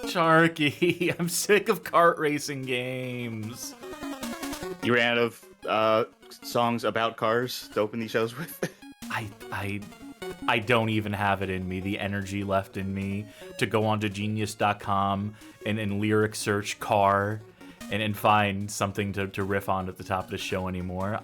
Sharky, I'm sick of kart racing games. You ran out of songs about cars to open these shows with? I don't even have it in me, the energy left in me to go onto genius.com and lyric search car and find something to riff on at the top of the show anymore.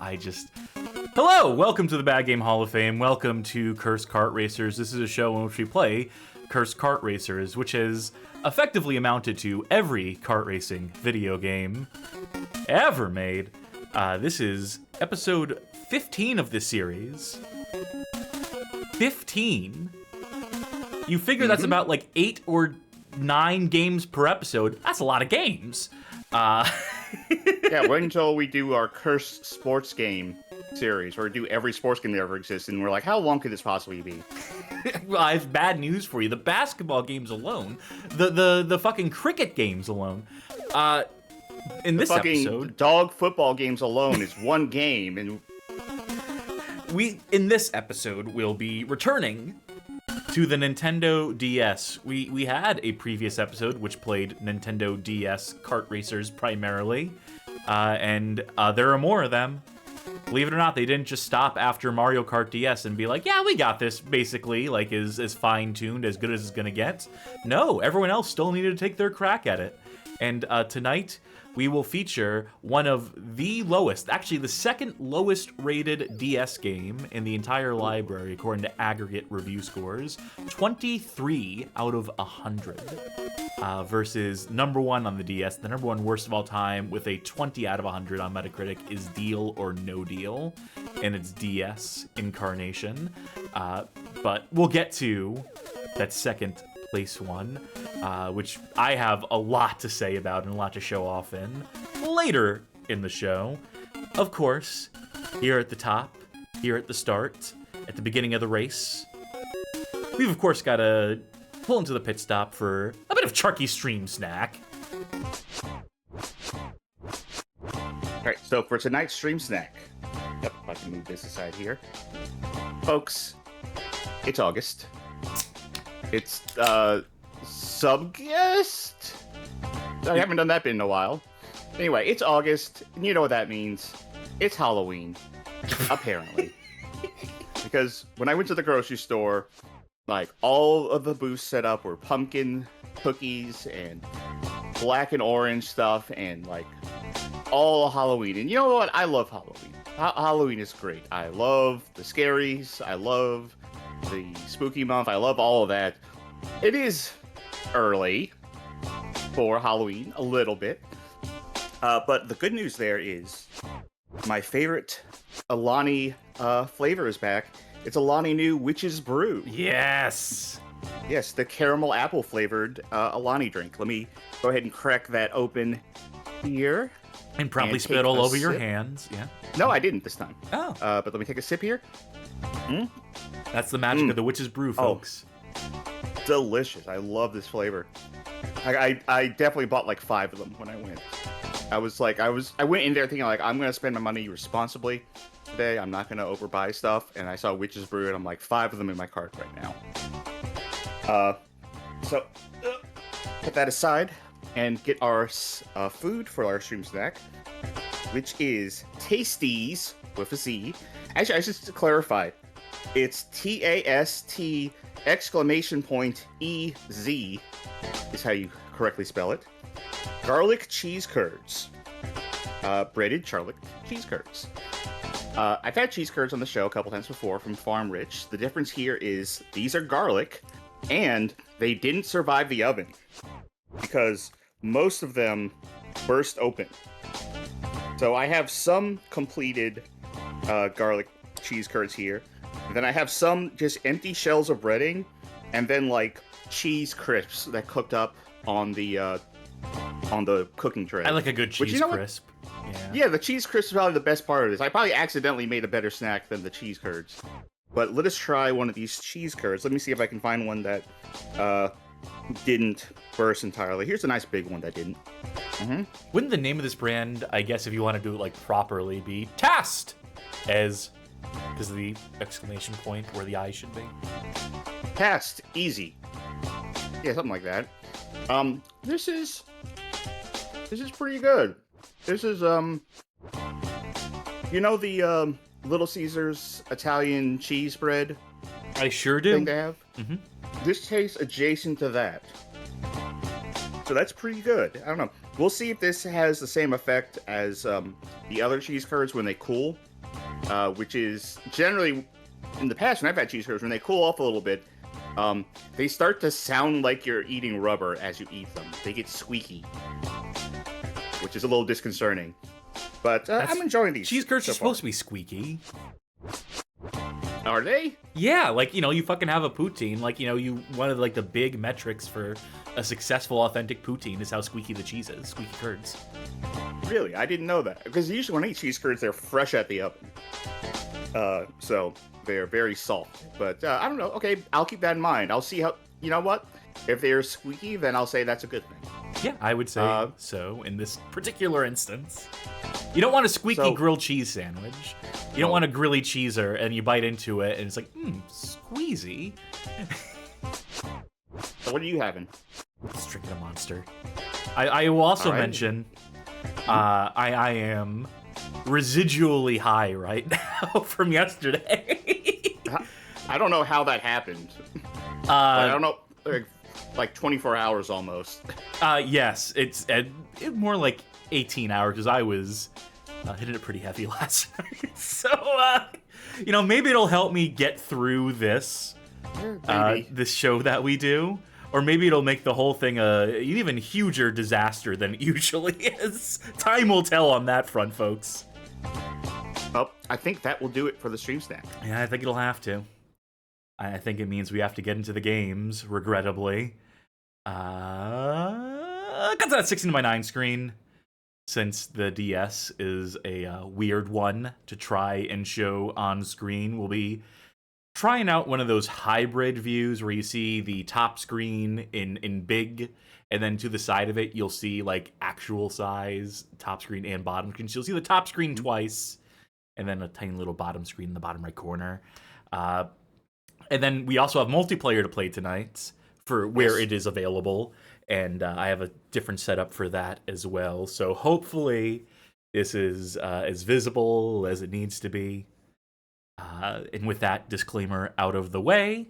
Hello, welcome to the Bad Game Hall of Fame. Welcome to Kursed Kart Racers. This is a show in which we play Kursed Kart Racers, which has effectively amounted to every kart racing video game ever made. This is episode 15 of this series. 15? You figure that's about like 8 or 9 games per episode. That's a lot of games. Yeah, wait until we do our Cursed Sports Game series, or do every sports game that ever exists, and we're like, how long could this possibly be? Well, I have bad news for you. The basketball games alone, the fucking cricket games alone, in this episode, dog football games alone is one game, and in this episode we'll be returning to the Nintendo DS. We had a previous episode which played Nintendo DS kart racers primarily, and there are more of them. Believe it or not, they didn't just stop after Mario Kart DS and be like, yeah, we got this, basically, like, as fine-tuned, as good as it's gonna get. No, everyone else still needed to take their crack at it. And tonight, we will feature one of the lowest, actually the second lowest rated DS game in the entire library, according to aggregate review scores, 23 out of 100, versus number 1 on the DS. The number 1 worst of all time with a 20 out of 100 on Metacritic is Deal or No Deal in its DS incarnation. But we'll get to that second place one, which I have a lot to say about and a lot to show off in later in the show. Of course, here at the top, here at the start, at the beginning of the race, we've of course got to pull into the pit stop for a bit of Charky Stream Snack. Alright, so for tonight's stream snack, yep, I can move this aside here. Folks, it's August. It's, sub-guest? I haven't done that bit in a while. Anyway, it's August, and you know what that means. It's Halloween. Apparently. Because when I went to the grocery store, like, all of the booths set up were pumpkin cookies and black and orange stuff and, like, all Halloween. And you know what? I love Halloween. Halloween is great. I love the scaries. I love the spooky month. I love all of that. It is early for Halloween, a little bit. But the good news there is my favorite Alani flavor is back. It's Alani New Witch's Brew. Yes! Yes, the caramel apple flavored Alani drink. Let me go ahead and crack that open here. And probably spit all over your hands. Yeah. No, I didn't this time. Oh. But let me take a sip here. That's the magic of the Witch's Brew, folks. Oh, delicious. I love this flavor. I definitely bought like 5 of them when I went. I went in there thinking like, I'm going to spend my money responsibly today. I'm not going to overbuy stuff. And I saw Witch's Brew and I'm like, 5 of them in my cart right now. So put that aside and get our food for our stream snack, which is Tasties with a Z. Actually, I should clarify. It's TAST exclamation point EZ is how you correctly spell it. Garlic cheese curds. Breaded garlic cheese curds. I've had cheese curds on the show a couple times before from Farm Rich. The difference here is these are garlic and they didn't survive the oven because most of them burst open. So I have some completed garlic cheese curds here. And then I have some just empty shells of breading, and then like cheese crisps that cooked up on the cooking tray. I like a good cheese crisp. Yeah, the cheese crisp is probably the best part of this. I probably accidentally made a better snack than the cheese curds. But let us try one of these cheese curds. Let me see if I can find one that didn't burst entirely. Here's a nice big one that didn't. Wouldn't the name of this brand, I guess, if you want to do it like properly, be Tast? As because of the exclamation point where the I should be. Tast, easy. Yeah, something like that. This is pretty good. This is you know the Little Caesars Italian cheese bread I sure do. thing they have? This tastes adjacent to that. So that's pretty good. I don't know. We'll see if this has the same effect as the other cheese curds when they cool, which is generally, in the past when I've had cheese curds, when they cool off a little bit, they start to sound like you're eating rubber as you eat them. They get squeaky, which is a little disconcerting. But I'm enjoying these. Cheese curds are supposed to be squeaky. Are they? Yeah, like, you know, you fucking have a poutine. Like, you know, one of like the big metrics for a successful, authentic poutine is how squeaky the cheese is. Squeaky curds. Really? I didn't know that. Because usually when I eat cheese curds, they're fresh at the oven. So they're very soft. But I don't know. Okay, I'll keep that in mind. I'll see how, you know what? If they're squeaky, then I'll say that's a good thing. Yeah, I would say so in this particular instance. You don't want a squeaky grilled cheese sandwich. You don't want a grilly cheeser and you bite into it and it's like, squeezy. So what are you having? Just drinking a Monster. I will also mention, I am residually high right now from yesterday. I don't know how that happened. I don't know, like 24 hours almost. Yes, it's more like 18 hours because I was hitting it pretty heavy last night. So, you know, maybe it'll help me get through this show that we do. Or maybe it'll make the whole thing an even huger disaster than it usually is. Time will tell on that front, folks. Oh, I think that will do it for the stream snack. Yeah, I think it'll have to. I think it means we have to get into the games, regrettably. I got to that 16:9 screen, since the DS is a weird one to try and show on screen. We'll be trying out one of those hybrid views where you see the top screen in big, and then to the side of it, you'll see like actual size top screen and bottom screen. So you'll see the top screen twice, and then a tiny little bottom screen in the bottom right corner. And then we also have multiplayer to play tonight for where it is available. And I have a different setup for that as well. So hopefully this is as visible as it needs to be. And with that disclaimer out of the way,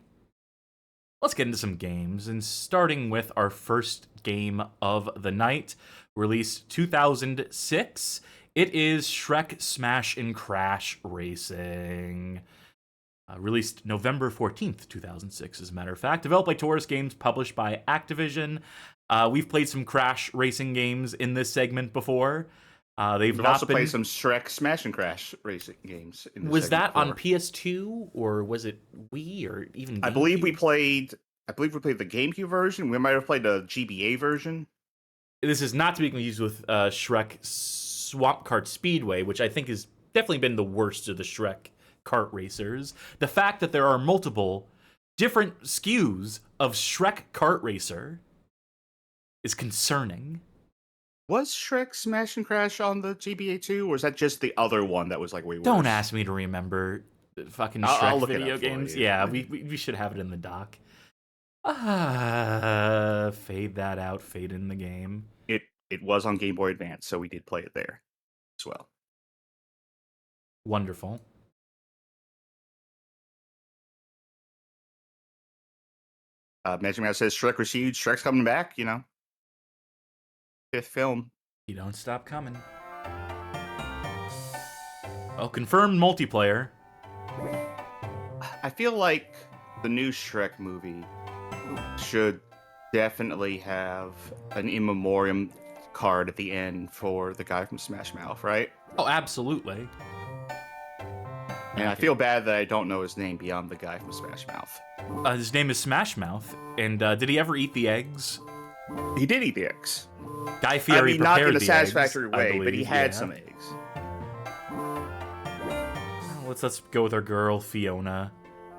let's get into some games. And starting with our first game of the night, released 2006, it is Shrek Smash and Crash Racing. Released November 14th, 2006, as a matter of fact. Developed by Taurus Games, published by Activision. We've played some Crash racing games in this segment before. We've also played some Shrek Smash and Crash racing games. In this was that before. On PS2 or was it Wii or even GameCube? I believe we played the GameCube version. We might have played the GBA version. This is not to be confused with Shrek Swamp Kart Speedway, which I think has definitely been the worst of the Shrek kart racers. The fact that there are multiple different SKUs of Shrek Kart Racer is concerning. Was Shrek Smash and Crash on the GBA 2, or is that just the other one that was like way worse? Don't ask me to remember the fucking Shrek I'll look video it up games. for you. Yeah, we should have it in the doc. Fade that out, fade in the game. It was on Game Boy Advance, so we did play it there as well. Wonderful. Magic Mouse says Shrek was huge. Shrek's coming back, you know. Fifth film. You don't stop coming. Oh, confirmed multiplayer. I feel like the new Shrek movie should definitely have an in memoriam card at the end for the guy from Smash Mouth, right? Oh, absolutely. And I feel bad that I don't know his name beyond the guy from Smash Mouth. His name is Smash Mouth, and did he ever eat the eggs? He did eat the eggs. Guy Fieri prepared not in a the satisfactory eggs, way, believe, but he had yeah. some eggs. Let's go with our girl Fiona.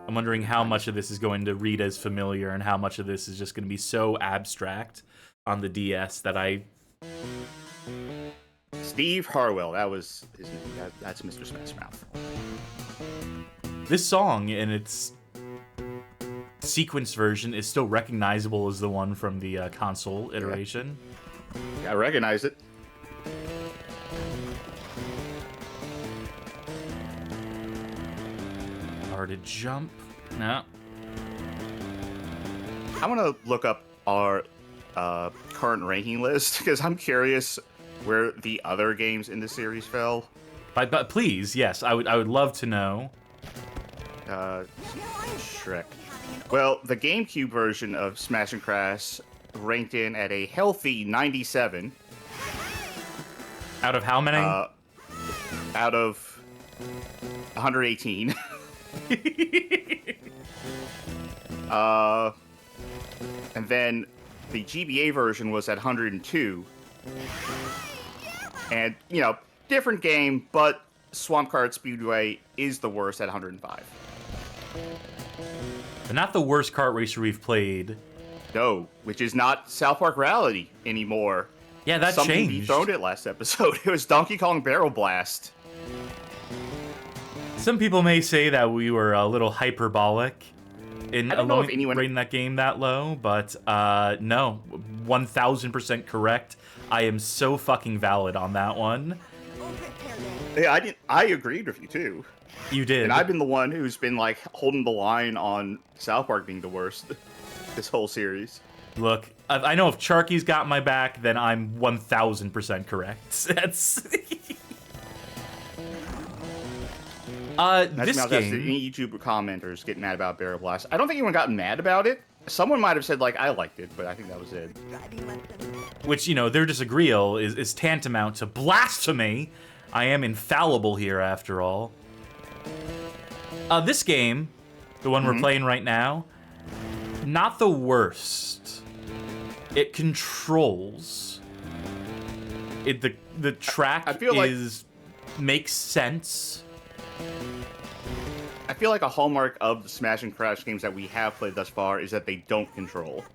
I'm wondering how much of this is going to read as familiar and how much of this is just going to be so abstract on the DS that I... Steve Harwell, that was his name. That's Mr. Smash Mouth. This song in its sequence version is still recognizable as the one from the console iteration. Yeah, I recognize it. Hard to jump. No. I want to look up our current ranking list because I'm curious where the other games in the series fell. But please, yes, I would love to know. Shrek. Well, the GameCube version of Smash and Crash ranked in at a healthy 97. Out of how many? Out of 118. And then the GBA version was at 102. And, you know, different game, but Swamp Kart Speedway is the worst at 105. But not the worst kart racer we've played. No, which is not South Park Rally anymore. Yeah, that Something changed. dethroned it last episode. It was Donkey Kong Barrel Blast. Some people may say that we were a little hyperbolic in rating that game that low, but no, 1000% correct. I am so fucking valid on that one. Yeah, I agreed with you too. You did. And I've been the one who's been like holding the line on South Park being the worst this whole series. Look, I know if Charky's got my back, then I'm 1000% correct. That's this game. Any YouTube commenters get mad about Barrel Blast. I don't think anyone got mad about it. Someone might have said like I liked it, but I think that was it. Which, you know, their disagreeal is tantamount to blasphemy. I am infallible here, after all. This game, the one we're playing right now, not the worst. It controls. The track I feel like makes sense. I feel like a hallmark of the Smash and Crash games that we have played thus far is that they don't control.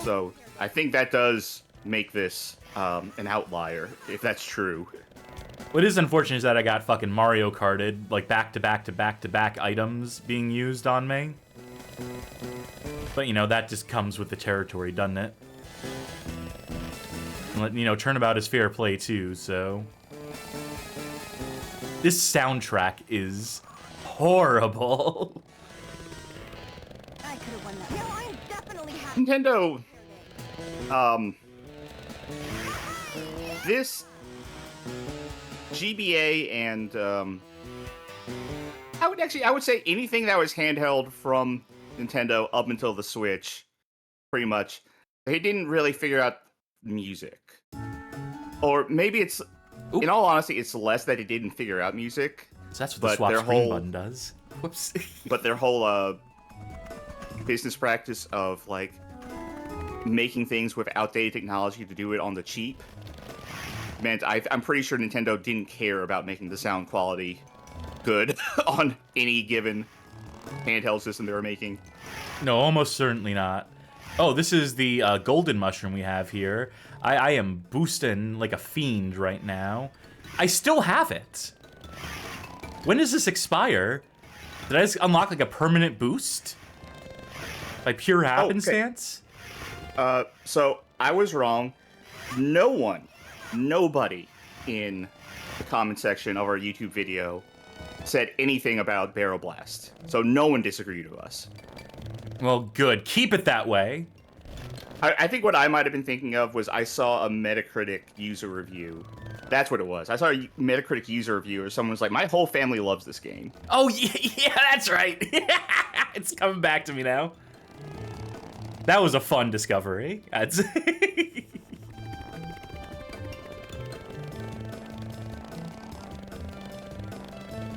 So I think that does make this an outlier, if that's true. What is unfortunate is that I got fucking Mario Karted, like back to back to back to back items being used on me. But, you know, that just comes with the territory, doesn't it? And, you know, turnabout is fair play, too, so... This soundtrack is horrible. I could have won that. No, I'm definitely happy. Nintendo, this GBA and I would say anything that was handheld from Nintendo up until the Switch, pretty much, they didn't really figure out music. Or maybe it's, in all honesty, it's less that it didn't figure out music. So that's what the swap screen button does. Whoops. But their whole business practice of like making things with outdated technology to do it on the cheap meant I'm pretty sure Nintendo didn't care about making the sound quality good on any given handheld system they were making. No, almost certainly not. Oh, this is the golden mushroom we have here. I am boosting like a fiend right now. I still have it. When does this expire? Did I just unlock like a permanent boost? By pure happenstance? So I was wrong. Nobody in the comment section of our YouTube video said anything about Barrel Blast. So no one disagreed with us. Well, good. Keep it that way. I think what I might have been thinking of was I saw a Metacritic user review. That's what it was. I saw a Metacritic user review where someone was like, my whole family loves this game. Oh, yeah, that's right. It's coming back to me now. That was a fun discovery, I'd say.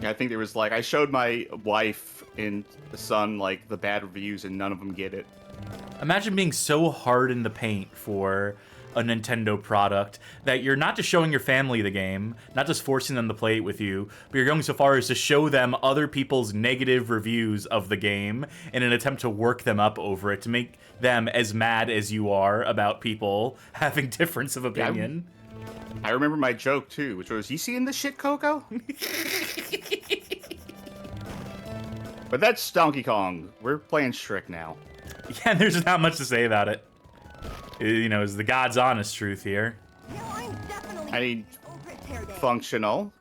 Yeah, I think there was like, I showed my wife and son like the bad reviews and none of them get it. Imagine being so hard in the paint for a Nintendo product, that you're not just showing your family the game, not just forcing them to play it with you, but you're going so far as to show them other people's negative reviews of the game in an attempt to work them up over it, to make them as mad as you are about people having difference of opinion. I remember my joke, too, which was, you seeing this shit, Coco? But that's Donkey Kong. We're playing Shrek now. Yeah, there's not much to say about it. You know, is the God's honest truth here. I mean, functional,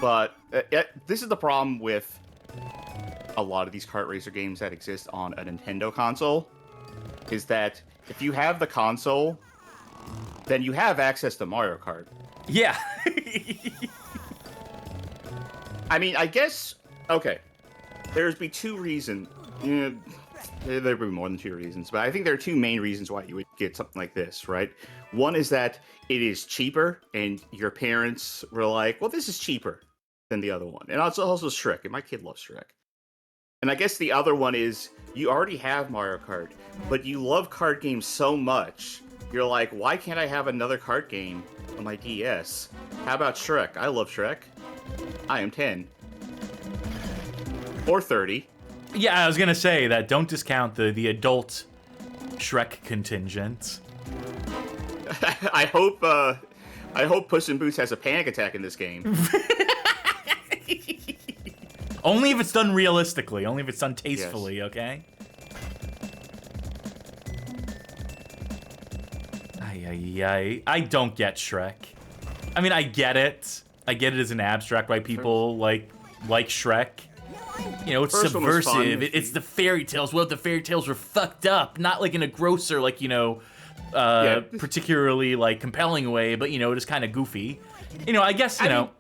but this is the problem with a lot of these kart racer games that exist on a Nintendo console, is that if you have the console, then you have access to Mario Kart. Yeah. I mean, I guess, okay, there'd be two reasons. There'd be more than two reasons, but I think there are two main reasons why you would get something like this, right? One is that it is cheaper, and your parents were like, well, this is cheaper than the other one. And also Shrek, and my kid loves Shrek. And I guess the other one is, you already have Mario Kart, but you love kart games so much, you're like, why can't I have another kart game on my DS? How about Shrek? I love Shrek. I am 10. Or 30. Yeah, I was gonna say that. Don't discount the adult Shrek contingent. I hope Puss in Boots has a panic attack in this game. Only if it's done realistically. Only if it's done tastefully. Yes. Okay. I don't get Shrek. I mean, I get it. I get it as an abstract why people like Shrek. You know, it's subversive. It's the fairy tales. Well, the fairy tales were fucked up, not like in a grosser, like, you know, particularly like compelling way, but you know, just kind of goofy. You know, I guess you know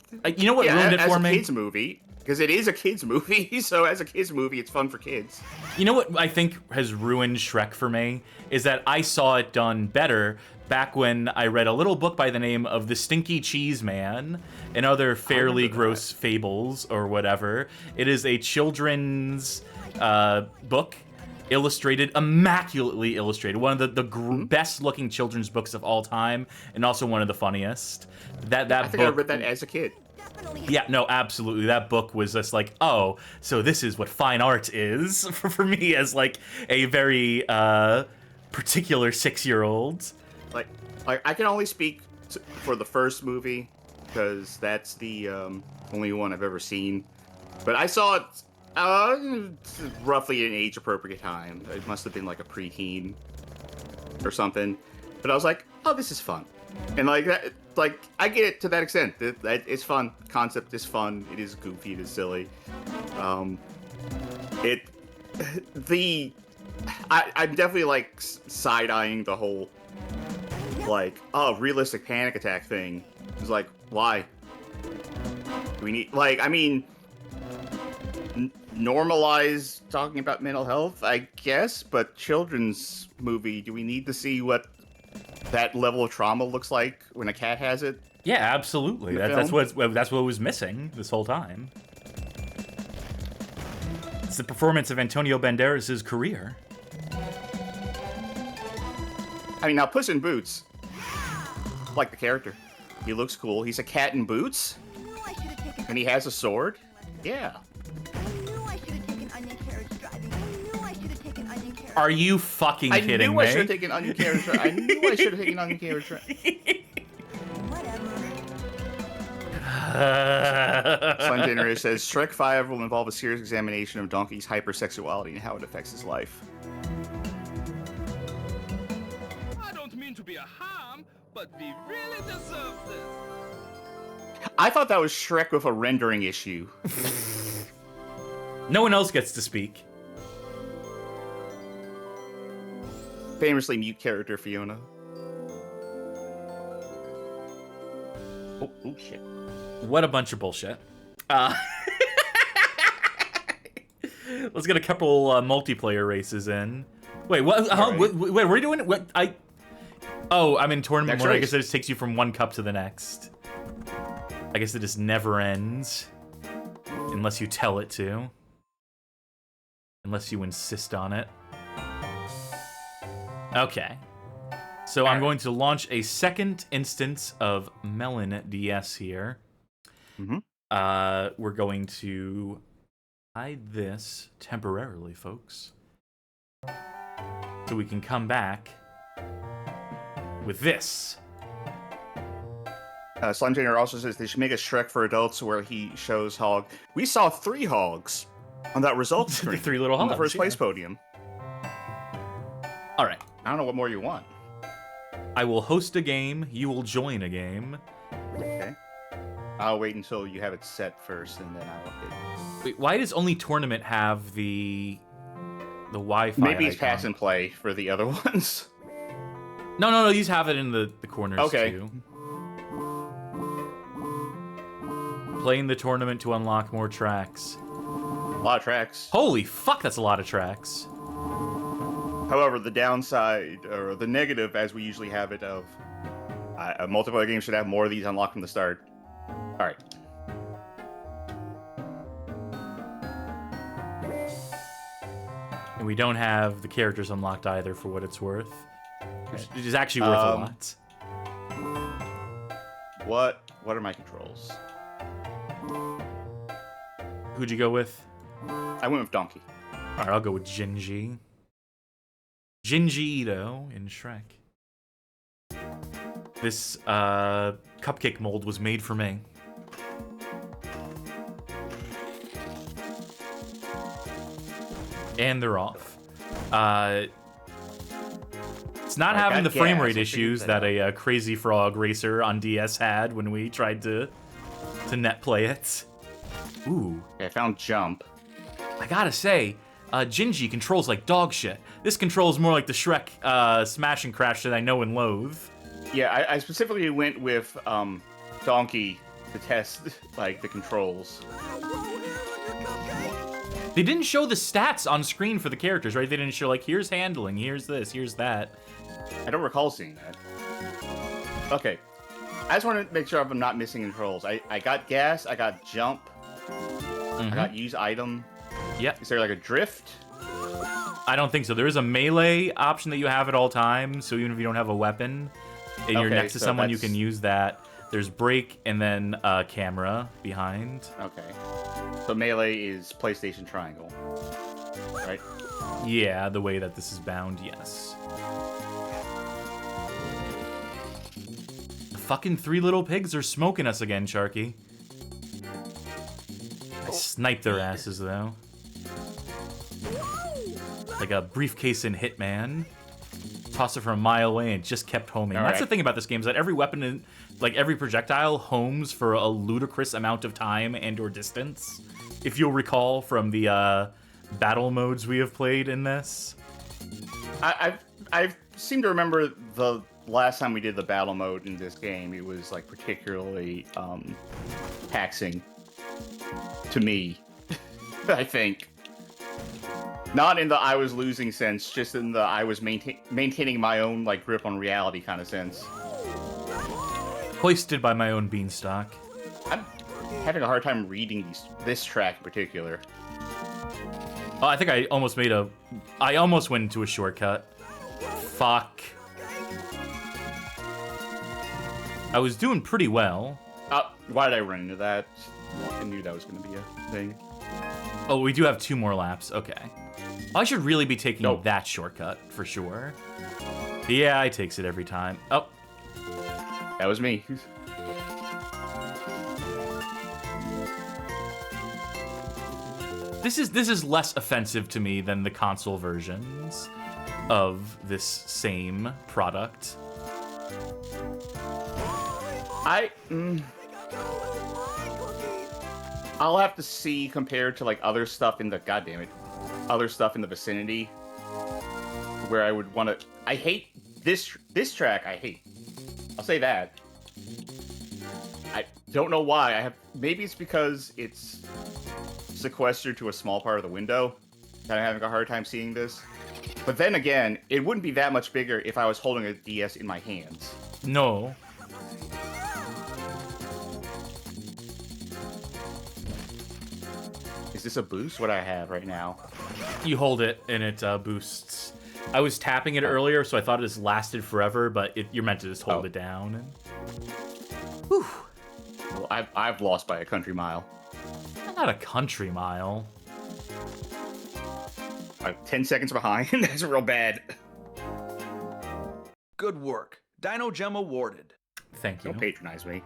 what ruined it for me. As a kids movie, because it is a kids movie. So as a kids movie, it's fun for kids. You know what I think has ruined Shrek for me is that I saw it done better back when I read a little book by the name of The Stinky Cheese Man and Other Fairly Gross Fables or whatever. It is a children's book, illustrated, immaculately illustrated. One of the best looking children's books of all time, and also one of the funniest. I think I read that as a kid. Yeah, no, absolutely. That book was just like, oh, so this is what fine art is for me as like a very particular 6-year-old. Like I can only speak for the first movie because that's the only one I've ever seen. But I saw it roughly at an age-appropriate time. It must have been like a preteen or something. But I was like, oh, this is fun. And like that, like I get it to that extent. It's fun. Concept is fun. It is goofy. It is silly. I'm definitely like side-eyeing the whole like, oh, realistic panic attack thing. It's like, why? Do we need, like, I mean, normalize talking about mental health, I guess, but children's movie, do we need to see what that level of trauma looks like when a cat has it? Yeah, absolutely. That's what was missing this whole time. It's the performance of Antonio Banderas' career. I mean, now Puss in Boots, like the character, he looks cool. He's a cat in boots, and he has a sword. Yeah. Are you fucking kidding me? I should have taken onion carrot. I knew I should have taken onion carrot. Slim Dinner says Shrek 5 will involve a serious examination of Donkey's hypersexuality and how it affects his life. I don't mean to be a ham, but we really deserve this. I thought that was Shrek with a rendering issue. No one else gets to speak. Famously mute character Fiona. Oh shit. What a bunch of bullshit. Let's get a couple multiplayer races in. Wait, what? Wait, what are we doing? What? I'm in tournament mode. I guess it just takes you from one cup to the next. I guess it just never ends. Unless you tell it to. Unless you insist on it. Okay. So I'm going to launch a second instance of Melon DS here. We're going to hide this temporarily, folks. So we can come back with this. Slime Junior also says they should make a Shrek for adults where he shows Hog. We saw 3 hogs on that results screen. The 3 little on hogs. the first place podium. All right. I don't know what more you want. I will host a game. You will join a game. Okay. I'll wait until you have it set first, and then I'll hit. Wait, why does only tournament have the Wi-Fi? Maybe it's icon? pass and play for the other ones. No. These have it in the corners too. Playing the tournament to unlock more tracks. A lot of tracks. Holy fuck, that's a lot of tracks. However, the downside, or the negative, as we usually have it, of a multiplayer game should have more of these unlocked from the start. All right. And we don't have the characters unlocked either, for what it's worth. Which is actually worth a lot. What are my controls? Who'd you go with? I went with Donkey. All right, I'll go with Gingy. Gingy Ito in Shrek. This cupcake mold was made for me. And they're off. It's not having the frame rate issues that a Crazy Frog Racer on DS had when we tried to net play it. Ooh. Okay, I found Jump. I gotta say, Gingy controls like dog shit. This controls more like the Shrek smash and crash that I know and loathe. Yeah, I specifically went with Donkey to test like the controls. They didn't show the stats on screen for the characters, right? They didn't show like, here's handling, here's this, here's that. I don't recall seeing that. Okay. I just want to make sure I'm not missing controls. I got gas, I got jump, I got use item. Yep. Is there like a drift? I don't think so. There is a melee option that you have at all times, so even if you don't have a weapon and you're next to someone, you can use that. There's break and then camera behind. Okay. So melee is PlayStation Triangle, right? Yeah, the way that this is bound, yes. The fucking 3 little pigs are smoking us again, Sharky. I sniped their asses, though. Like a briefcase in Hitman. Toss it from a mile away and just kept homing. That's the thing about this game, is that every weapon, in, like every projectile, homes for a ludicrous amount of time and or distance. If you'll recall from the battle modes we have played in this. I seem to remember the last time we did the battle mode in this game, it was like particularly taxing to me, I think. Not in the I was losing sense, just in the I was maintaining my own like grip on reality kind of sense. Hoisted by my own beanstalk. I'm having a hard time reading this track in particular. Oh, I think I almost went into a shortcut. Fuck. I was doing pretty well. Why did I run into that? I knew that was going to be a thing. Oh, we do have 2 more laps. Okay. I should really be taking that shortcut, for sure. Yeah, it takes it every time. Oh. That was me. This is less offensive to me than the console versions of this same product. I'll have to see compared to like other stuff in the other stuff in the vicinity where I would want to. I hate this track. I hate. I'll say that. I don't know why. Maybe it's because it's sequestered to a small part of the window that I'm having a hard time seeing this. But then again, it wouldn't be that much bigger if I was holding a DS in my hands. No. Is this a boost? What I have right now? You hold it and it boosts. I was tapping it earlier, so I thought it just lasted forever, but you're meant to just hold it down. And... Whew. Well, I've lost by a country mile. Not a country mile. I'm 10 seconds behind. That's real bad. Good work. Dino Gem awarded. Thank you. Don't patronize me.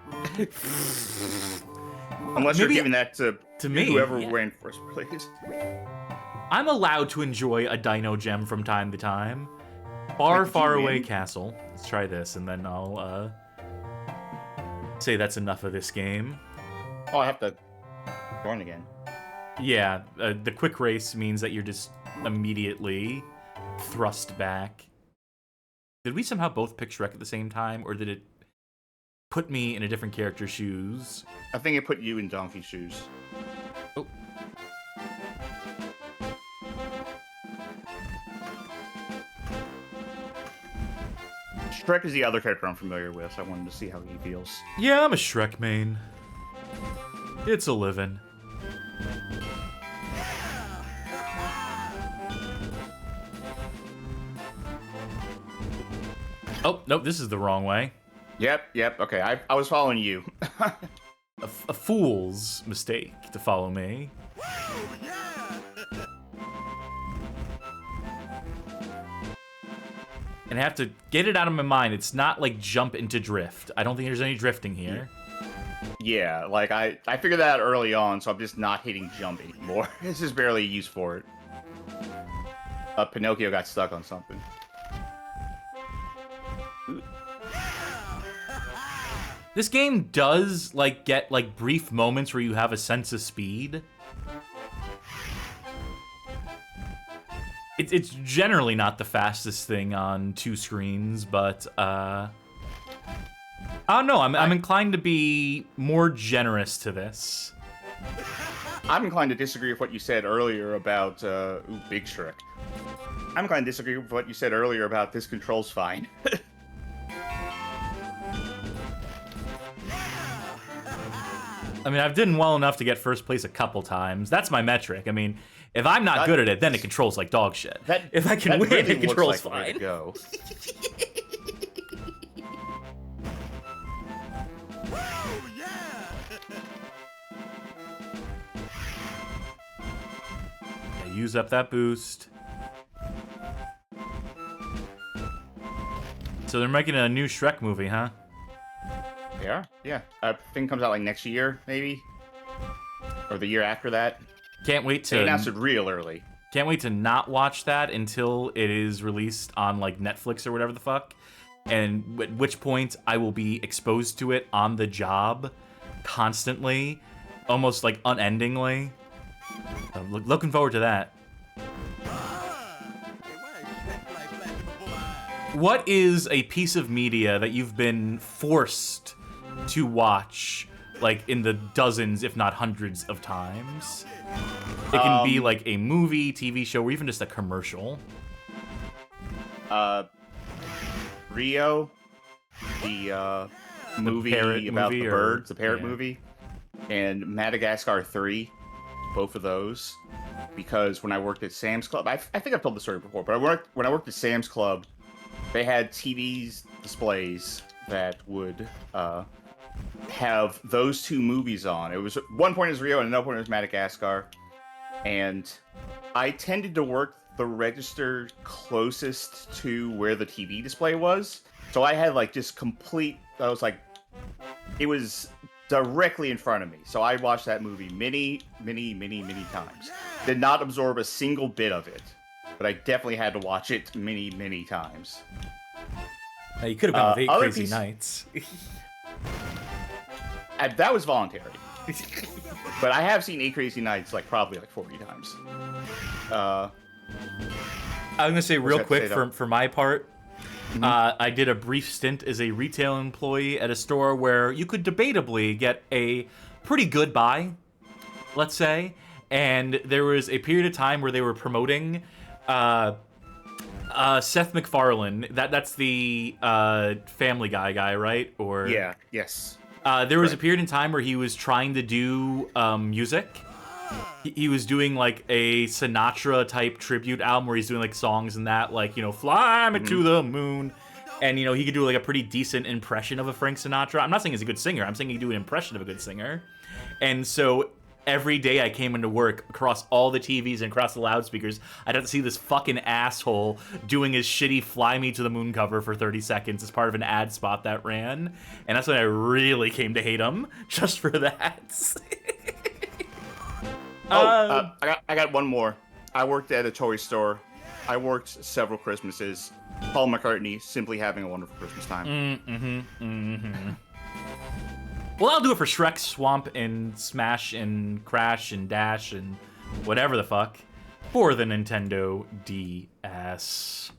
Unless you're giving that to me, whoever yeah. ran first place. I'm allowed to enjoy a dino gem from time to time. Far, far away castle. Let's try this, and then I'll say that's enough of this game. Oh, I have to join again. Yeah, the quick race means that you're just immediately thrust back. Did we somehow both pick Shrek at the same time, or did it put me in a different character's shoes? I think it put you in donkey shoes. Oh. Shrek is the other character I'm familiar with, so I wanted to see how he feels. Yeah, I'm a Shrek main. It's a living. Oh, nope, this is the wrong way. Yep, okay, I was following you. A fool's mistake to follow me. And I have to get it out of my mind. It's not like jump into drift. I don't think there's any drifting here. Yeah, like, I figured that out early on, so I'm just not hitting jump anymore. This is barely a use for it. Pinocchio got stuck on something. This game does, like, get, like, brief moments where you have a sense of speed. It's generally not the fastest thing on two screens, but, I don't know, I'm inclined to be more generous to this. I'm inclined to disagree with what you said earlier about, Big Shrek. I'm inclined to disagree with what you said earlier about this control's fine. I mean, I've done well enough to get first place a couple times. That's my metric. I mean, if I'm not good at it, then it controls like dog shit. If I can win, really it controls looks like the way fine. to go. Yeah, use up that boost. So they're making a new Shrek movie, huh? They are? Yeah. I think it comes out like next year, maybe? Or the year after that. Can't wait to... They announced it real early. Can't wait to not watch that until it is released on, like, Netflix or whatever the fuck. And at which point I will be exposed to it on the job constantly, almost, like, unendingly. So, looking forward to that. What is a piece of media that you've been forced to watch, like, in the dozens, if not hundreds of times? It can be, like, a movie, TV show, or even just a commercial. Rio, the movie about the birds, the parrot movie, and Madagascar 3, both of those. Because when I worked at Sam's Club, I think I've told the story before, but when I worked at Sam's Club, they had TVs displays that would have those two movies on. It was one point it was Rio and another point it was Madagascar. And I tended to work the register closest to where the TV display was. So I had like just complete, I was like, it was directly in front of me. So I watched that movie many times. Did not absorb a single bit of it. But I definitely had to watch it many times. Now, you could have gone with 8 Crazy piece... Nights. That was voluntary. But I have seen 8 Crazy Nights like probably like 40 times. I'm gonna say real quick for my part, I did a brief stint as a retail employee at a store where you could debatably get a pretty good buy, let's say, and there was a period of time where they were promoting Seth MacFarlane. That's the Family Guy, right? Or yeah, yes. There was a period in time where he was trying to do music, he was doing like a Sinatra type tribute album where he's doing like songs and that, like, you know, fly me to the moon. And, you know, he could do like a pretty decent impression of a Frank Sinatra. I'm not saying he's a good singer. I'm saying he could do an impression of a good singer. And so every day I came into work, across all the TVs and across the loudspeakers, I'd have to see this fucking asshole doing his shitty Fly Me to the Moon cover for 30 seconds as part of an ad spot that ran. And that's when I really came to hate him, just for that. I got one more. I worked at a toy store. I worked several Christmases. Paul McCartney, Simply Having a Wonderful Christmas Time. Well, I'll do it for Shrek, Swamp, and Smash, and Crash, and Dash, and whatever the fuck for the Nintendo DS.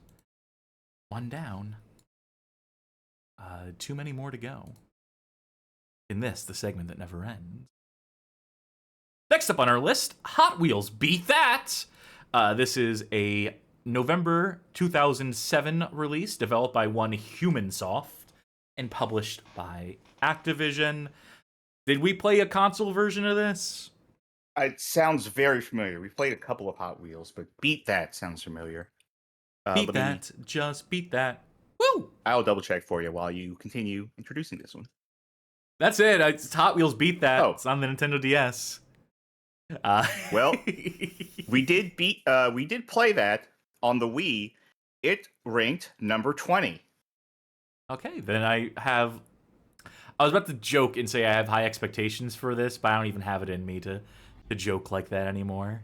One down. Too many more to go. In this, the segment that never ends. Next up on our list, Hot Wheels Beat That! This is a November 2007 release, developed by one HumanSoft and published by Activision. Did we play a console version of this? It sounds very familiar. We played a couple of Hot Wheels, but Beat That sounds familiar. Beat that, just beat that. Woo! I'll double check for you while you continue introducing this one. That's it. It's Hot Wheels Beat That. Oh. It's on the Nintendo DS. Well, we did play that on the Wii. It ranked number 20. Okay, then I was about to joke and say I have high expectations for this, but I don't even have it in me to joke like that anymore.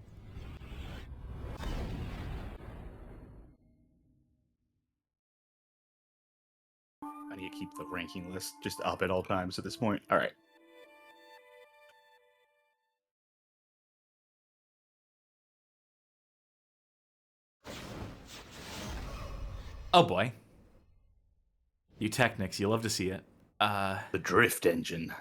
I need to keep the ranking list just up at all times at this point. All right. Oh boy. You Technics, you love to see it. The drift engine.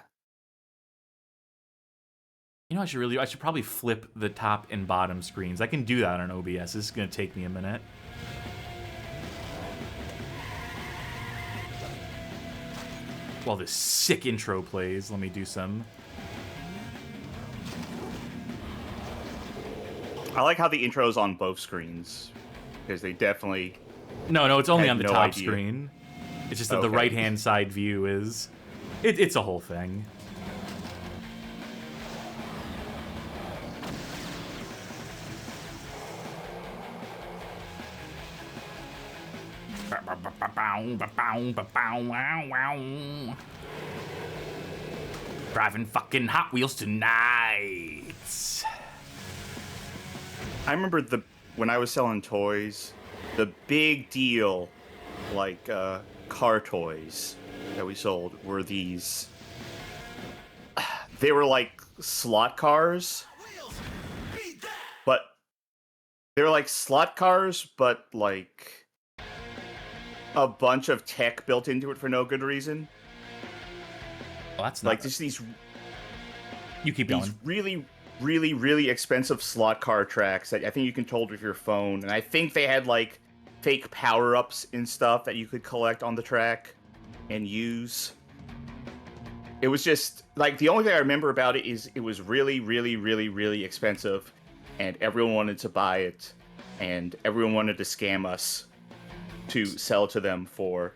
You know, I should probably flip the top and bottom screens. I can do that on OBS. This is gonna take me a minute. While this sick intro plays, let me do some. I like how the intro's on both screens, because they definitely... No, it's only had on the no top idea. screen. It's just that the Okay. right-hand side view is... It's a whole thing. Driving fucking Hot Wheels tonight. I remember when I was selling toys, the big deal, like car toys that we sold, were these. They were like slot cars, but they were like slot cars, but like a bunch of tech built into it for no good reason. Well, that's Like not... just these You keep these going. really expensive slot car tracks that I think you controlled with your phone, and I think they had like fake power-ups and stuff that you could collect on the track and use. It was just like, the only thing I remember about it is it was really expensive, and everyone wanted to buy it, and everyone wanted to scam us to sell to them for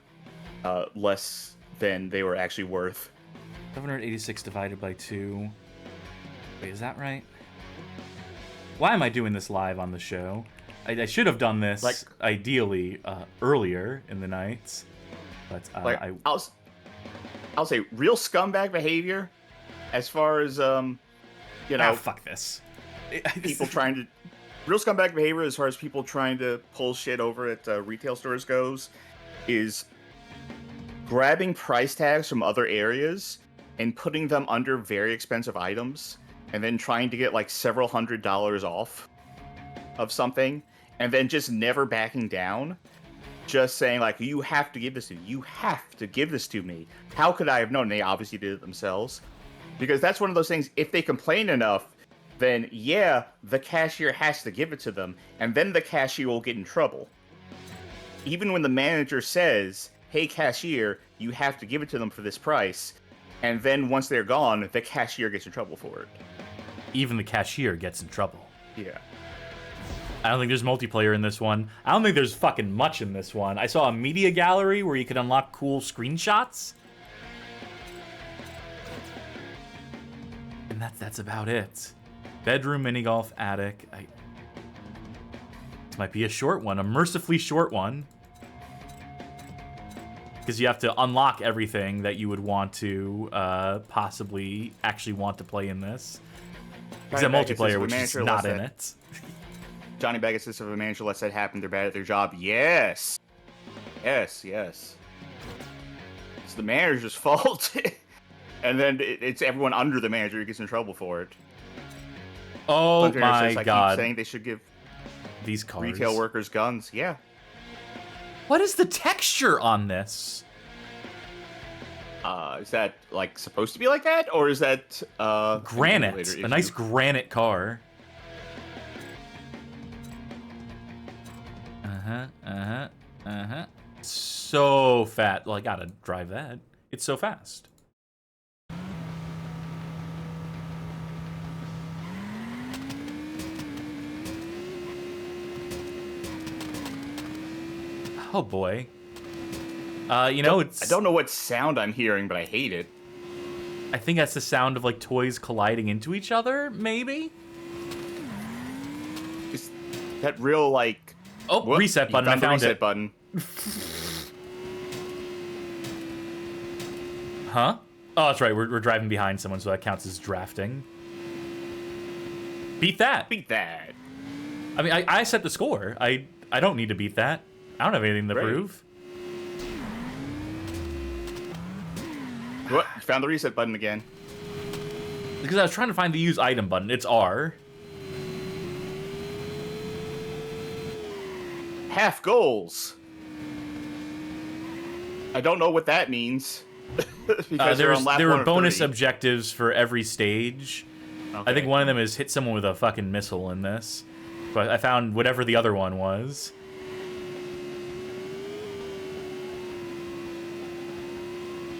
less than they were actually worth. 786 divided by 2. Wait, is that right? Why am I doing this live on the show? I should have done this, Like- ideally, earlier in the night. But Like, I'll say real scumbag behavior, as far as fuck this. people trying to real scumbag behavior as far as people trying to pull shit over at retail stores goes, is grabbing price tags from other areas and putting them under very expensive items, and then trying to get like several $100s off of something, and then just never backing down. Just saying, like, you have to give this to me. You have to give this to me. How could I have known? They obviously did it themselves. Because that's one of those things, if they complain enough, then yeah, the cashier has to give it to them, and then the cashier will get in trouble. Even when the manager says, hey cashier, you have to give it to them for this price, and then once they're gone, the cashier gets in trouble for it. even the cashier gets in trouble. Yeah. I don't think there's multiplayer in this one. I don't think there's fucking much in this one. I saw a media gallery where you could unlock cool screenshots. And that's about it. Bedroom, mini golf, attic. This might be a short one, a mercifully short one. Because you have to unlock everything that you would want to possibly actually want to play in this. Except multiplayer, which is not in it. Johnny Bag assists if a manager lets that happen, they're bad at their job. Yes. Yes, yes. It's the manager's fault. And then it's everyone under the manager who gets in trouble for it. Oh my god. Keep saying they should give these cars. Retail workers guns. Yeah. What is the texture on this? Is that like supposed to be like that, or is that granite? A nice granite car. So fat. Well, I gotta drive that. It's so fast. Oh boy. You know, it's... I don't know what sound I'm hearing, but I hate it. I think that's the sound of, like, toys colliding into each other, maybe? Is that real, like... Oh, whoop, reset button, I found reset button. Huh? Oh, that's right, we're driving behind someone, so that counts as drafting. Beat that! Beat that! I mean, I set the score. I don't need to beat that. I don't have anything to prove. What? You found the reset button again. Because I was trying to find the use item button. It's R. Half goals. I don't know what that means. Because there were bonus objectives for every stage. Okay. I think one of them is hit someone with a fucking missile in this. But I found whatever the other one was.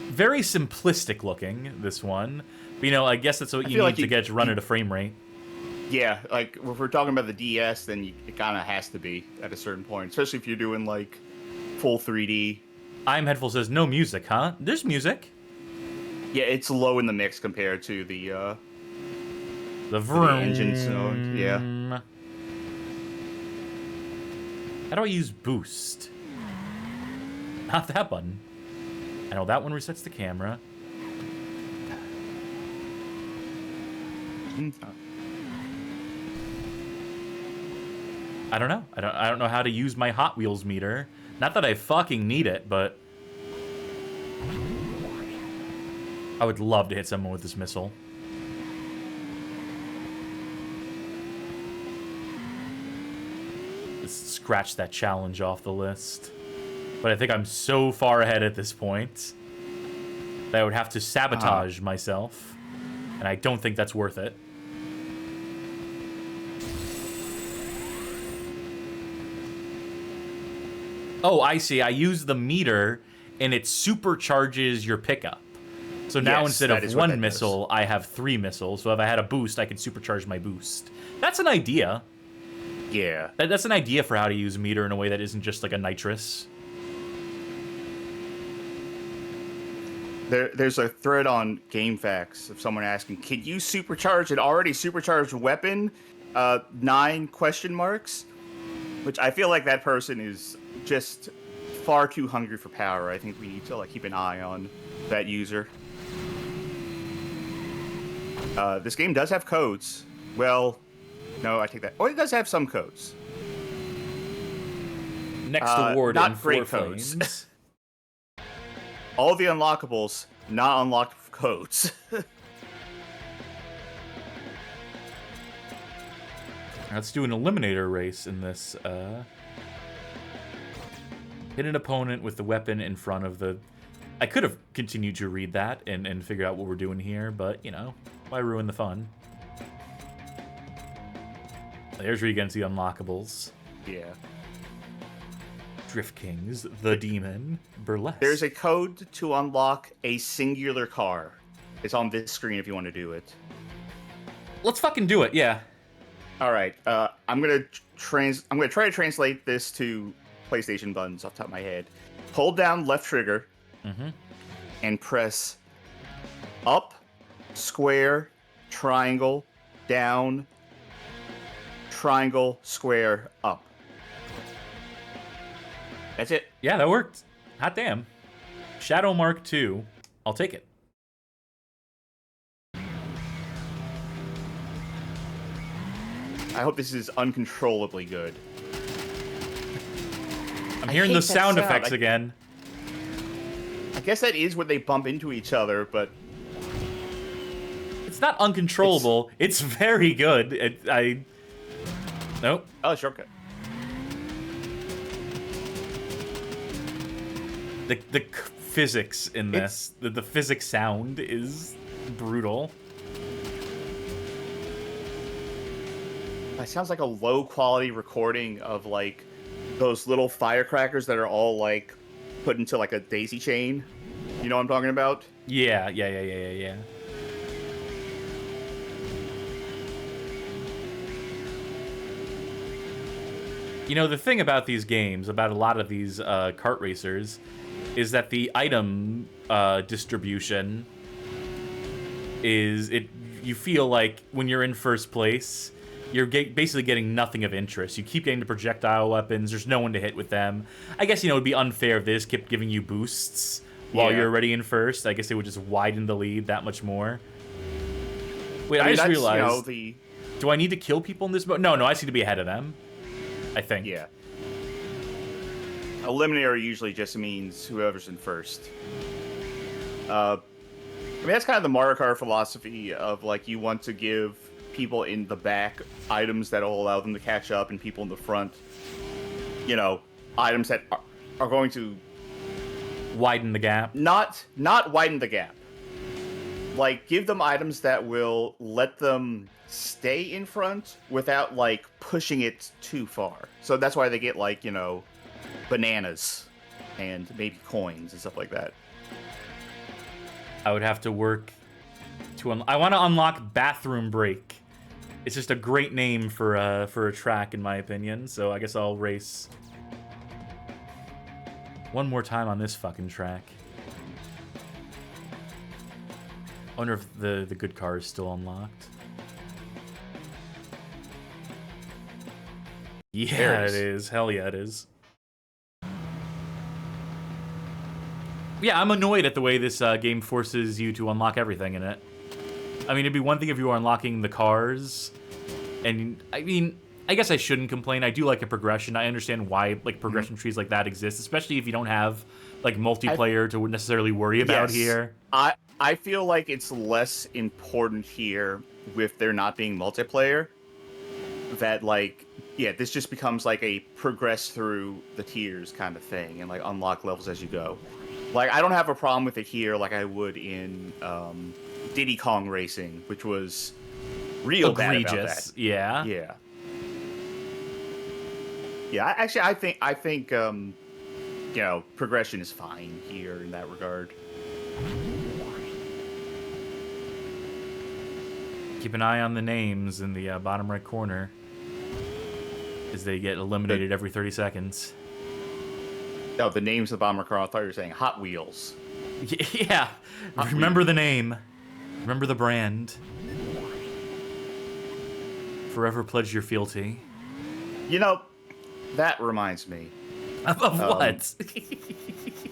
Very simplistic looking, this one. But, you know, I guess that's what you need to get to run at a frame rate. Yeah, like, if we're talking about the DS, then it kind of has to be at a certain point. Especially if you're doing, like, full 3D. I'm Headful says, no music, huh? There's music. Yeah, it's low in the mix compared to the engine sound. Yeah. How do I use boost? Not that button. I know that one resets the camera. I don't know. I don't know how to use my Hot Wheels meter. Not that I fucking need it, but I would love to hit someone with this missile. Let's scratch that challenge off the list. But I think I'm so far ahead at this point that I would have to sabotage myself. And I don't think that's worth it. Oh, I see. I use the meter, and it supercharges your pickup. So now instead of one missile, I have 3 missiles. So if I had a boost, I could supercharge my boost. That's an idea. Yeah. That's an idea for how to use meter in a way that isn't just like a nitrous. There's a thread on GameFAQs of someone asking, can you supercharge an already supercharged weapon? 9 question marks? Which I feel like that person is just far too hungry for power. I think we need to keep an eye on that user. This game does have codes. Well, no, I take that. Oh, it does have some codes. Next award not in great 4 codes. flames. All the unlockables, not unlocked codes. Let's do an eliminator race in this. Hit an opponent with the weapon in front of the... I could have continued to read that and figure out what we're doing here, but, you know, why ruin the fun? There's where you get into the unlockables. Yeah. Drift Kings, the Demon, Burlesque. There's a code to unlock a singular car. It's on this screen if you want to do it. Let's fucking do it. Yeah. All right. I'm gonna try to translate this to PlayStation buttons off the top of my head. Hold down left trigger and press up, square, triangle, down, triangle, square, up. That's it. Yeah, that worked. Hot damn. Shadow Mark 2. I'll take it. I hope this is uncontrollably good. I'm hearing hate the that sound sound. effects again. I guess that is where they bump into each other, but It's not uncontrollable. It's very good. Nope. oh, shortcut. The physics in this, the physics sound is brutal. That sounds like a low quality recording of like those little firecrackers that are all like put into like a daisy chain. You know what I'm talking about? Yeah. You know, the thing about these games, about a lot of these kart racers, is that the item distribution is you feel like when you're in first place, you're basically getting nothing of interest. You keep getting the projectile weapons. There's no one to hit with them. I guess, it'd be unfair if they just kept giving you boosts while you're already in first. I guess it would just widen the lead that much more. Wait, I just realized, do I need to kill people in this mode? No, I seem to be ahead of them, I think. Yeah. Eliminator usually just means whoever's in first. That's kind of the Mario Kart philosophy of, like, you want to give people in the back items that will allow them to catch up, and people in the front, items that are going to widen the gap. Not widen the gap. Like, give them items that will let them stay in front without, like, pushing it too far. So that's why they get, like, bananas and maybe coins and stuff like that. I would have to work to I want to unlock Bathroom Break. It's just a great name for a track, in my opinion. So I guess I'll race one more time on this fucking track. I wonder if the good car is still unlocked. Yeah, it is. Hell yeah, it is. Yeah, I'm annoyed at the way this game forces you to unlock everything in it. I mean, it'd be one thing if you were unlocking the cars, and I guess I shouldn't complain. I do like a progression. I understand why progression trees like that exist, especially if you don't have multiplayer to necessarily worry about here. I feel like it's less important here with there not being multiplayer. That this just becomes like a progress through the tiers kind of thing, and unlock levels as you go. I don't have a problem with it here like I would in Diddy Kong Racing, which was real egregious. Bad about that. Yeah. Actually, I think progression is fine here in that regard. Keep an eye on the names in the bottom right corner, as they get eliminated every 30 seconds. No, the names of the bomber car. I thought you were saying Hot Wheels. Yeah. Remember the name. Remember the brand. Forever pledge your fealty. That reminds me. Of what?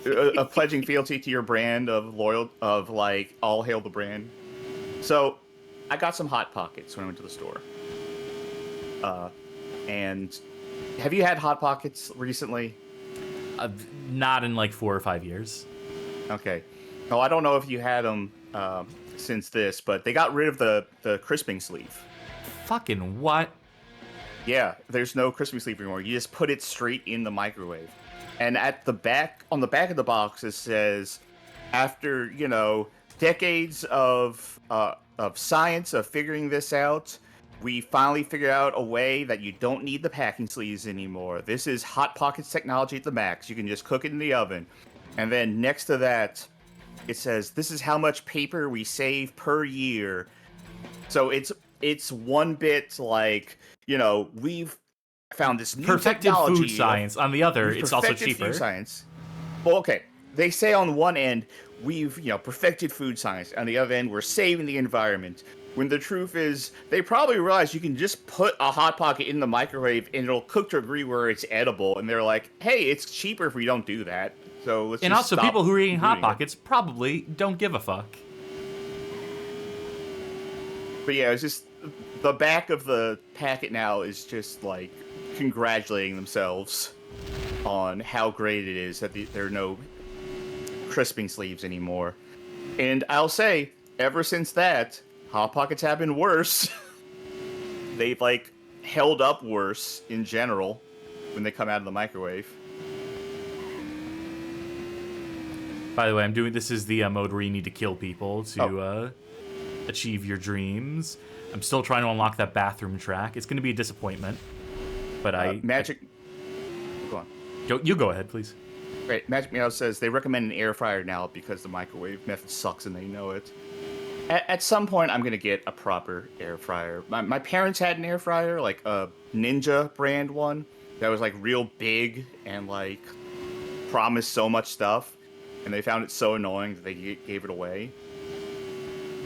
Of pledging fealty to your brand of all hail the brand. So, I got some Hot Pockets when I went to the store. And have you had Hot Pockets recently? Not in 4 or 5 years. Okay. Oh, I don't know if you had them since this, but they got rid of the crisping sleeve. Fucking what? Yeah, there's no crisping sleeve anymore. You just put it straight in the microwave. And at the back, on the back of the box, it says, after, decades of science of figuring this out, we finally figured out a way that you don't need the packing sleeves anymore. This is Hot Pockets technology at the max. You can just cook it in the oven. And then next to that, it says, this is how much paper we save per year. So it's it's one bit like, we've found this new Perfected technology. food science. On the other, We've it's also perfected cheaper. Food science. Well, okay. They say on one end, we've, perfected food science. On the other end, we're saving the environment. When the truth is, they probably realize you can just put a Hot Pocket in the microwave and it'll cook to a degree where it's edible. And they're like, hey, it's cheaper if we don't do that. So let's And just also, stop people who are eating Hot doing it. Pockets probably don't give a fuck. But yeah, it's just the back of the packet now is just like congratulating themselves on how great it is that there are no crisping sleeves anymore. And I'll say, ever since that, Hot Pockets have been worse. They've like held up worse in general when they come out of the microwave. By the way, this is the mode where you need to kill people to achieve your dreams. I'm still trying to unlock that bathroom track. It's going to be a disappointment, but Magic. Go on. You go ahead, please. Right, Magic Meow says they recommend an air fryer now because the microwave method sucks and they know it. At some point, I'm gonna get a proper air fryer. My parents had an air fryer, like a Ninja brand one, that was like real big and like promised so much stuff, and they found it so annoying that they gave it away.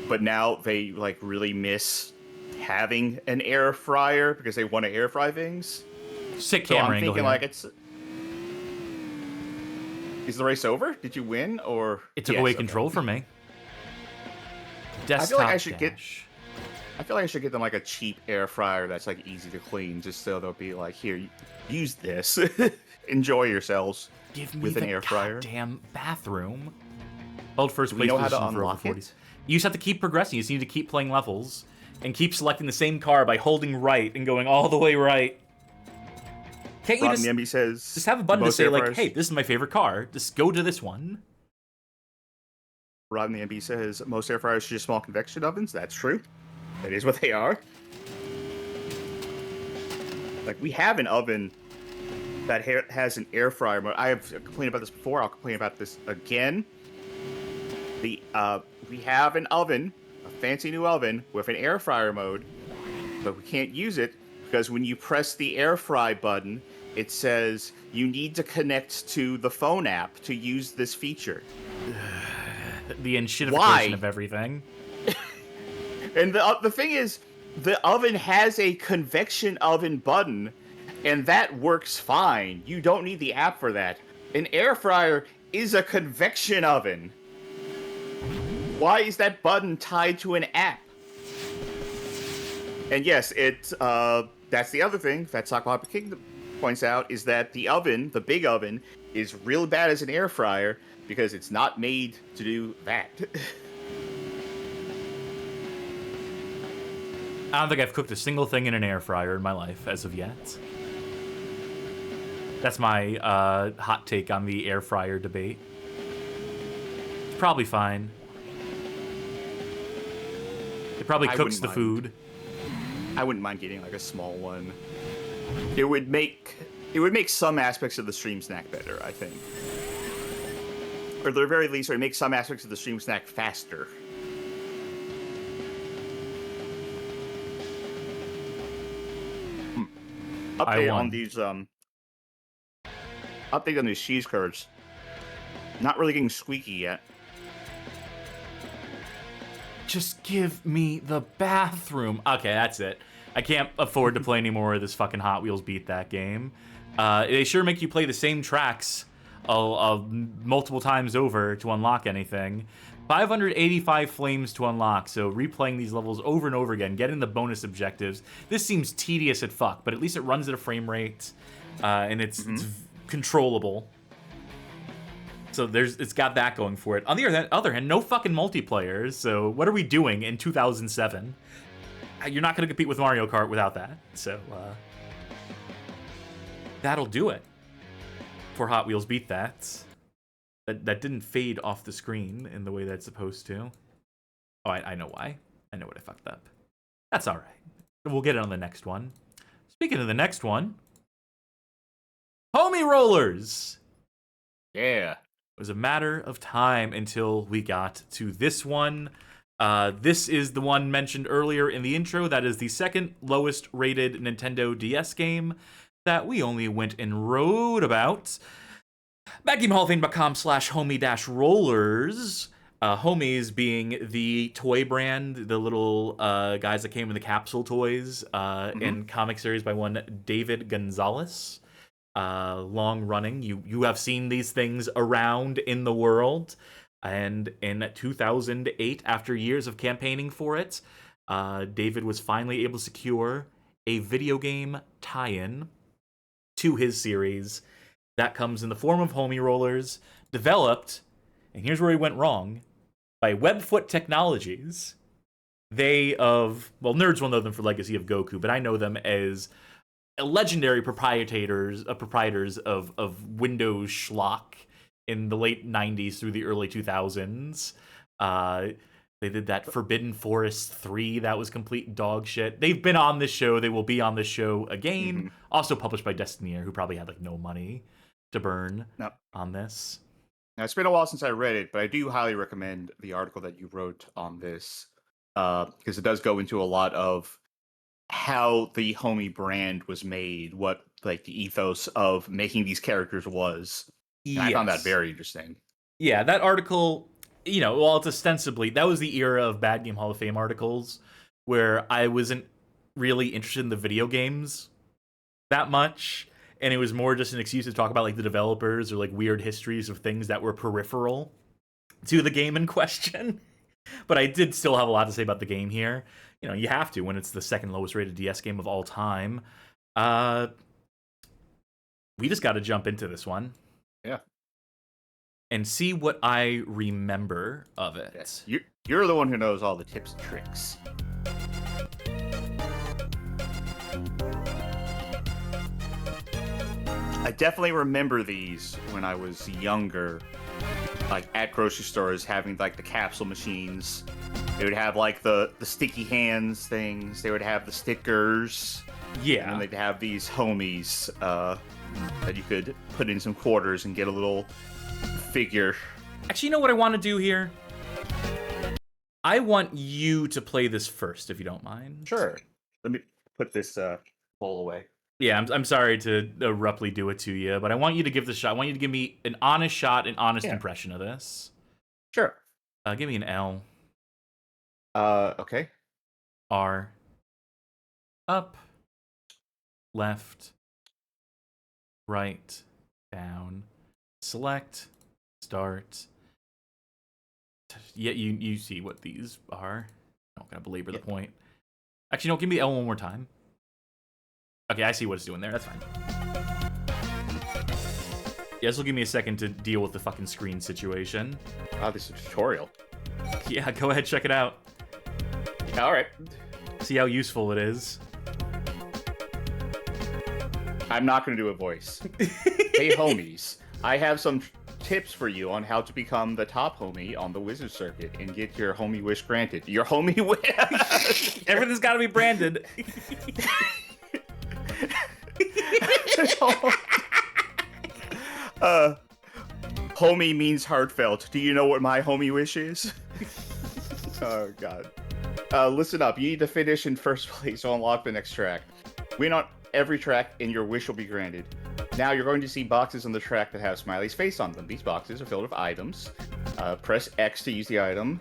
But now they like really miss having an air fryer because they want to air fry things. Sick So camera I'm angle thinking here. like is the race over? Did you win or? It took Yes, away okay. control from me. Desktop feel like I should dash. I feel like I should get them like a cheap air fryer that's like easy to clean, just so they'll be like, here, use this, enjoy yourselves. Give me with the an air fryer. goddamn bathroom. Hold first Do place we know how to position for over unlock 40. it? You just have to keep progressing. You just need to keep playing levels and keep selecting the same car by holding right and going all the way right. Can't you Rob just Niemby says have a button to most say air like, fryers- hey, this is my favorite car. Just go to this one. Rob Niemby says most air fryers are just small convection ovens. That's true. That is what they are. Like we have an oven that has an air fryer mode. I have complained about this before. I'll complain about this again. We have an oven, a fancy new oven with an air fryer mode, but we can't use it because when you press the air fry button, it says you need to connect to the phone app to use this feature. The enshittification Why? of everything. And the thing is, the oven has a convection oven button, and that works fine. You don't need the app for that. An air fryer is a convection oven. Why is that button tied to an app? And yes, that's the other thing that Sock Papa King points out, is that the oven, the big oven, is real bad as an air fryer because it's not made to do that. I don't think I've cooked a single thing in an air fryer in my life as of yet. That's my hot take on the air fryer debate. It's probably fine. It probably I cooks wouldn't the mind. food. I wouldn't mind getting like a small one. It would make some aspects of the stream snack better, I think. Or at the very least, it would make some aspects of the stream snack faster. Update won. on these update on these cheese curds. Not really getting squeaky yet. Just give me the bathroom. Okay, that's it. I can't afford to play any more of this fucking Hot Wheels Beat That game. They sure make you play the same tracks multiple times over to unlock anything. 585 flames to unlock, so replaying these levels over and over again, getting the bonus objectives. This seems tedious as fuck, but at least it runs at a frame rate, and it's controllable. So it's got that going for it. On the other hand, no fucking multiplayer, so what are we doing in 2007? You're not going to compete with Mario Kart without that, so that'll do it for Hot Wheels Beat That. That didn't fade off the screen in the way that it's supposed to. Oh, I know why. I know what I fucked up. That's all right. We'll get it on the next one. Speaking of the next one, Homie Rollerz. Yeah. It was a matter of time until we got to this one. This is the one mentioned earlier in the intro. That is the second lowest rated Nintendo DS game that we only went and wrote about. BadGameHallOfFame.com/homie-rollers. Homies being the toy brand, the little guys that came in the capsule toys in comic series by one David Gonzalez. Long running. You have seen these things around in the world. And in 2008, after years of campaigning for it, David was finally able to secure a video game tie-in to his series. That comes in the form of Homie Rollerz, developed, and here's where he went wrong, by Webfoot Technologies. Nerds will know them for Legacy of Goku, but I know them as legendary proprietors of Windows schlock in the late 90s through the early 2000s. They did that Forbidden Forest 3 that was complete dog shit. They've been on this show. They will be on this show again. Also published by Destineer, who probably had no money to burn on this. Now, it's been a while since I read it, but I do highly recommend the article that you wrote on this, because it does go into a lot of how the Homie brand was made, what the ethos of making these characters was. And I found that very interesting. Yeah, that article, it's ostensibly, that was the era of Bad Game Hall of Fame articles where I wasn't really interested in the video games that much. And it was more just an excuse to talk about the developers or weird histories of things that were peripheral to the game in question. But I did still have a lot to say about the game here. You have to when it's the second lowest rated DS game of all time. We just got to jump into this one. Yeah. And see what I remember of it. Yes. You're the one who knows all the tips and tricks. I definitely remember these when I was younger, at grocery stores, having the capsule machines. They would have the sticky hands things. They would have the stickers. Yeah. And they'd have these homies that you could put in some quarters and get a little figure. Actually, you know what I want to do here? I want you to play this first, if you don't mind. Sure. Let me put this bowl away. Yeah, I'm sorry to abruptly do it to you, but I want you to give this a shot. I want you to give me an honest shot, an honest impression of this. Sure. Give me an L. Okay. R. Up. Left. Right. Down. Select. Start. Yeah, you see what these are. I'm not going to belabor the point. Actually, no, give me the L one more time. Okay, I see what it's doing there. That's fine. Yeah, this will give me a second to deal with the fucking screen situation. Oh, this is a tutorial. Yeah, go ahead, check it out. All right. See how useful it is. I'm not going to do a voice. Hey, homies, I have some tips for you on how to become the top homie on the wizard circuit and get your homie wish granted. Your homie wish. Everything's got to be branded. Homie means heartfelt. Do you know what my homie wish is? Oh, God. Listen up. You need to finish in first place to unlock the next track. Win on every track and your wish will be granted. Now you're going to see boxes on the track that have Smiley's face on them. These boxes are filled with items. Press X to use the item.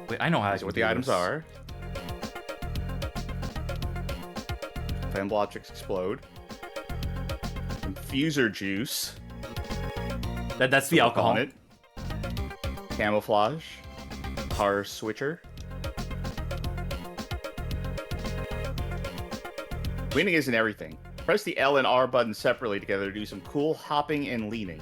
Wait, I know how. These are what the items are. Flammable objects explode. Infuser juice. That's the alcohol. On it. Camouflage. Car switcher. Winning isn't everything. Press the L and R buttons separately together to do some cool hopping and leaning.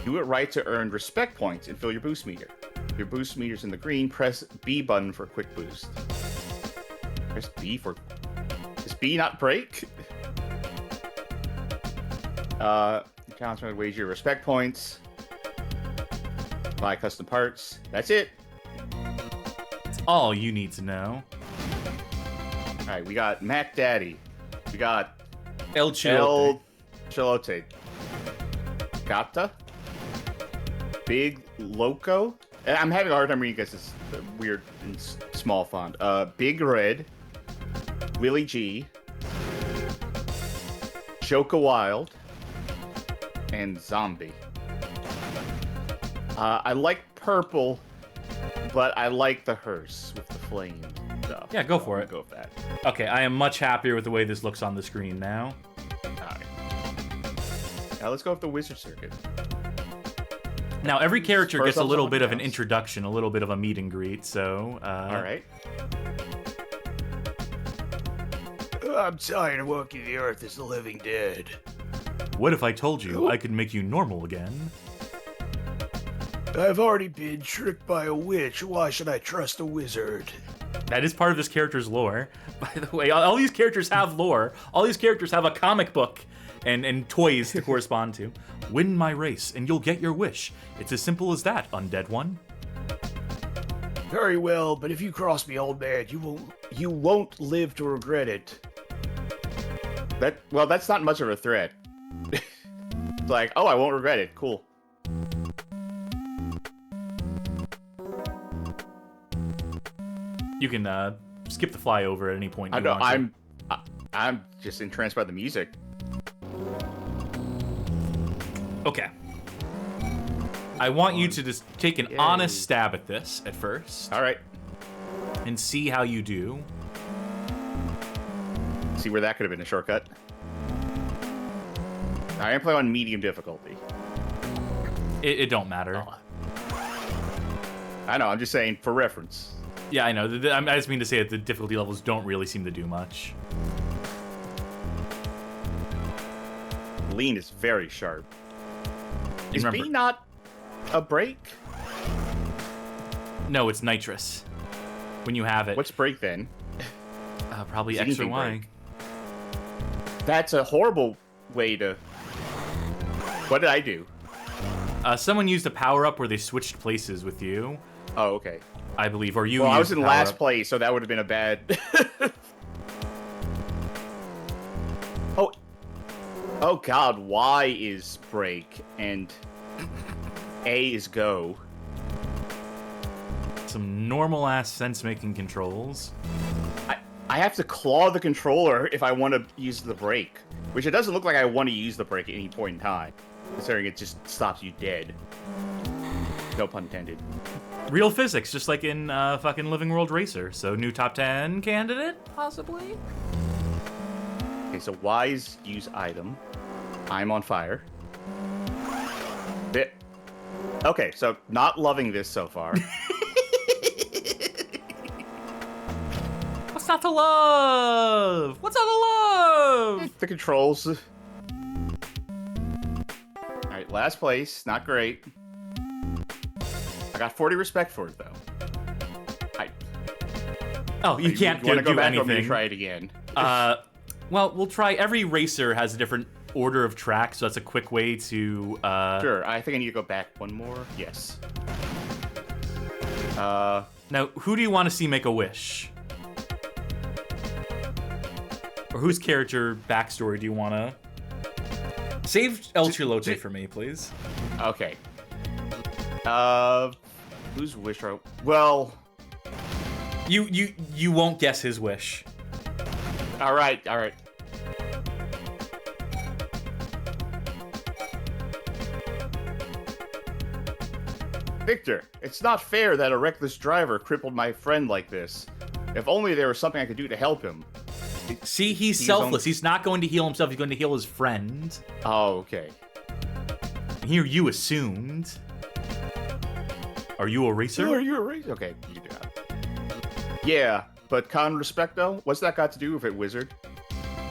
Do it right to earn respect points and fill your boost meter. If your boost meter's in the green, press B button for a quick boost. Press B for... Is B not break? Counts on wager your respect points. Buy custom parts. That's it. That's all you need to know. Alright, we got Mac Daddy. We got El Chilote. Chilote. Gata. Big Loco. I'm having a hard time reading because it's weird and small font. Big Red. Willie G. Choka Wild. And Zombie. I like purple, but I like the hearse with the flame stuff. Yeah, go for it. Go with that. Okay, I am much happier with the way this looks on the screen now. Alright. Now let's go with the wizard circuit. Now, every character First gets a up, little someone bit of an else. introduction, a little bit of a meet and greet, so... Alright. I'm tired of walking the earth as the living dead. What if I told you I could make you normal again? I've already been tricked by a witch. Why should I trust a wizard? That is part of this character's lore. By the way, all these characters have lore. All these characters have a comic book and toys to correspond to. Win my race, and you'll get your wish. It's as simple as that, undead one. Very well, but if you cross me, old man, you won't live to regret it. That's not much of a threat. It's like, oh, I won't regret it. Cool. You can skip the flyover at any point. I You know. want to. I'm just entranced by the music. Okay. I want you to just take an Yay. honest stab at this at first All right. and see how you do. See where that could have been a shortcut. I am playing on medium difficulty. It don't matter. I know. I'm just saying for reference. Yeah, I know. I just mean to say that the difficulty levels don't really seem to do much. Lean is very sharp. Is Remember- B not a brake? No, it's nitrous. When you have it. What's brake then? Probably Is X or anything Y. brake? That's a horrible way to... What did I do? Someone used a power-up where they switched places with you, Oh, okay. I believe, or you Well, I was used in a last power-up. place, so that would have been a bad... Oh god, Y is brake, and A is go. Some normal-ass sense-making controls. I have to claw the controller if I want to use the brake, which it doesn't look like I want to use the brake at any point in time, considering it just stops you dead. No pun intended. Real physics, just like in fucking Living World Racer. So, new top 10 candidate, possibly? Okay, so Y is use item. I'm on fire. Okay, so not loving this so far. What's not to love? What's not to love? The controls. Alright, last place. Not great. I got 40 respect for it, though. Oh, you can't want to go do back over and anything. try it again. Well, we'll try. Every racer has a different order of tracks, so that's a quick way to... Sure, I think I need to go back one more. Yes. Now, who do you want to see make a wish? Or whose character backstory do you want to... Save El Chilote for me, please. Okay. Whose wish are... Well... You won't guess his wish. Alright. Victor, it's not fair that a reckless driver crippled my friend like this. If only there was something I could do to help him. See, he's selfless. He's not going to heal himself. He's going to heal his friend. Oh, okay. Here you assumed. Are you a racer? Are you a racer? Okay, you do that. Yeah, but con respecto, what's that got to do with it, wizard?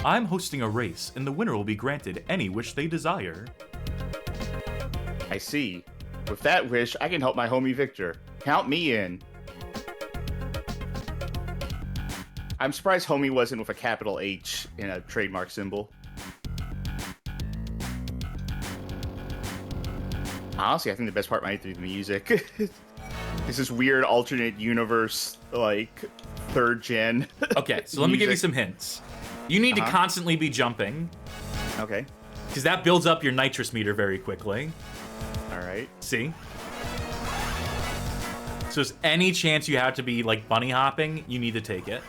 I'm hosting a race, and the winner will be granted any wish they desire. I see. With that wish, I can help my homie Victor. Count me in. I'm surprised homie wasn't with a capital H in a trademark symbol. Honestly, I think the best part might be the music. It's this weird alternate universe, like, 3rd gen. Okay, so let me give you music. some hints. You need to constantly be jumping, Okay. because that builds up your nitrous meter very quickly. Alright. See? So there's any chance you have to be like bunny hopping, you need to take it.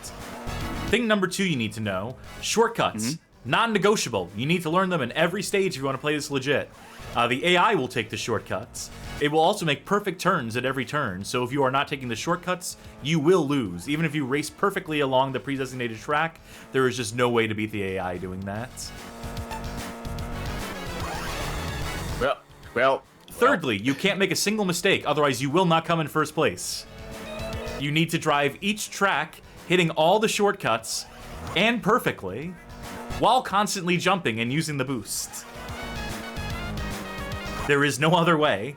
Thing number 2 you need to know, shortcuts. Non-negotiable. You need to learn them in every stage if you want to play this legit. The AI will take the shortcuts. It will also make perfect turns at every turn, so if you are not taking the shortcuts, you will lose. Even if you race perfectly along the pre-designated track, there is just no way to beat the AI doing that. Well. Thirdly, you can't make a single mistake, otherwise you will not come in first place. You need to drive each track, hitting all the shortcuts, and perfectly, while constantly jumping and using the boost. There is no other way.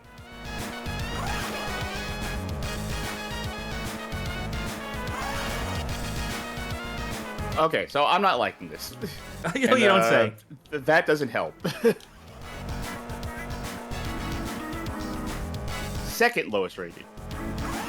Okay, so I'm not liking this. You don't say. That doesn't help. Second lowest rated.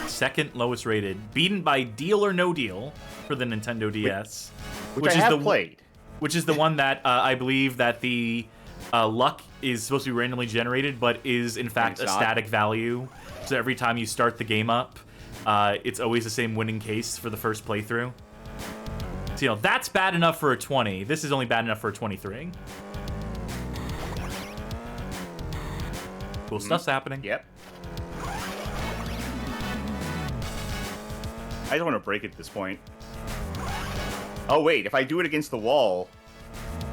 Second lowest rated, beaten by Deal or No Deal for the Nintendo DS, Which I have played. Which is the one that I believe that the luck is supposed to be randomly generated, but is in fact a static value. So every time you start the game up, it's always the same winning case for the first playthrough. So, you know, that's bad enough for a 20. This is only bad enough for a 23. Cool stuff's happening. Yep. I don't want to break it at this point. Oh wait, if I do it against the wall.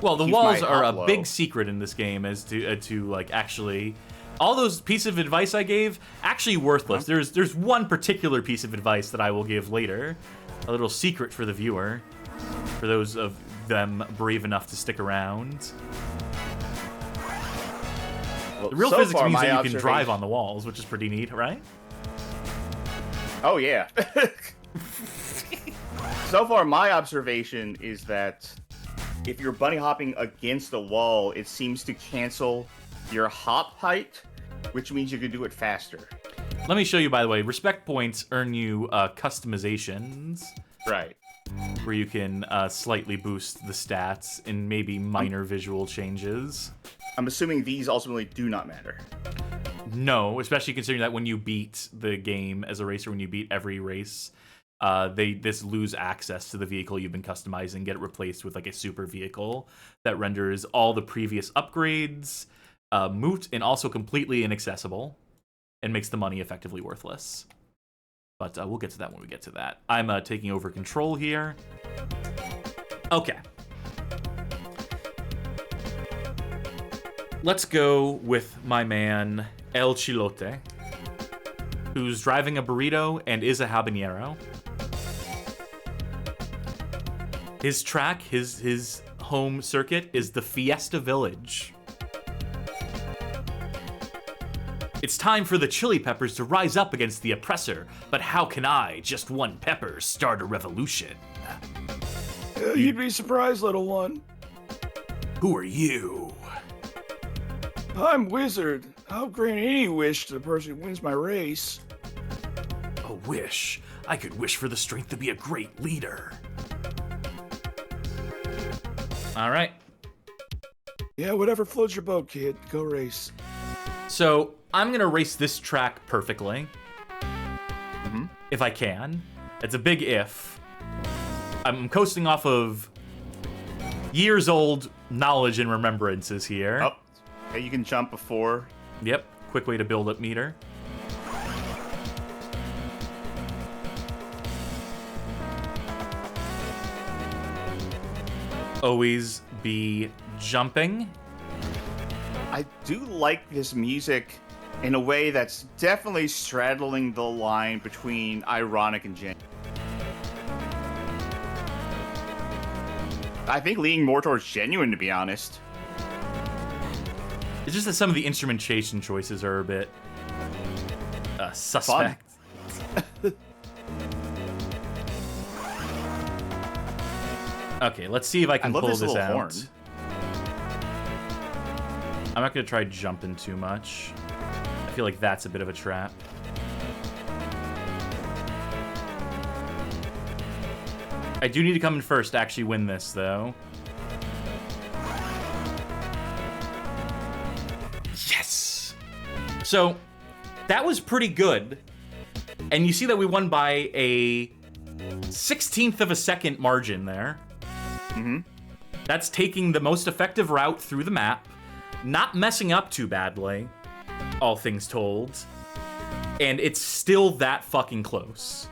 Well, the walls are a big secret in this game as to like actually. All those pieces of advice I gave, actually worthless. There's one particular piece of advice that I will give later. A little secret for the viewer. For those of them brave enough to stick around. Well, The real so physics far, means my that you can drive observation- on the walls, which is pretty neat, right? Oh yeah. So far, my observation is that if you're bunny hopping against the wall, it seems to cancel your hop height, which means you can do it faster. Let me show you, by the way. Respect points earn you customizations. Right. Where you can slightly boost the stats and maybe minor visual changes. I'm assuming these ultimately do not matter. No, especially considering that when you beat the game as a racer, when you beat every race, they lose access to the vehicle you've been customizing, get it replaced with like a super vehicle that renders all the previous upgrades moot and also completely inaccessible and makes the money effectively worthless. But we'll get to that when we get to that. I'm taking over control here. Okay. Let's go with my man, El Chilote, who's driving a burrito and is a habanero. His track, his home circuit, is the Fiesta Village. It's time for the Chili Peppers to rise up against the oppressor, but how can I, just one pepper, start a revolution? You'd be surprised, little one. Who are you? I'm Wizard. I'll grant any wish to the person who wins my race. A wish? I could wish for the strength to be a great leader. All right. Yeah, whatever floats your boat, kid. Go race. So, I'm going to race this track perfectly. If I can. It's a big if. I'm coasting off of years old knowledge and remembrances here. Oh, okay, you can jump before. Yep, quick way to build up meter. Always be jumping. I do like this music in a way that's definitely straddling the line between ironic and genuine. I think leaning more towards genuine, to be honest. It's just that some of the instrumentation choices are a bit suspect. Okay, let's see if I can love pull this this little out. horn. I'm not going to try jumping too much. I feel like that's a bit of a trap. I do need to come in first to actually win this, though. Yes! So, that was pretty good. And you see that we won by a 1/16 of a second margin there. Mm-hmm. That's taking the most effective route through the map, not messing up too badly, all things told. And it's still that fucking close.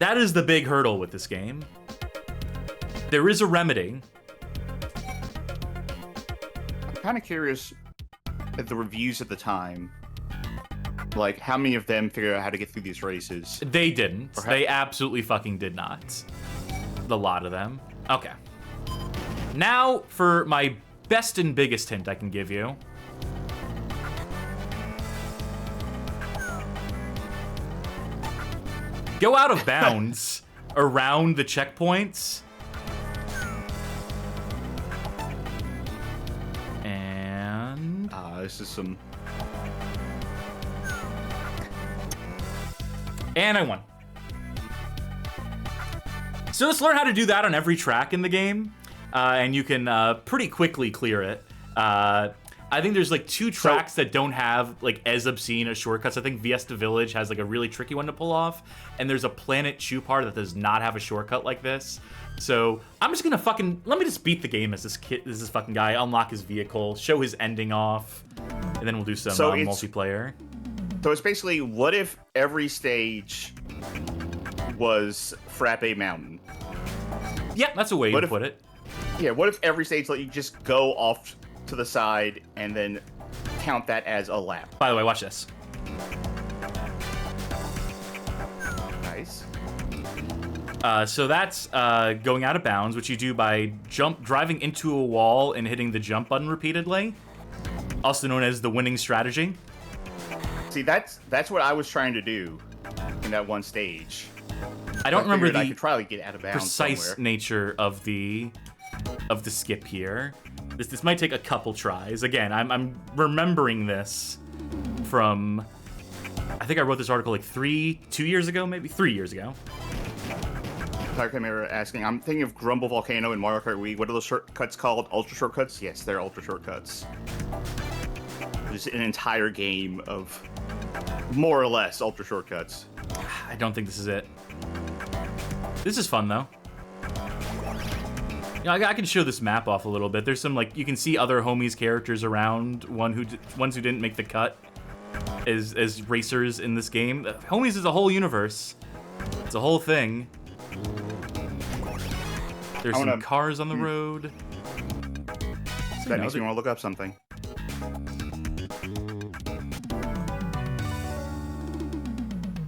That is the big hurdle with this game. There is a remedy. I'm kind of curious at the reviews at the time. Like, how many of them figured out how to get through these races? They didn't. Or They absolutely fucking did not. The lot of them. Okay. Now for my best and biggest hint I can give you. Go out of bounds around the checkpoints. And... This is some... And I won. So let's learn how to do that on every track in the game. And you can pretty quickly clear it. I think there's like 2 tracks that don't have like as obscene as shortcuts. I think Fiesta Village has like a really tricky one to pull off. And there's a Planet Chew part that does not have a shortcut like this. So I'm just gonna let me just beat the game as this fucking guy, unlock his vehicle, show his ending off, and then we'll do some multiplayer. So it's basically, what if every stage was Frappe Mountain? Yeah, that's a way to put it. Yeah, what if every stage let you just go off to the side and then count that as a lap? By the way, watch this. Nice. So that's going out of bounds, which you do by driving into a wall and hitting the jump button repeatedly, also known as the winning strategy. See, that's what I was trying to do in that one stage. I don't remember the I could probably get out of bounds precise somewhere. nature of the skip here. This might take a couple tries. Again, I'm remembering this from, I think I wrote this article like 2 years ago, maybe 3 years ago. Sorry, I'm asking. I'm thinking of Grumble Volcano and Mario Kart Wii. What are those shortcuts called? Ultra shortcuts? Yes, they're ultra shortcuts. Just an entire game of more or less ultra shortcuts. I don't think this is it. This is fun though. You know, I can show this map off a little bit. There's some like, you can see other homies characters around. Ones who didn't make the cut as racers in this game. Homies is a whole universe. It's a whole thing. There's some cars on the road. That makes me want to look up something.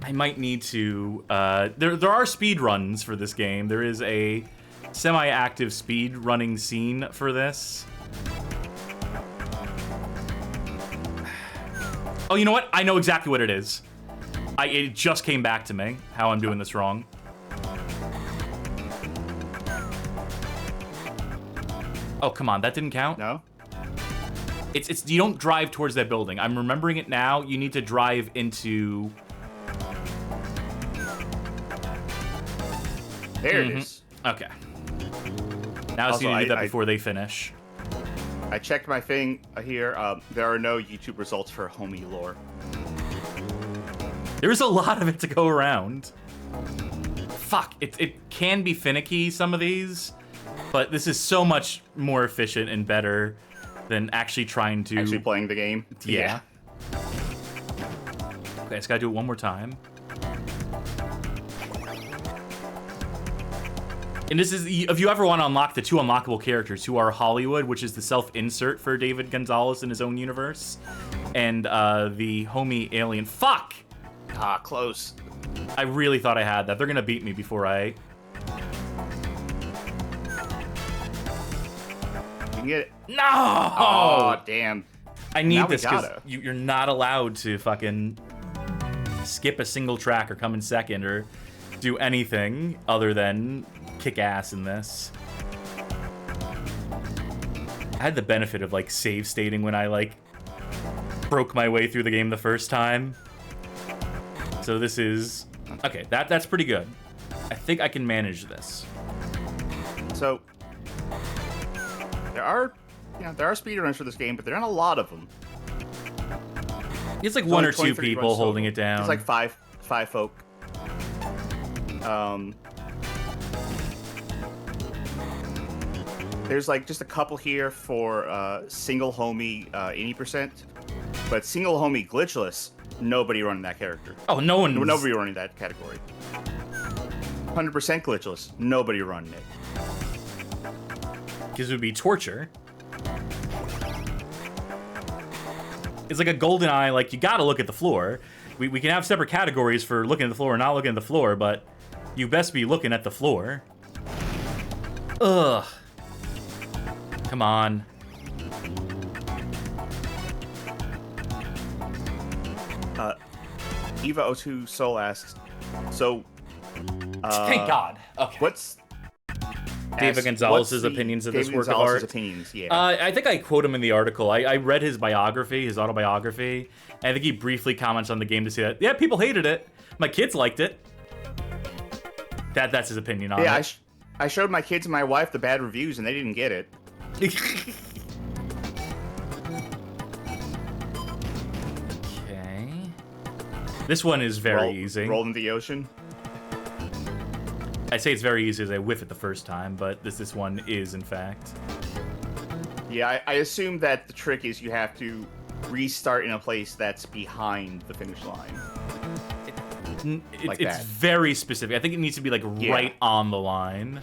I might need to... there are speed runs for this game. There is a semi-active speed running scene for this. Oh, you know what? I know exactly what it is. It just came back to me, how I'm doing this wrong. Oh, come on, that didn't count? No? It's you don't drive towards that building. I'm remembering it now. You need to drive into... There it is. Okay. Now it's Also, going to do that before they finish. I checked my thing here. There are no YouTube results for Homie lore. There's a lot of it to go around. Fuck, it can be finicky, some of these, but this is so much more efficient and better than actually trying to... Actually playing the game? Yeah. Okay, I just gotta do it one more time. And this is, if you ever want to unlock the 2 unlockable characters, who are Hollywood, which is the self-insert for David Gonzalez in his own universe, and the homie alien. Fuck! Ah, close. I really thought I had that. They're gonna beat me before I... You can get it. No! Oh, damn. I need Now we this because gotta. you're not allowed to fucking skip a single track or come in second or do anything other than kick ass in this. I had the benefit of like save stating when I like broke my way through the game the first time. So this is okay. That's pretty good. I think I can manage this. So there are speedrunners for this game, but there aren't a lot of them. It's like There's one only or two 23 people runs holding total. it down. It's like five folk. There's like just a couple here for single homie 80%, but single homie glitchless, nobody running that character. Oh, Nobody running that category. 100% glitchless, nobody running it. Because it would be torture. It's like a golden eye, like, you gotta look at the floor. We can have separate categories for looking at the floor and not looking at the floor, but you best be looking at the floor. Ugh. Come on. Eva02 Soul asks, so... Thank God. Okay. What's... David Gonzalez's opinions of this work of art. Opinions, yeah. I think I quote him in the article. I read his biography, his autobiography, and I think he briefly comments on the game to say that, yeah, people hated it. My kids liked it. That's his opinion on it. I showed my kids and my wife the bad reviews, and they didn't get it. Okay. This one is very easy. Roll in the ocean. I say it's very easy as I whiff it the first time, but this one is, in fact. Yeah, I assume that the trick is you have to restart in a place that's behind the finish line. It's very specific. I think it needs to be, like, right on the line.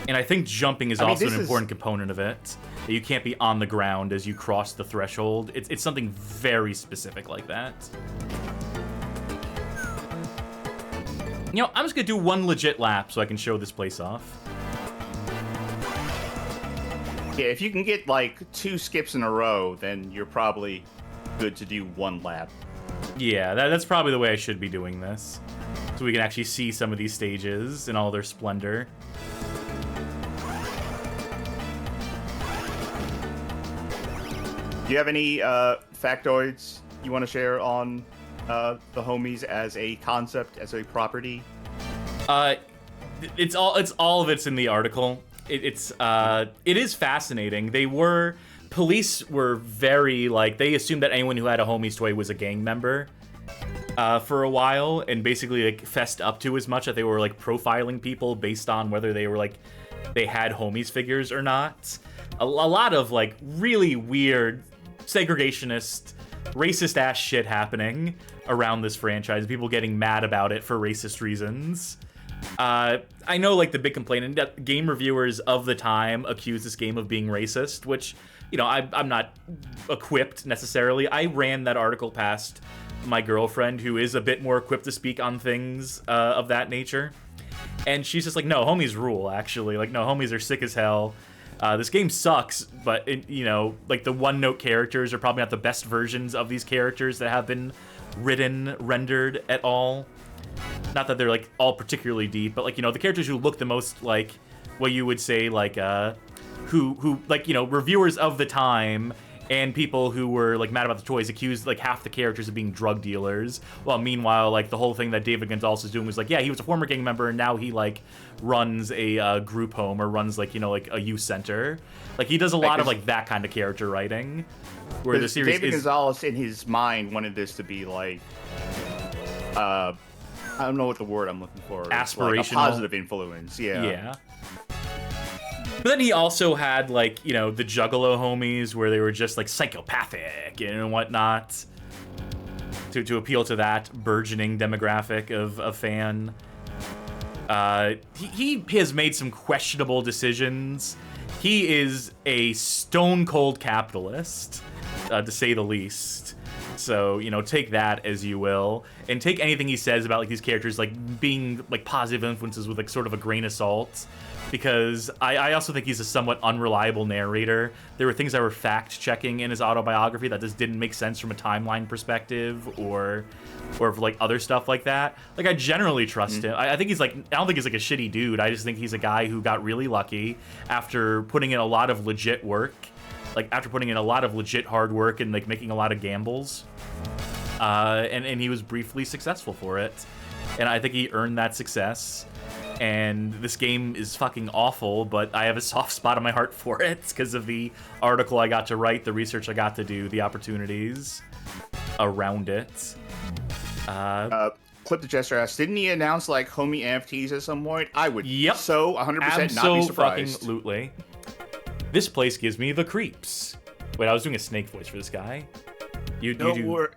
And I think jumping is also an important component of it. That you can't be on the ground as you cross the threshold. It's something very specific like that. You know, I'm just gonna do one legit lap so I can show this place off. Yeah, if you can get, like, 2 skips in a row, then you're probably good to do 1 lap. Yeah, that's probably the way I should be doing this. So we can actually see some of these stages in all their splendor. Do you have any factoids you want to share on the homies as a concept, as a property? It's all of it's in the article. It is fascinating. Police were very, like, they assumed that anyone who had a homies toy was a gang member for a while, and basically, like, fessed up to as much that they were, like, profiling people based on whether they were, like, they had homies figures or not. A lot of, like, really weird segregationist, racist-ass shit happening around this franchise. People getting mad about it for racist reasons. I know, like, the big complaint, and game reviewers of the time accused this game of being racist, which, you know, I'm not equipped necessarily. I ran that article past my girlfriend, who is a bit more equipped to speak on things of that nature. And she's just like, no, homies rule, actually. Like, no, homies are sick as hell. This game sucks, but, you know, like, the one-note characters are probably not the best versions of these characters that have been rendered at all. Not that they're, like, all particularly deep, but, like, you know, the characters who look the most like what you would say, like, who like, you know, reviewers of the time and people who were, like, mad about the toys accused, like, half the characters of being drug dealers. Well, meanwhile, like, the whole thing that David Gonzalez is doing was like, yeah, he was a former gang member, and now he, like, runs a group home or runs, like, you know, like, a youth center. Like, he does a lot of, like, that kind of character writing. Where the series David Gonzalez, in his mind, wanted this to be, like, I don't know what the word I'm looking for. Aspirational. Like a positive influence, yeah. Yeah. But then he also had, like, you know, the Juggalo homies, where they were just, like, psychopathic and whatnot, to appeal to that burgeoning demographic of fan. He has made some questionable decisions. He is a stone-cold capitalist, to say the least. So, you know, take that as you will, and take anything he says about, like, these characters, like, being, like, positive influences with, like, sort of a grain of salt. Because I also think he's a somewhat unreliable narrator. There were things that were fact-checking in his autobiography that just didn't make sense from a timeline perspective, or like, other stuff like that. Like, I generally trust him. I think he's, like, I don't think he's, like, a shitty dude. I just think he's a guy who got really lucky after putting in a lot of legit work. Like, after putting in a lot of legit hard work and, like, making a lot of gambles. And he was briefly successful for it. And I think he earned that success. and this game is fucking awful, but I have a soft spot in my heart for it because of the article I got to write, the research I got to do, the opportunities around it. Clip the Jester asks, didn't he announce like homie NFTs at some point? I would Yep. so 100% not be surprised. Absolutely. This place gives me the creeps. Wait, I was doing a snake voice for this guy. You do.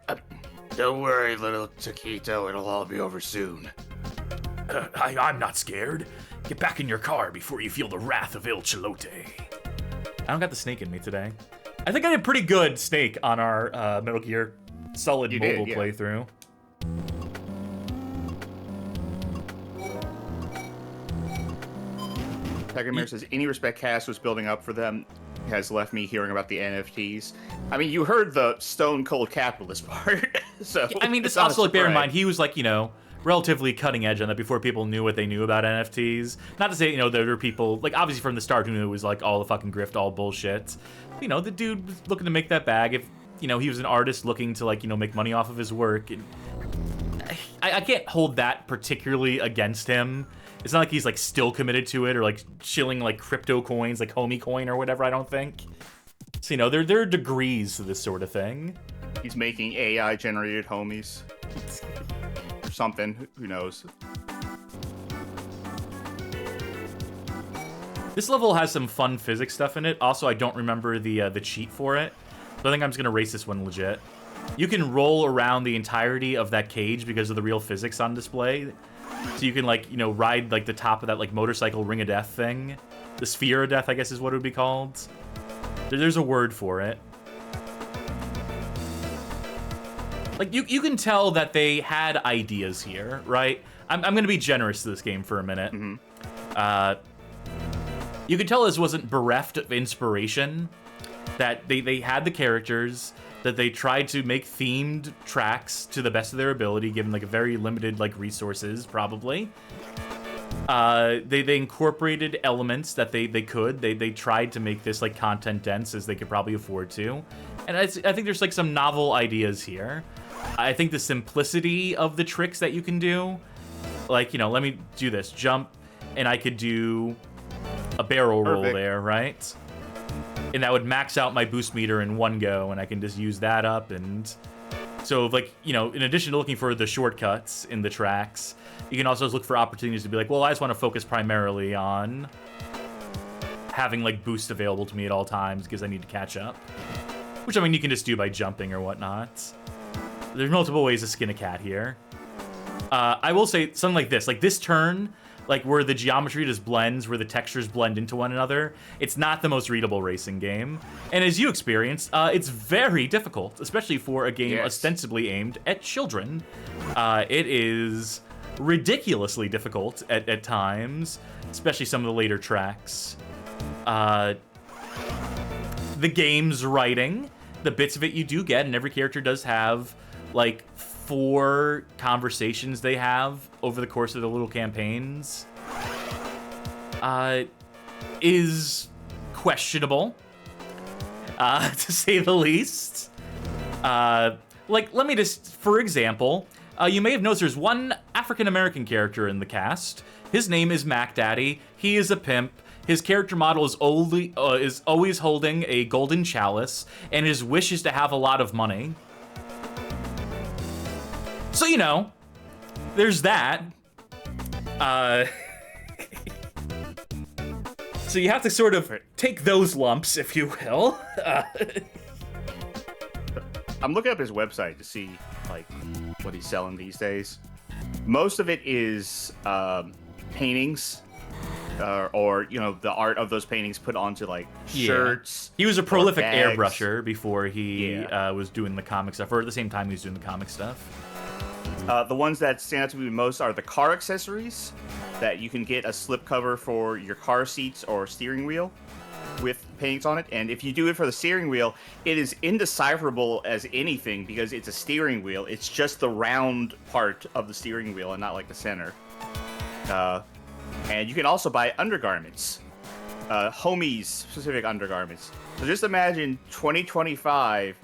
Don't worry, little Taquito. It'll all be over soon. I'm not scared. Get back in your car before you feel the wrath of El Chilote. I don't got the snake in me today. I think I did pretty good snake on our Metal Gear Solid mobile playthrough. Tagamir says, any respect Cass was building up for them has left me hearing about the NFTs. I mean, you heard the stone cold capitalist part. So I mean, it's not also a like, bear in surprise. mind, he was like, relatively cutting edge on that before people knew what they knew about NFTs. Not to say, there were people, like, obviously from the start who knew it was, like, all the fucking grift, all bullshit. The dude was looking to make that bag. If, he was an artist looking to, like, make money off of his work. And I can't hold that particularly against him. It's not like he's, like, still committed to it or, like, shilling, like, crypto coins, like Homie Coin or whatever, I don't think. So, there are degrees to this sort of thing. He's making AI-generated homies. Or something. Who knows? This level has some fun physics stuff in it. Also, I don't remember the cheat for it. So I think I'm just going to race this one legit. You can roll around the entirety of that cage because of the real physics on display. So you can, like, ride, like, the top of that, like, motorcycle ring of death thing. The sphere of death, I guess is what it would be called. There's a word for it. Like, you can tell that they had ideas here, right? I'm going to be generous to this game for a minute. Mm-hmm. You can tell this wasn't bereft of inspiration. That they had the characters, that they tried to make themed tracks to the best of their ability, given, like, a very limited, like, resources, probably. They incorporated elements that they could. They tried to make this, like, content dense as they could probably afford to. And I think there's, like, some novel ideas here. I think the simplicity of the tricks that you can do, like, let me do this. Jump, and I could do a barrel roll there, right? And that would max out my boost meter in one go, and I can just use that up. And so, like, in addition to looking for the shortcuts in the tracks, you can also look for opportunities to be like, well, I just want to focus primarily on having, like, boost available to me at all times because I need to catch up. Which, I mean, you can just do by jumping or whatnot. There's multiple ways to skin a cat here. I will say something like this turn, like, where the geometry just blends, where the textures blend into one another, it's not the most readable racing game. And as you experienced, it's very difficult, especially for a game ostensibly aimed at children. It is ridiculously difficult at times, especially some of the later tracks. The game's writing, the bits of it you do get, and every character does have, like, 4 conversations they have over the course of the little campaigns, is questionable, to say the least. Like, let me just, for example, you may have noticed there's one African-American character in the cast. His name is Mac Daddy. He is a pimp. His character model is always holding a golden chalice, and his wish is to have a lot of money. So, there's that. So you have to sort of take those lumps, if you will. I'm looking up his website to see, like, what he's selling these days. Most of it is paintings, or the art of those paintings put onto, like, shirts. He was a prolific bags. airbrusher before he was doing the comic stuff, or at the same time he was doing the comic stuff. The ones that stand out to me most are the car accessories, that you can get a slipcover for your car seats or steering wheel with paintings on it. And if you do it for the steering wheel, it is indecipherable as anything because it's a steering wheel. It's just the round part of the steering wheel and not, like, the center. And you can also buy undergarments, homies specific undergarments. So just imagine 2025,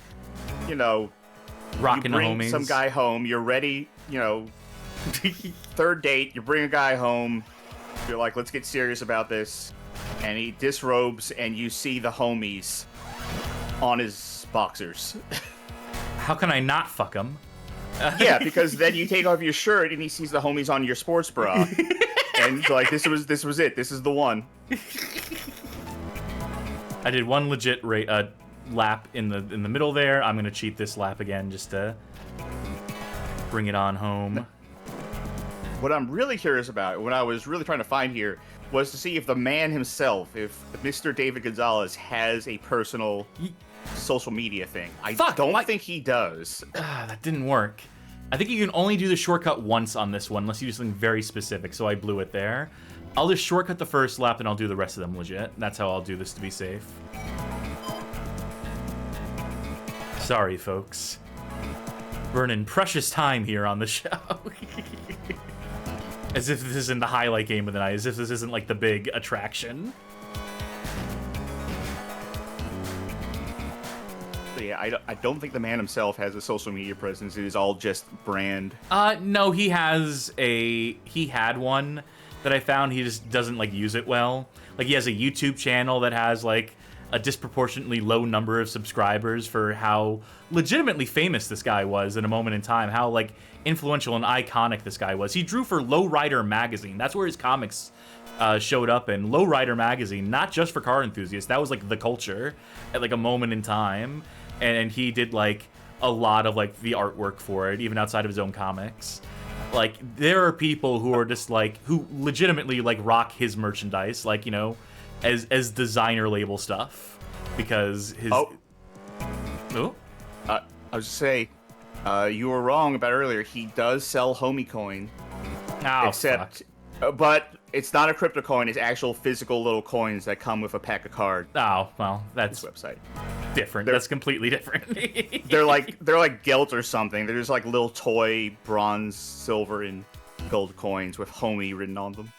Rocking you bring the homies. some guy home, you're ready, third date, you bring a guy home, You're like, let's get serious about this. And he disrobes, and you see the homies on his boxers. How can I not fuck him? Yeah, because then you take off your shirt, and he sees the homies on your sports bra. And he's like, this was it. This is the one. I did one legit lap in the middle there. I'm gonna cheat this lap again just to bring it on home. What I'm really curious about, what I was really trying to find here, was to see if the man himself, if Mr. David Gonzalez has a personal social media thing. I don't think he does. That didn't work. I think you can only do the shortcut once on this one, unless you do something very specific, so I blew it there. I'll just shortcut the first lap, and I'll do the rest of them legit. That's how I'll do this to be safe. Sorry, folks. Burning precious time here on the show. As if this isn't the highlight game of the night, as if this isn't like the big attraction. But yeah, I don't think the man himself has a social media presence. It is all just brand. No, he had one that I found. He just doesn't like use it well. Like he has a YouTube channel that has like a disproportionately low number of subscribers for how legitimately famous this guy was in a moment in time, how like influential and iconic this guy was. He drew for Lowrider magazine. That's where his comics showed up in. Lowrider magazine, not just for car enthusiasts. That was like the culture at like a moment in time. And he did like a lot of like the artwork for it, even outside of his own comics. Like there are people who are just like, who legitimately like rock his merchandise, like, you know, as designer label stuff, because his... Oh. I was just say, you were wrong about earlier. He does sell homie coin. Oh, except, but it's not a crypto coin. It's actual physical little coins that come with a pack of cards. Oh, well, that's this website. Different. That's completely different. they're like gelt or something. They're just like little toy bronze, silver, and gold coins with homie written on them.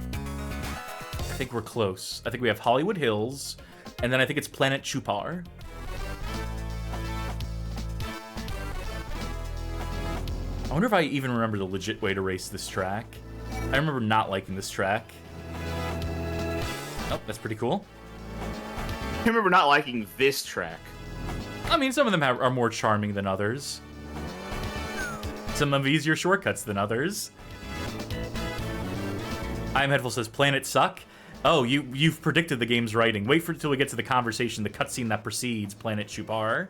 I think we're close. I think we have Hollywood Hills, and then I think it's Planet Chupar. I wonder if I even remember the legit way to race this track. I remember not liking this track. Oh, that's pretty cool. I remember not liking this track. I mean, some of them are more charming than others. Some have easier shortcuts than others. I Am Headful says, Planet suck? Oh, you've predicted the game's writing. Wait for until we get to the conversation, the cutscene that precedes Planet Chupar.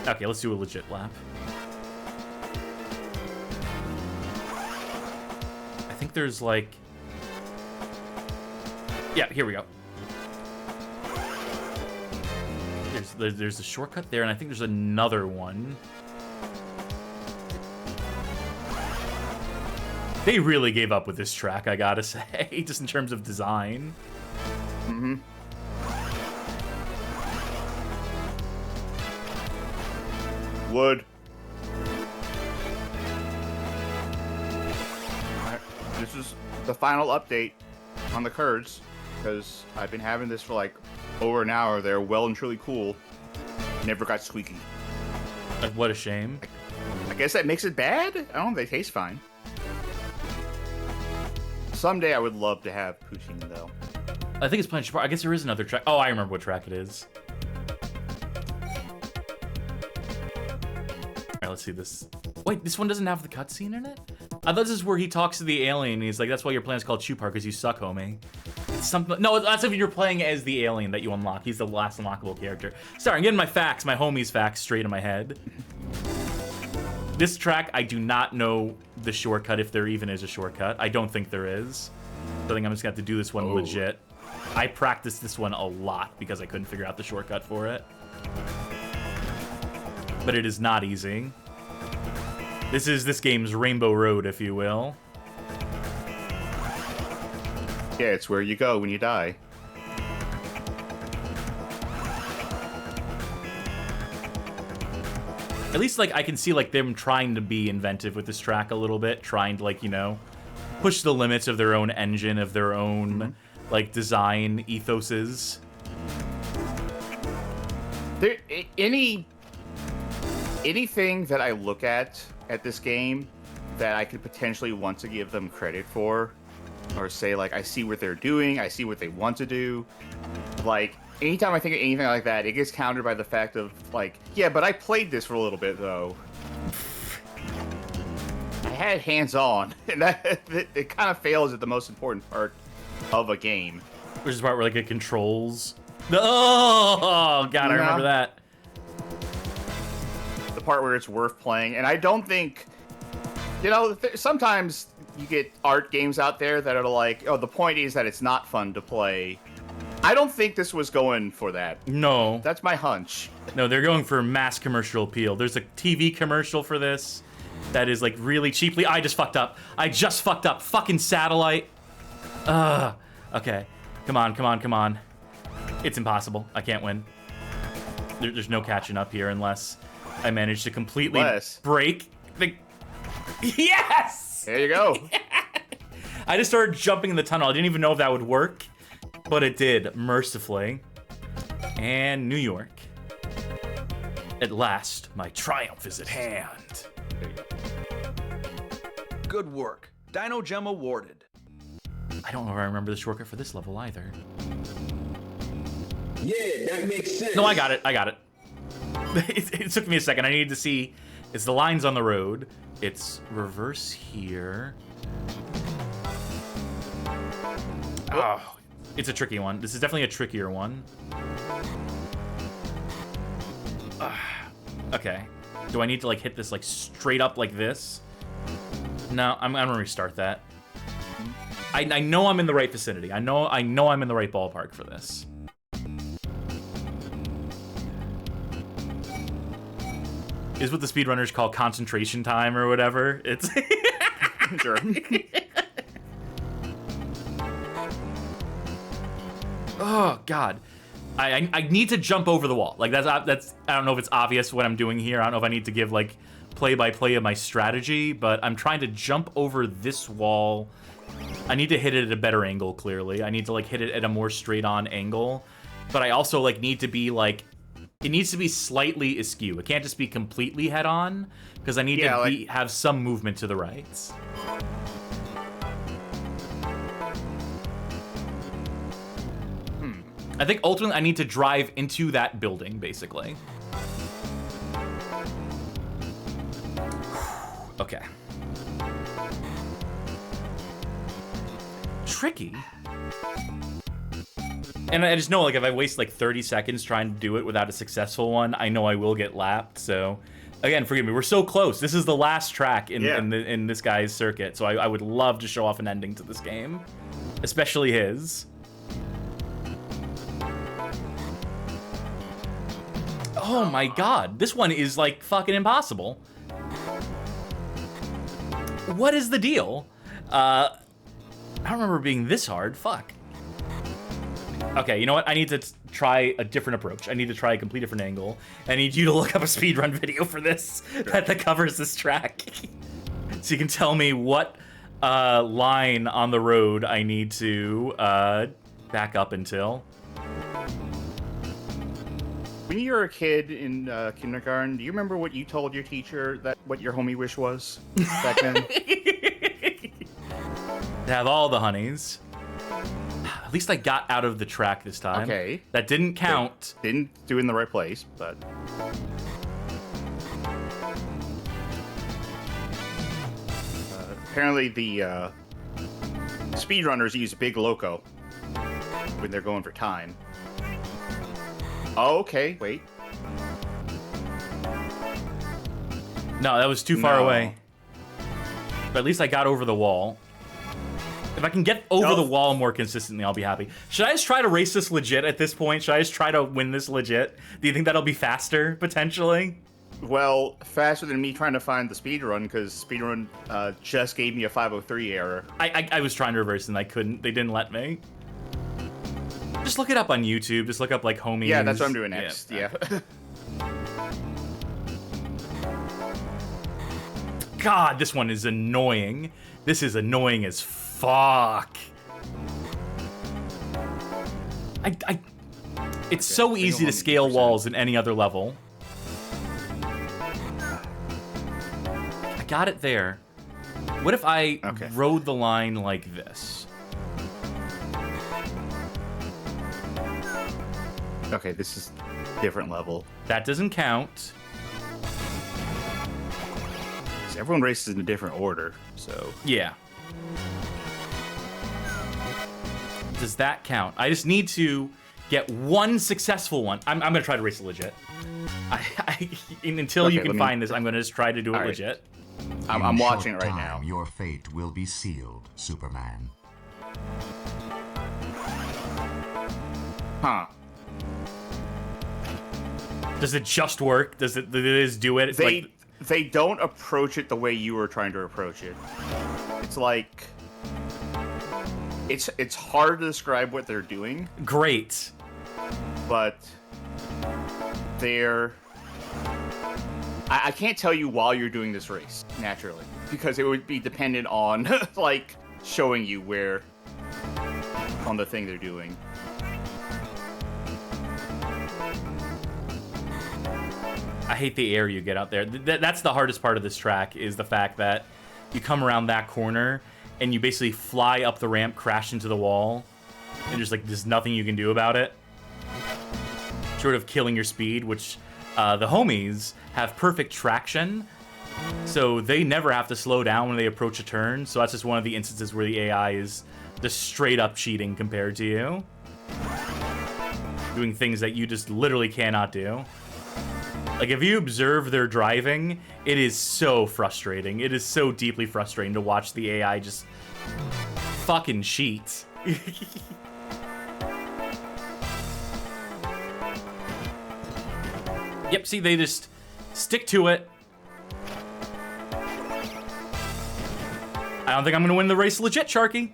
Okay, let's do a legit lap. I think there's like... Yeah, here we go. There's a shortcut there, and I think there's another one. They really gave up with this track, I gotta say, just in terms of design. Mm-hmm. Wood. Alright, this is the final update on the Kurds, because I've been having this for like over an hour. They're well and truly cool. Never got squeaky. What a shame. I guess that makes it bad? I don't know, they taste fine. Someday I would love to have poutine, though. I think it's Planet Chupar. I guess there is another track. Oh, I remember what track it is. Alright, let's see this. Wait, this one doesn't have the cutscene in it? I thought this is where he talks to the alien and he's like, that's why your planet's called Chupar, because you suck, homie. It's something. No, that's if you're playing as the alien that you unlock. He's the last unlockable character. Sorry, I'm getting my facts, my homie's facts straight in my head. This track, I do not know the shortcut, if there even is a shortcut. I don't think there is. So I think I'm just gonna have to do this one legit. I practiced this one a lot because I couldn't figure out the shortcut for it. But it is not easy. This is this game's Rainbow Road, if you will. Yeah, it's where you go when you die. At least, like, I can see, like, them trying to be inventive with this track a little bit, trying to, like, you know, push the limits of their own engine, of their own, like, design ethoses. Anything that I look at this game that I could potentially want to give them credit for, or say like I see what they're doing, I see what they want to do. Like anytime I think of anything like that, it gets countered by the fact of like, yeah, but I played this for a little bit though. I had hands-on, and that it kind of fails at the most important part of a game. Which is the part where like it controls. Oh God, I remember that. The part where it's worth playing, and I don't think, you know, sometimes you get art games out there that are like, oh, the point is that it's not fun to play. I don't think this was going for that. No. That's my hunch. No, they're going for mass commercial appeal. There's a TV commercial for this that is like really cheaply. I just fucked up. Fucking satellite. Okay. Come on. It's impossible. I can't win. There's no catching up here unless I manage to completely break the... Yes! There you go. I just started jumping in the tunnel. I didn't even know if that would work, but it did, mercifully. And New York. At last, my triumph is at hand. There you go. Good work. Dino Gem awarded. I don't know if I remember the shortcut for this level either. Yeah, that makes sense. No, I got it. It took me a second. I needed to see. It's the lines on the road. It's reverse here. Oh, it's a tricky one. This is definitely a trickier one. Okay. Do I need to like hit this like straight up like this? No, I'm gonna restart that. I know I'm in the right vicinity. I know I'm in the right ballpark for this. Is what the speedrunners call concentration time or whatever. It's Sure. Oh God, I need to jump over the wall. Like that's I don't know if it's obvious what I'm doing here. I don't know if I need to give like play-by-play of my strategy, but I'm trying to jump over this wall. I need to hit it at a better angle. Clearly, I need to like hit it at a more straight-on angle. But I also like need to be like, it needs to be slightly askew. It can't just be completely head-on because I need to have some movement to the right. I think ultimately I need to drive into that building, basically. Okay. Tricky. And I just know, like, if I waste, like, 30 seconds trying to do it without a successful one, I know I will get lapped, so... Again, forgive me, we're so close. This is the last track in this guy's circuit, so I would love to show off an ending to this game. Especially his. Oh my God, this one is, like, fucking impossible. What is the deal? I don't remember it being this hard, fuck. Okay, you know what? I need to try a different approach. I need to try a complete different angle. I need you to look up a speedrun video for this that covers this track. So you can tell me what line on the road I need to back up until. When you were a kid in kindergarten, do you remember what you told your teacher that what your homie wish was back then? To have all the honeys. At least I got out of the track this time. Okay. That didn't count. Didn't do it in the right place, but... apparently the speedrunners use Big Loco when they're going for time. Oh, okay, wait. No, that was too far away. But at least I got over the wall. If I can get over the wall more consistently, I'll be happy. Should I just try to race this legit at this point? Should I just try to win this legit? Do you think that'll be faster, potentially? Well, faster than me trying to find the speedrun, because speedrun just gave me a 503 error. I was trying to reverse and I couldn't. They didn't let me. Just look it up on YouTube. Just look up, like, Homie. Yeah, that's what I'm doing next. Yeah. God, this one is annoying. This is annoying as fuck. It's so easy to scale walls in any other level. I got it there. What if I Okay. rode the line like this? Okay, this is different level. That doesn't count. 'Cause everyone races in a different order, so... Yeah. Does that count? I just need to get one successful one. I'm gonna try to race it legit. Until you Okay, can find this, I'm gonna just try to do it All right. legit. I'm In watching short it right time, now. Your fate will be sealed, Superman. Huh. Does it just work? Does it do it? They don't approach it the way you were trying to approach it. It's like... It's hard to describe what they're doing, Great. but they're... I can't tell you while you're doing this race, naturally, because it would be dependent on, like, showing you where on the thing they're doing. I hate the air you get out there. That's the hardest part of this track, is the fact that you come around that corner and you basically fly up the ramp, crash into the wall, and just like there's nothing you can do about it. Short of killing your speed, which the homies have perfect traction, so they never have to slow down when they approach a turn. So that's just one of the instances where the AI is just straight up cheating compared to you. Doing things that you just literally cannot do. Like, if you observe their driving, it is so frustrating. It is so deeply frustrating to watch the AI just fucking cheat. Yep, see, they just stick to it. I don't think I'm gonna win the race legit, Sharky.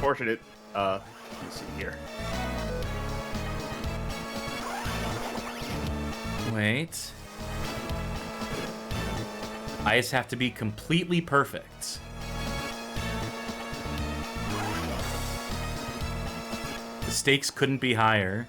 Fortunate. Let me see here. Wait. I just have to be completely perfect. The stakes couldn't be higher.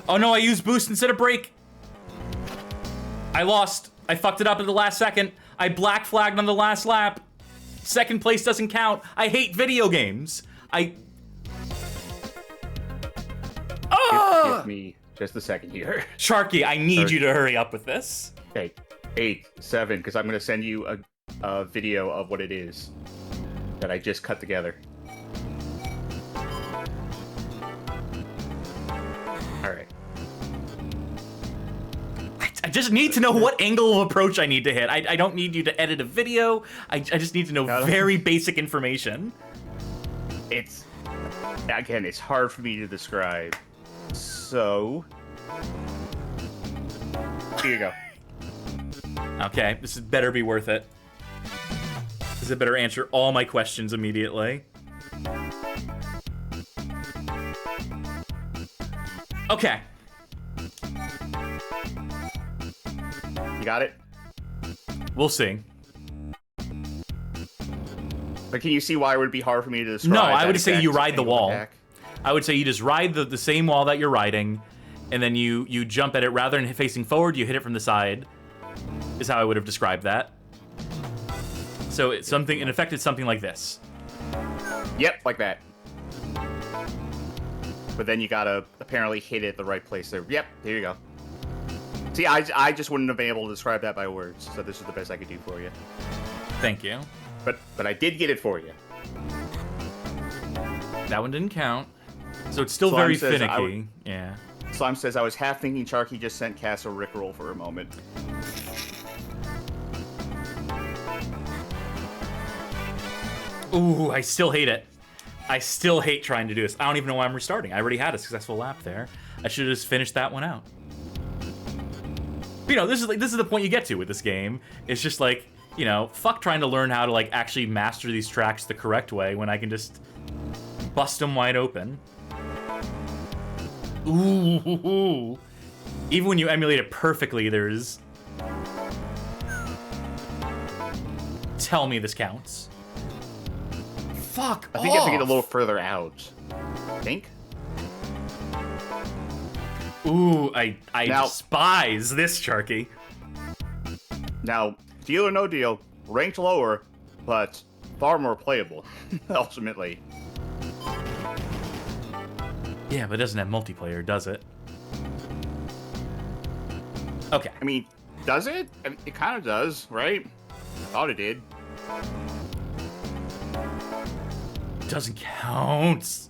Oh no, I used boost instead of brake. I lost. I fucked it up at the last second. I black flagged on the last lap. Second place doesn't count. I hate video games. Give me just a second here. Sharky, I need you to hurry up with this. Okay, 8, 7, because I'm going to send you a video of what it is that I just cut together. Alright. I just need to know what angle of approach I need to hit. I don't need you to edit a video. I just need to know very basic information. It's... Again, it's hard for me to describe. So... Here you go. Okay, this better be worth it. This better answer all my questions immediately. Okay. You got it? We'll see. But can you see why it would be hard for me to describe? No, I that would say exact you ride the angle wall. attack? I would say you just ride the same wall that you're riding, and then you jump at it rather than facing forward, you hit it from the side, is how I would have described that. So it's something, in effect, it's something like this. Yep, like that. But then you gotta apparently hit it at the right place there. Yep, there you go. See, I just wouldn't have been able to describe that by words, so this is the best I could do for you. Thank you. But I did get it for you. That one didn't count. So it's still Slime very says finicky. Yeah. Slime says, I was half thinking Sharky just sent Cass a Rickroll for a moment. Ooh, I still hate it. I still hate trying to do this. I don't even know why I'm restarting. I already had a successful lap there. I should have just finished that one out. But, you know, this is the point you get to with this game. It's just like, you know, fuck trying to learn how to like actually master these tracks the correct way when I can just bust them wide open. Ooh. Even when you emulate it perfectly, there's... Tell me this counts. Fuck I think you have to get a off. little further out. I think? Ooh, I Now- despise this, Sharky. Now, deal or no deal, ranked lower, but far more playable, ultimately. Yeah, but it doesn't have multiplayer, does it? Okay. I mean, does it? I mean, it kind of does, right? Thought it did. Doesn't count.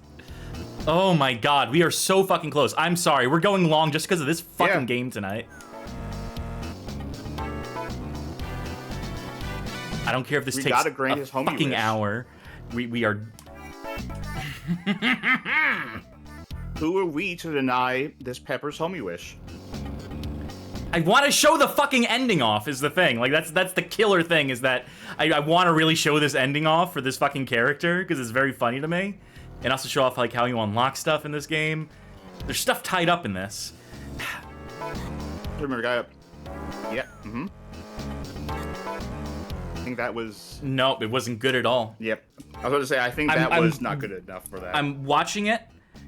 Oh my god, we are so fucking close. I'm sorry, we're going long just because of this fucking Yeah. game tonight. I don't care if this We takes gotta grant a his homie fucking wish. hour. We are... Who are we to deny this Pepper's homie wish? I want to show the fucking ending off is the thing. Like, that's the killer thing, is that I want to really show this ending off for this fucking character, because it's very funny to me. And also show off, like, how you unlock stuff in this game. There's stuff tied up in this. Remember, guy up. Yeah, I think that was... No, it wasn't good at all. Yep. I was about to say, I think that was not good enough for that. I'm watching it.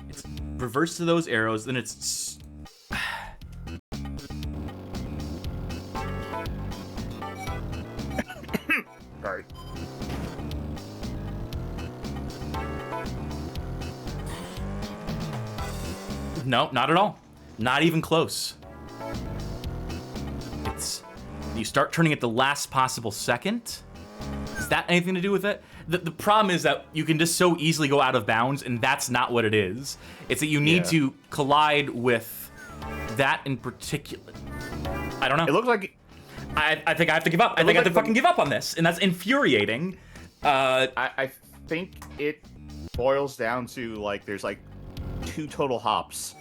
It's reverse to those arrows, then it's... Sorry. No, not at all. Not even close. It's... You start turning at the last possible second. Is that anything to do with it? The problem is that you can just so easily go out of bounds, and that's not what it is. It's that you need Yeah. to collide with that in particular. I don't know. It looks like... I think I have to give up. I think I have to fucking give up on this, and that's infuriating. I think it boils down to, like, there's, like, 2 total hops.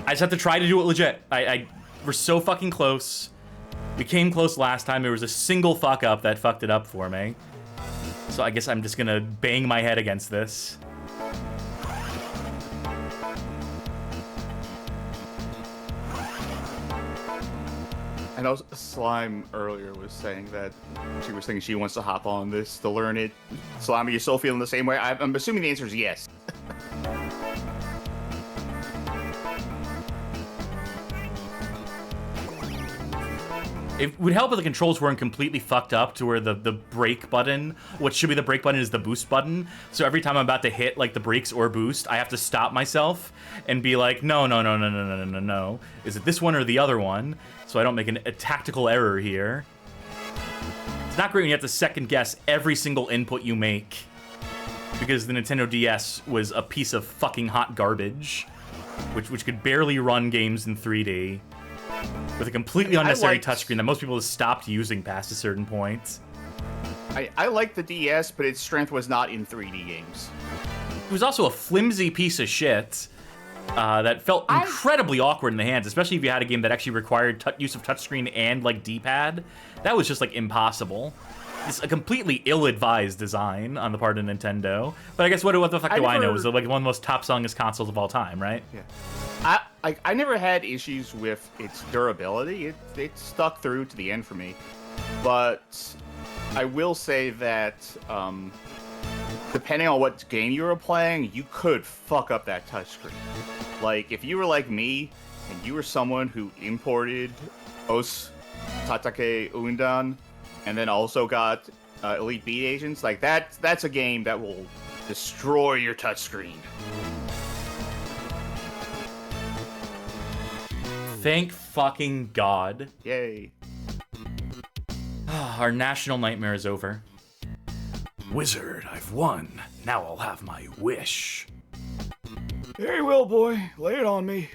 I just have to try to do it legit. We're so fucking close. We came close last time. There was a single fuck up that fucked it up for me. So I guess I'm just gonna bang my head against this. I know Slime earlier was saying that she was thinking she wants to hop on this to learn it. Slime, are you still feeling the same way? I'm assuming the answer is yes. It would help if the controls weren't completely fucked up to where the brake button, what should be the brake button, is the boost button. So every time I'm about to hit, like, the brakes or boost, I have to stop myself and be like, no. Is it this one or the other one? So I don't make a tactical error here. It's not great when you have to second guess every single input you make, because the Nintendo DS was a piece of fucking hot garbage, which could barely run games in 3D. With a completely unnecessary touchscreen that most people have stopped using past a certain point. I like the DS, but its strength was not in 3D games. It was also a flimsy piece of shit that felt incredibly awkward in the hands, especially if you had a game that actually required use of touchscreen and, like, D-pad. That was just, like, impossible. It's a completely ill-advised design on the part of Nintendo. But I guess what the fuck do I know? It was, like, one of the most top-sellingest consoles of all time, right? Yeah. I never had issues with its durability. It stuck through to the end for me. But I will say that depending on what game you were playing, you could fuck up that touchscreen. Like, if you were like me, and you were someone who imported Os Tatake Undan, and then also got Elite Beat Agents, like, that's a game that will destroy your touchscreen. Thank fucking God. Yay. Our national nightmare is over. Wizard, I've won. Now I'll have my wish. Very well, boy. Lay it on me.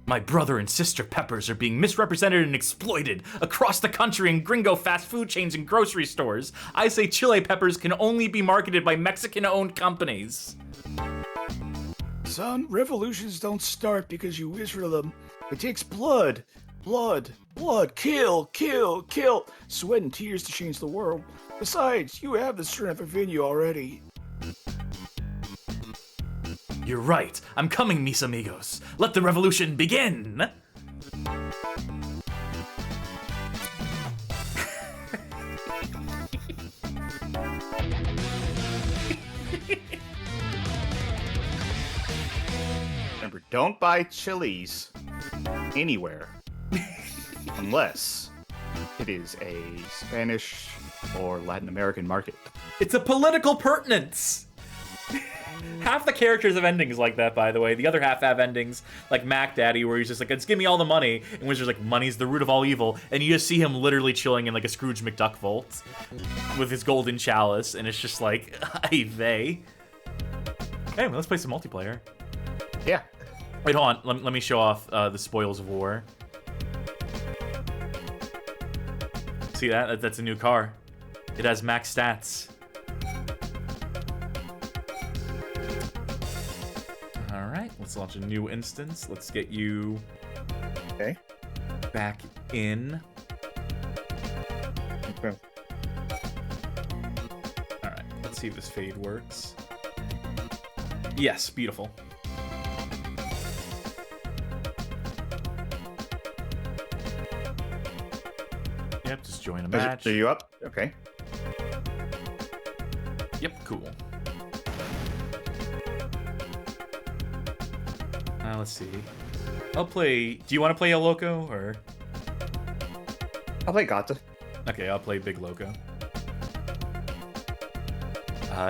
My brother and sister Peppers are being misrepresented and exploited across the country in gringo fast food chains and grocery stores. I say Chile peppers can only be marketed by Mexican-owned companies. Son, revolutions don't start because you wish for them. It takes blood. Blood. Blood. Kill. Kill. Kill. Sweat and tears to change the world. Besides, you have the strength within you already. You're right. I'm coming, mis amigos. Let the revolution begin! don't buy chilies anywhere unless it is a Spanish or Latin American market. It's a political pertinence. Half the characters have endings like that, by the way. The other half have endings like Mac Daddy, where he's just like, "Let's give me all the money," and Wizard's like, "Money's the root of all evil," and you just see him literally chilling in like a Scrooge McDuck vault with his golden chalice, and it's just like, "Ay vey." Anyway, let's play some multiplayer. Yeah. Wait, hold on. Let me show off the spoils of war. See that? That's a new car. It has max stats. Alright, let's launch a new instance. Let's get you back in. Okay. Alright, let's see if this fade works. Yes, beautiful. Yep, just join a match. Are you up? Okay. Yep, cool. Let's see. I'll play... Do you want to play El Loco, or...? I'll play Gata. Okay, I'll play Big Loco.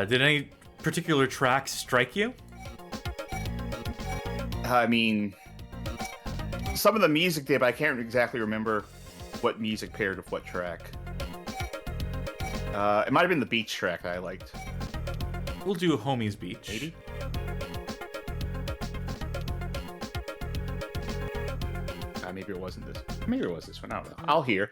Did any particular tracks strike you? I mean, some of the music did, but I can't exactly remember what music paired with what track. It might have been the beach track that I liked. We'll do Homie's Beach. Maybe? Maybe it wasn't this. Maybe it was this one. I don't know. I'll hear.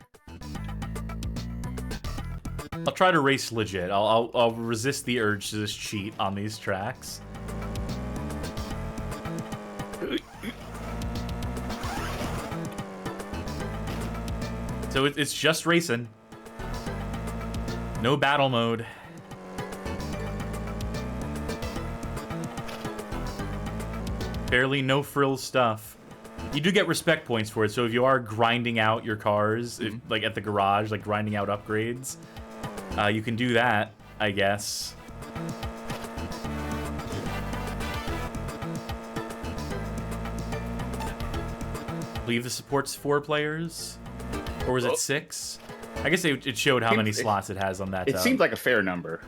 I'll try to race legit. I'll resist the urge to just cheat on these tracks. So it's just racing. No battle mode. Barely no frills stuff. You do get respect points for it, so if you are grinding out your cars, if, like at the garage, like grinding out upgrades, you can do that, I guess. I believe this supports 4 players, or was it 6? I guess it showed how many slots it has on that. It seems like a fair number.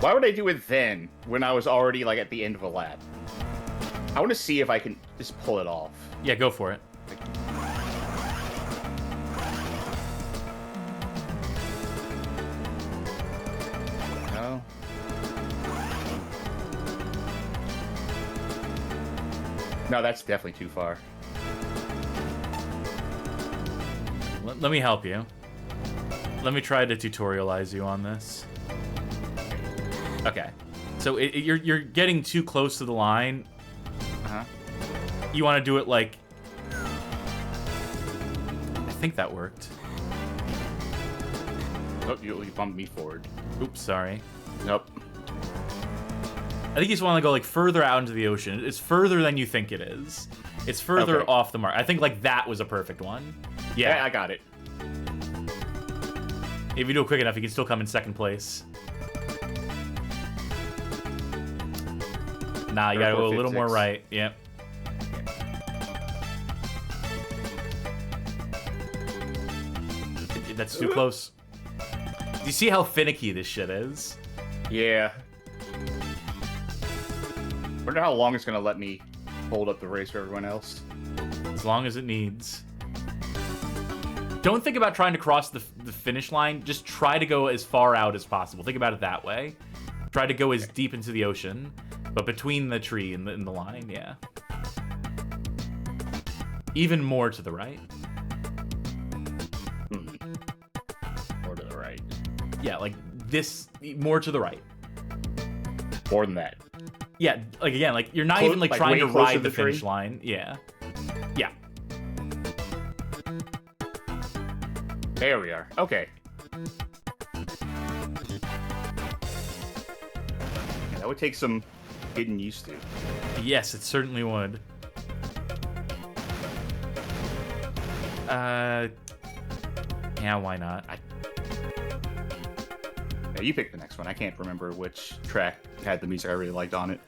Why would I do it then, when I was already like at the end of a lap? I want to see if I can just pull it off. Yeah, go for it. No. No, that's definitely too far. Let me help you. Let me try to tutorialize you on this. Okay. So you're getting too close to the line. You want to do it like... I think that worked. Oh, you bumped me forward. Oops, sorry. Nope. I think you just want to go like further out into the ocean. It's further than you think it is. It's further off the mark. I think like that was a perfect one. Yeah, I got it. If you do it quick enough, you can still come in second place. Nah, you gotta go a little more right. Yep. That's too close. Do you see how finicky this shit is? Yeah. Wonder how long it's gonna let me hold up the race for everyone else. As long as it needs. Don't think about trying to cross the finish line. Just try to go as far out as possible. Think about it that way. Try to go as deep into the ocean, but between the tree and the line, yeah. Even more to the right. More to the right. Yeah, like this, more to the right. More than that. Yeah, like again, like you're not even like trying to ride the finish tree? line. Yeah. Yeah. There we are. Okay. Yeah, that would take some getting used to. Yes, it certainly would. Yeah, why not? Yeah, you pick the next one. I can't remember which track had the music I really liked on it.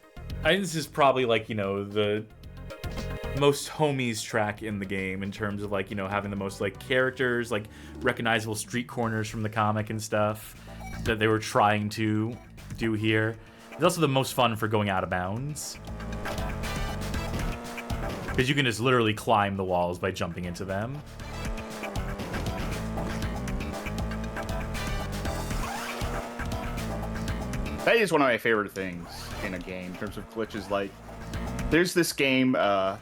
I think this is probably like, you know, the most homies track in the game in terms of like, you know, having the most like characters, like recognizable street corners from the comic and stuff that they were trying to do here. It's also the most fun for going out of bounds, because you can just literally climb the walls by jumping into them. That is one of my favorite things in a game in terms of glitches. Like, there's this game. I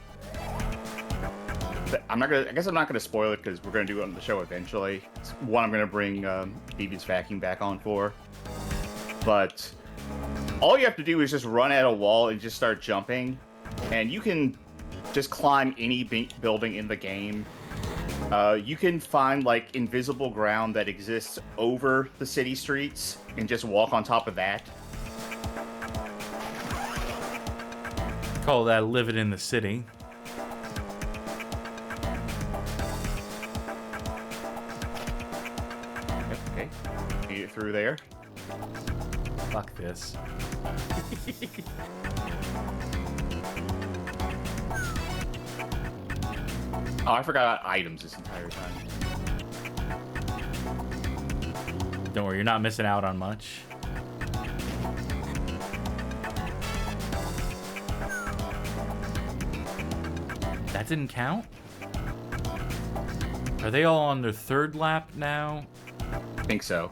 guess I'm not gonna spoil it because we're gonna do it on the show eventually. It's one I'm gonna bring Deviant's Vacuum back on for. But all you have to do is just run at a wall and just start jumping, and you can just climb any building in the game. You can find like invisible ground that exists over the city streets and just walk on top of that. Call that living in the city. Okay, made it through there. Fuck this. Oh, I forgot about items this entire time. Don't worry, you're not missing out on much. That didn't count? Are they all on their third lap now? I think so.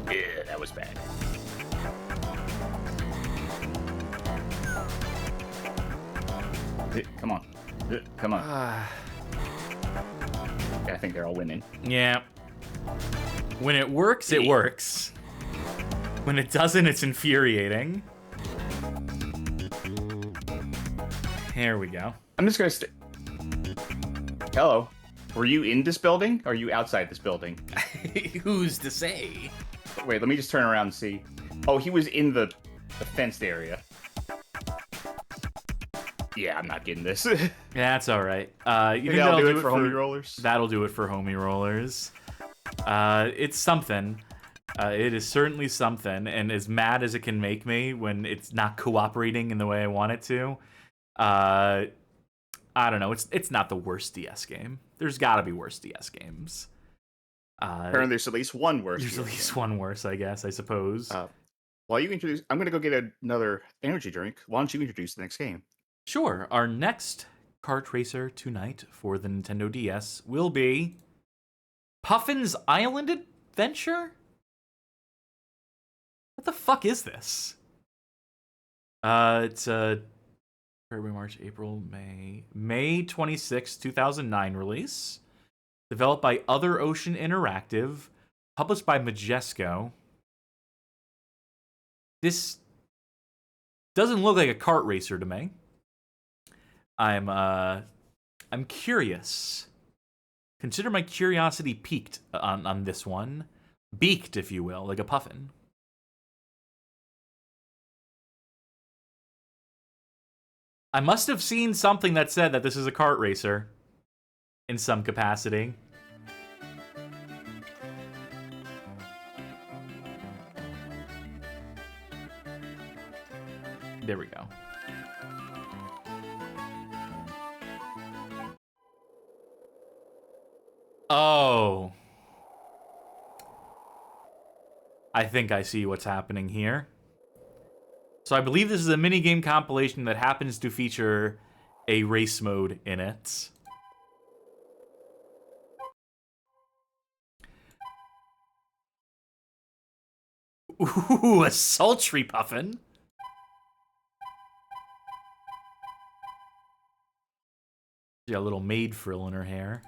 Yeah, that was bad. Come on. Come on. Yeah, I think they're all winning. Yeah. When it works, it works. When it doesn't, it's infuriating. Here we go. I'm just gonna Hello. Were you in this building? Or are you outside this building? Who's to say? Wait, let me just turn around and see. Oh, he was in the fenced area. Yeah, I'm not getting this. Yeah, that's all right. You Maybe think I'll that'll do it for Homie Rollerz. That'll do it for Homie Rollerz. It's something. It is certainly something, and as mad as it can make me when it's not cooperating in the way I want it to, I don't know. It's not the worst DS game. There's got to be worse DS games. Apparently, there's at least one worse. There's at least one worse, I guess. I suppose. While you introduce, I'm gonna go get another energy drink. Why don't you introduce the next game? Sure. Our next kart racer tonight for the Nintendo DS will be Puffins Island Adventure? What the fuck is this? It's February, March, April, May 26, 2009 release. Developed by Other Ocean Interactive, published by Majesco. This doesn't look like a kart racer to me. I'm curious. Consider my curiosity piqued on this one. Beaked, if you will, like a puffin. I must have seen something that said that this is a kart racer in some capacity. There we go. Oh. I think I see what's happening here. So I believe this is a minigame compilation that happens to feature a race mode in it. Ooh, a sultry puffin. She got a little maid frill in her hair.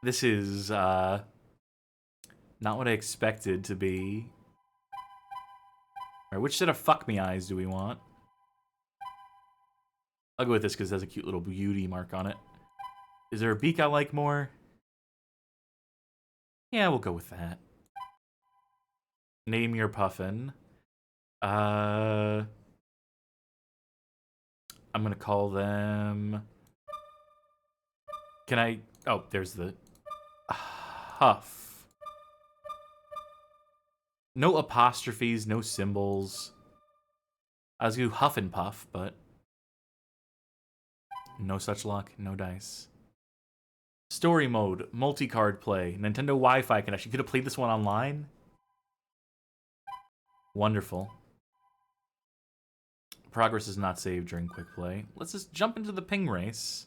This is, not what I expected to be. Alright, which set of fuck me eyes do we want? I'll go with this because it has a cute little beauty mark on it. Is there a beak I like more? Yeah, we'll go with that. Name your puffin. I'm gonna call them Can I... Oh, there's the... Huff. No apostrophes, no symbols. I was going to do Huff and Puff, but... No such luck, no dice. Story mode, multi-card play, Nintendo Wi-Fi connection. Could have played this one online. Wonderful. Progress is not saved during quick play. Let's just jump into the ping race.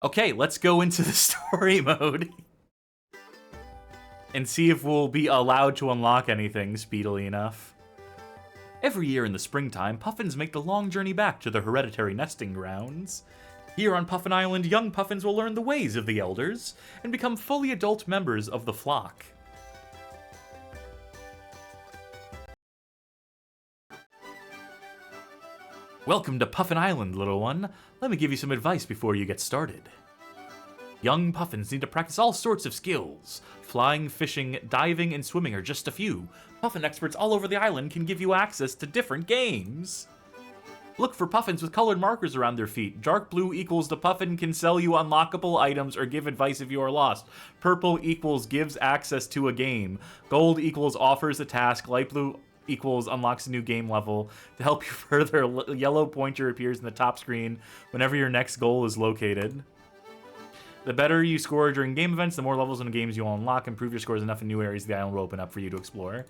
Okay, let's go into the story mode. And see if we'll be allowed to unlock anything speedily enough. Every year in the springtime, Puffins make the long journey back to their hereditary nesting grounds. Here on Puffin Island, young Puffins will learn the ways of the elders and become fully adult members of the flock. Welcome to Puffin Island, little one. Let me give you some advice before you get started. Young Puffins need to practice all sorts of skills. Flying, fishing, diving, and swimming are just a few. Puffin experts all over the island can give you access to different games. Look for Puffins with colored markers around their feet. Dark blue equals the Puffin can sell you unlockable items or give advice if you are lost. Purple equals gives access to a game. Gold equals offers a task. Light blue equals unlocks a new game level. To help you further, a yellow pointer appears in the top screen whenever your next goal is located. The better you score during game events, the more levels and games you'll unlock. Improve your scores enough in new areas the island will open up for you to explore.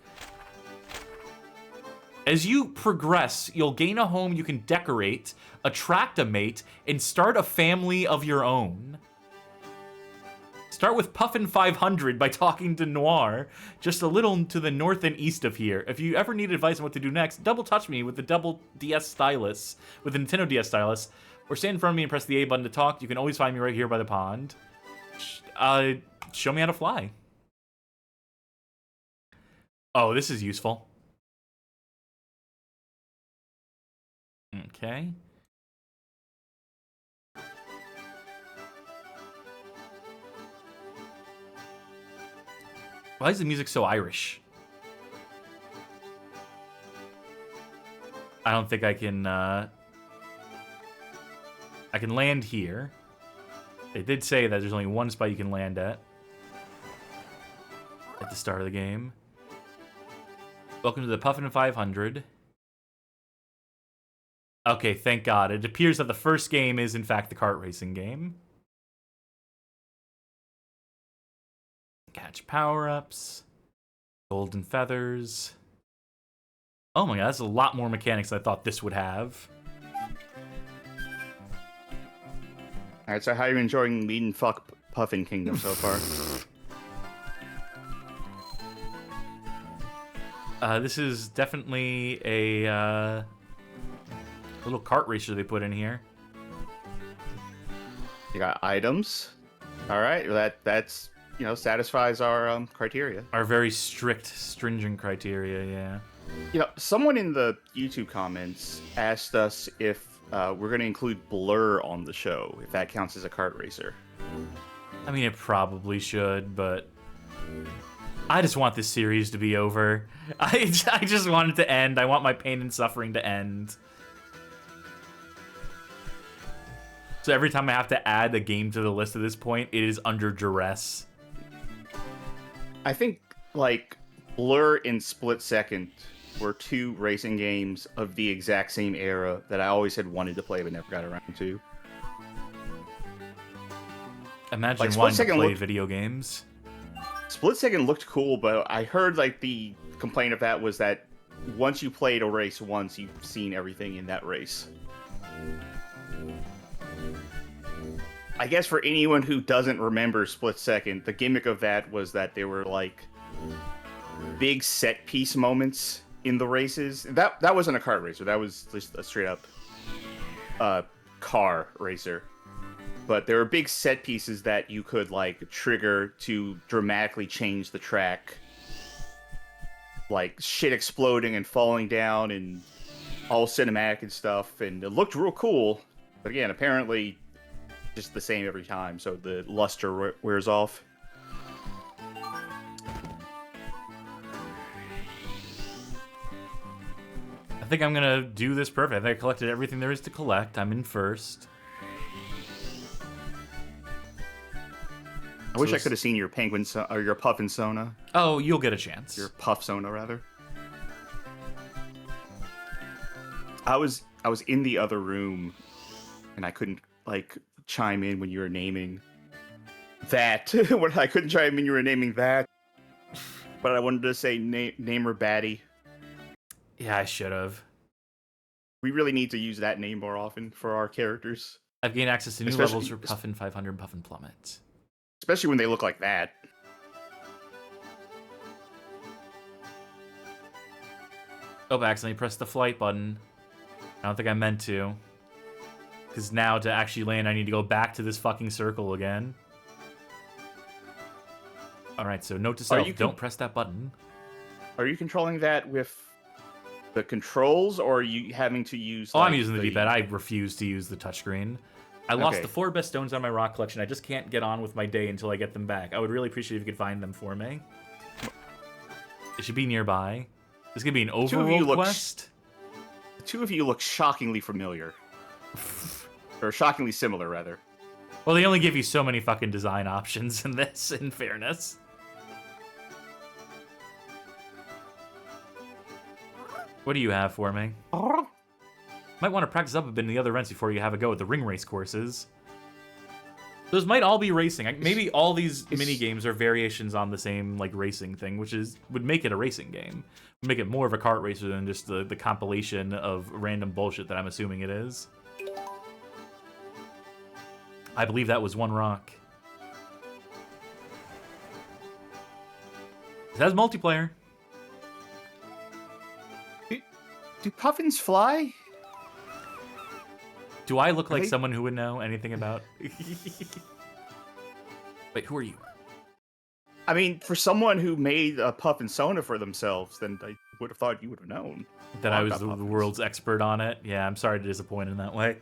As you progress, you'll gain a home you can decorate, attract a mate, and start a family of your own. Start with Puffin 500 by talking to Noir, just a little to the north and east of here. If you ever need advice on what to do next, double touch me with the DS stylus, with the Nintendo DS stylus, or stand in front of me and press the A button to talk. You can always find me right here by the pond. Show me how to fly. Oh, this is useful. Okay. Why is the music so Irish? I don't think I can land here. They did say that there's only one spot you can land at the start of the game. Welcome to the Puffin 500. Okay, thank God. It appears that the first game is, in fact, the kart racing game. Catch power-ups. Golden feathers. Oh my God, that's a lot more mechanics than I thought this would have. Alright, so how are you enjoying Meat and Fuck Puffin Kingdom so far? This is definitely a little kart racer they put in here. You got items. Alright, that's, you know, satisfies our criteria. Our very strict, stringent criteria, yeah. You know, someone in the YouTube comments asked us if we're going to include Blur on the show, if that counts as a kart racer. I mean, it probably should, but I just want this series to be over. I just want it to end. I want my pain and suffering to end. So every time I have to add a game to the list at this point, it is under duress. I think, like, Blur and Split Second were two racing games of the exact same era that I always had wanted to play but never got around to. Imagine like, wanting to play video games. Split Second looked cool, but I heard, like, the complaint of that was that once you played a race once, you've seen everything in that race. I guess for anyone who doesn't remember Split Second, the gimmick of that was that there were, like, big set piece moments in the races. That wasn't a kart racer. That was just a straight up car racer. But there were big set pieces that you could, like, trigger to dramatically change the track. Like, shit exploding and falling down and all cinematic and stuff. And it looked real cool. But again, apparently just the same every time, so the luster wears off. I think I'm gonna do this perfect. I think I collected everything there is to collect. I'm in first. I wish I could have seen your penguin or your puffin Sona. Oh, you'll get a chance. Your puff Sona, rather. I was in the other room, and I couldn't like chime in when you were naming that. When I couldn't chime in when you were naming that, but I wanted to say name her Batty. Yeah, I should have. We really need to use that name more often for our characters. I've gained access to new levels for Puffin 500 and Puffin Plummet. Especially when they look like that. Oh, I accidentally pressed the flight button. I don't think I meant to. Because now to actually land, I need to go back to this fucking circle again. Alright, so note to self, don't press that button. Are you controlling that with the controls, or are you having to use... I'm using the D-pad. I refuse to use the touchscreen. I lost the 4 best stones on my rock collection. I just can't get on with my day until I get them back. I would really appreciate if you could find them for me. It should be nearby. This could be an overworld quest. The two of you look shockingly familiar. Or shockingly similar, rather. Well, they only give you so many fucking design options in this, in fairness. What do you have for me? Might want to practice up a bit in the other events before you have a go at the ring race courses. Those might all be racing. Maybe all these mini games are variations on the same like racing thing, which would make it a racing game. Would make it more of a kart racer than just the compilation of random bullshit that I'm assuming it is. I believe that was one rock. It has multiplayer. Do puffins fly? Do I look like someone who would know anything about... Wait, who are you? I mean, for someone who made a puffin Sona for themselves, then I would have thought you would have known. That I was the world's expert on it? Yeah, I'm sorry to disappoint in that way.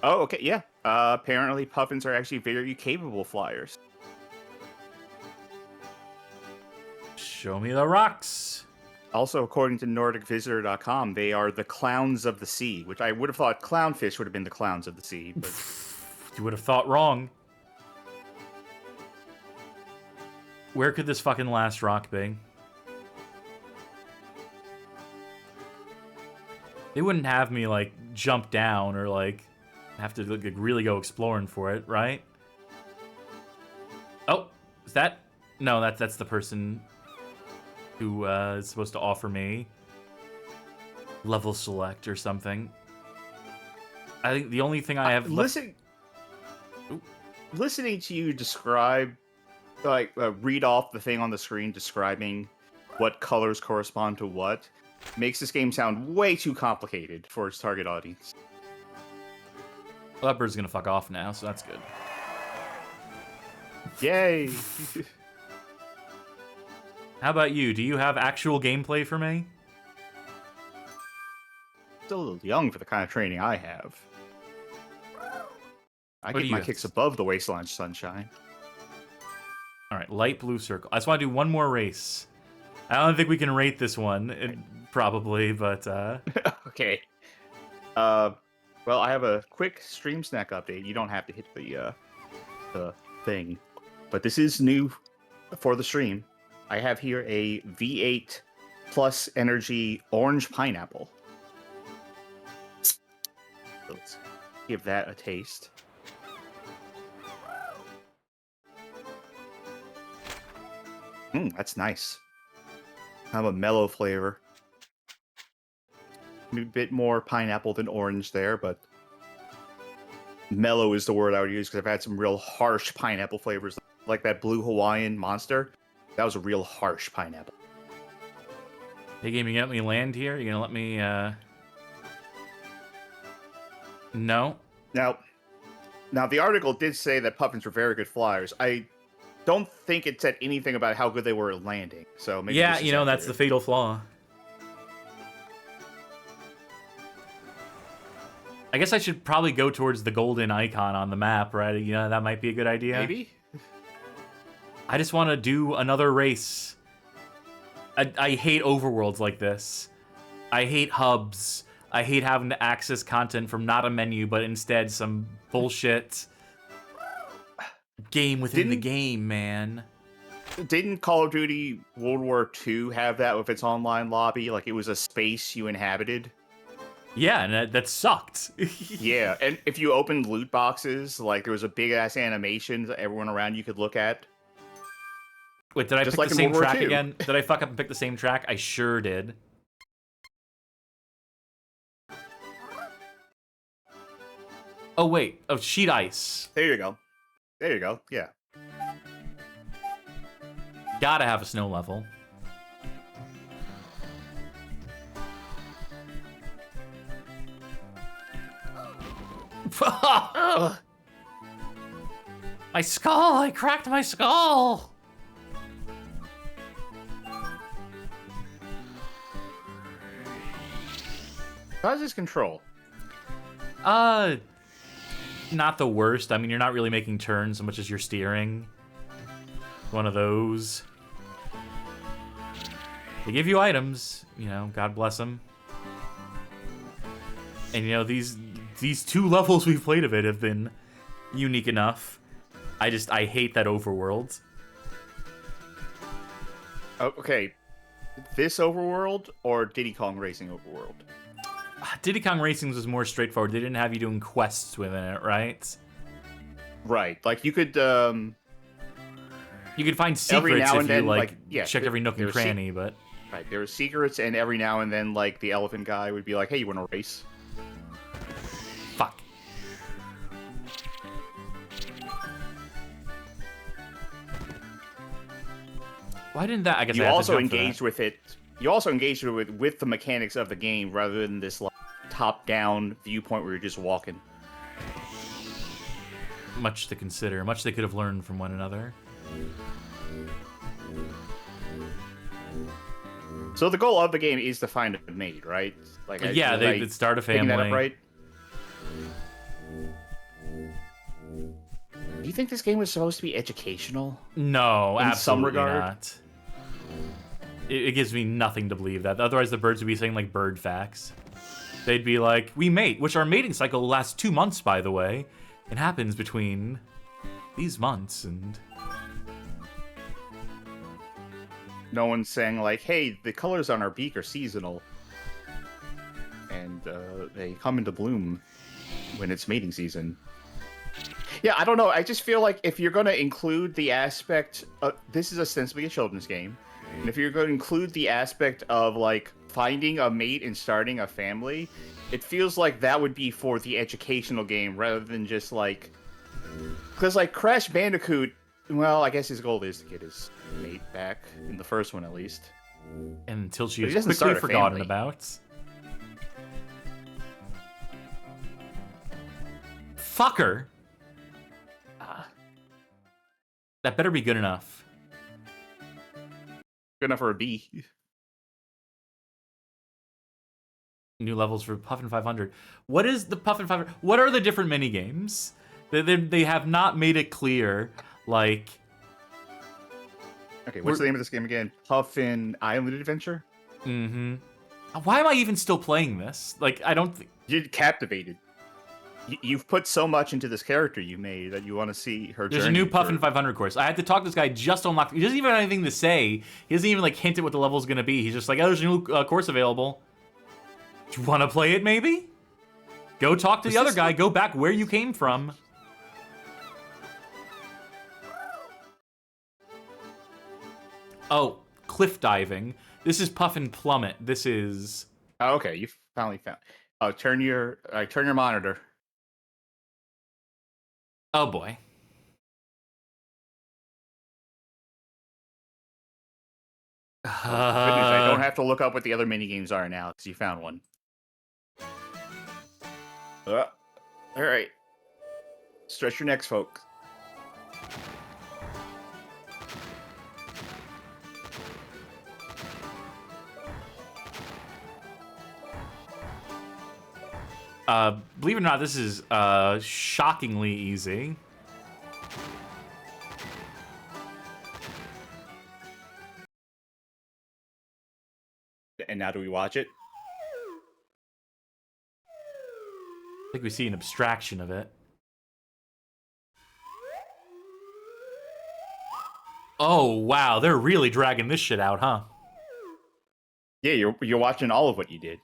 Oh, okay, yeah. Apparently puffins are actually very capable flyers. Show me the rocks. Also, according to NordicVisitor.com, they are the clowns of the sea, which I would have thought clownfish would have been the clowns of the sea. But... You would have thought wrong. Where could this fucking last rock be? They wouldn't have me, like, jump down or, like, have to like, really go exploring for it, right? Oh, is that... No, that's the person... who is supposed to offer me level select or something. I think the only thing I have listening to you describe, like read off the thing on the screen describing what colors correspond to what, makes this game sound way too complicated for its target audience. Well, that bird's gonna fuck off now, so that's good. Yay! How about you? Do you have actual gameplay for me? Still a little young for the kind of training I have. I get my kicks above the wasteland sunshine. Alright, light blue circle. I just want to do one more race. I don't think we can rate this one, probably, but... Okay. Well, I have a quick stream snack update. You don't have to hit the thing. But this is new for the stream. I have here a V8 Plus Energy Orange Pineapple. Let's give that a taste. That's nice. Kind of a mellow flavor. Maybe a bit more pineapple than orange there, but mellow is the word I would use because I've had some real harsh pineapple flavors, like that Blue Hawaiian Monster. That was a real harsh pineapple. Hey, game, you gonna let me land here? You gonna let me, No. Now, the article did say that puffins were very good flyers. I don't think it said anything about how good they were at landing. So maybe yeah, you know, that's the fatal flaw. I guess I should probably go towards the golden icon on the map, right? You know, that might be a good idea. Maybe. I just want to do another race. I hate overworlds like this. I hate hubs. I hate having to access content from not a menu, but instead some bullshit game within the game, man. Didn't Call of Duty World War II have that with its online lobby? Like, it was a space you inhabited? Yeah, and that sucked. Yeah, and if you opened loot boxes, like, there was a big-ass animation that everyone around you could look at. Wait, did I Just pick like the in same World War track II. again? Did I fuck up and pick the same track? I sure did. Oh, wait. Oh, sheet ice. There you go. There you go, yeah. Gotta have a snow level. My skull! I cracked my skull! How's this control? Not the worst. I mean, you're not really making turns so much as you're steering. One of those. They give you items, you know, God bless them. And, you know, these 2 levels we've played of it have been unique enough. I hate that overworld. Oh, okay, this overworld or Diddy Kong Racing overworld? Diddy Kong Racing was more straightforward. They didn't have you doing quests within it, right? Right, like you could You could find every secrets now if and you, then, like yeah, checked every nook and there's cranny, but... right, there were secrets, and every now and then, like, the elephant guy would be like, hey, you want to race? Fuck. Why didn't that? I guess You I have to also jump for that. engaged with it. You also engaged with the mechanics of the game rather than this like, top-down viewpoint where you're just walking. Much to consider. Much they could have learned from one another. So the goal of the game is to find a mate, right? Like, Yeah, they like, start a picking that up family. right? Do you think this game was supposed to be educational? No, In some absolutely regard? not. It gives me nothing to believe that. Otherwise, the birds would be saying, like, bird facts. They'd be like, we mate, which our mating cycle lasts 2 months, by the way. It happens between these months, and... No one's saying, like, hey, the colors on our beak are seasonal. And they come into bloom when it's mating season. Yeah, I don't know. I just feel like if you're going to include the aspect... this is ostensibly a children's game. And if you're going to include the aspect of, like, finding a mate and starting a family, it feels like that would be for the educational game rather than just, like... Because, like, Crash Bandicoot, well, I guess his goal is to get his mate back, in the first one at least. Until she But is he doesn't quickly start a forgotten family. about. Fucker! That better be good enough. Good enough for a B. New levels for Puffin 500. What is the Puffin 500? What are the different mini games? They have not made it clear. Like, Okay, what's the name of this game again? Puffin Island Adventure? why am I even still playing this? Like, I don't think. You're captivated. You've put so much into this character you made that you want to see her There's a journey new Puffin through. 500 course. I had to talk to this guy just to unlock. He doesn't even have anything to say. He doesn't even like hint at what the level's gonna be. He's just like, oh, there's a new course available. Do you want to play it? Maybe. Go talk to the other guy. Go back where you came from. Oh, cliff diving. This is Puffin Plummet. This is. Oh, okay, you finally found. Oh, turn your monitor. Oh boy. Good news, I don't have to look up what the other mini games are now because you found one. All right. Stretch your necks, folks. Believe it or not, this is shockingly easy. And now do we watch it? think we see an abstraction of it. Oh, wow. They're really dragging this shit out, huh? Yeah, you're watching all of what you did.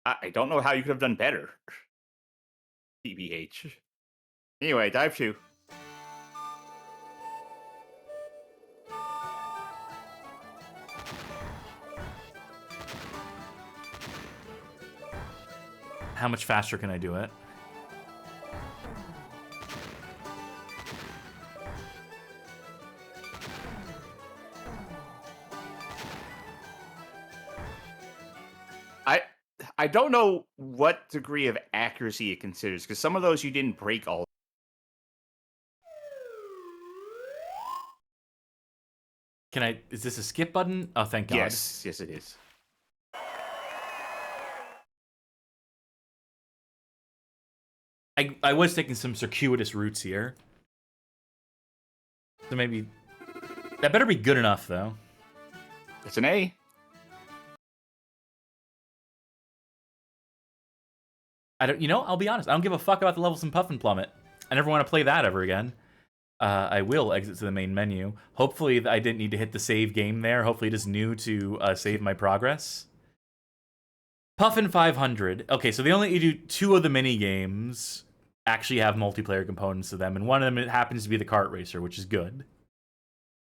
I don't know how you could have done better. TBH. Anyway, dive 2. How much faster can I do it? I don't know what degree of accuracy it considers, because some of those you didn't break all. Can I... Is this a skip button? Oh, thank God. Yes, yes it is. I was taking some circuitous routes here. So maybe... That better be good enough, though. It's an A. I don't... You know, I'll be honest. I don't give a fuck about the levels in Puff and Plummet. I never want to play that ever again. I will exit to the main menu. Hopefully, I didn't need to hit the save game there. Hopefully, it is new to save my progress. Puffin 500. Okay, so they only let you do 2 of the mini games actually have multiplayer components to them, and one of them it happens to be the kart racer, which is good.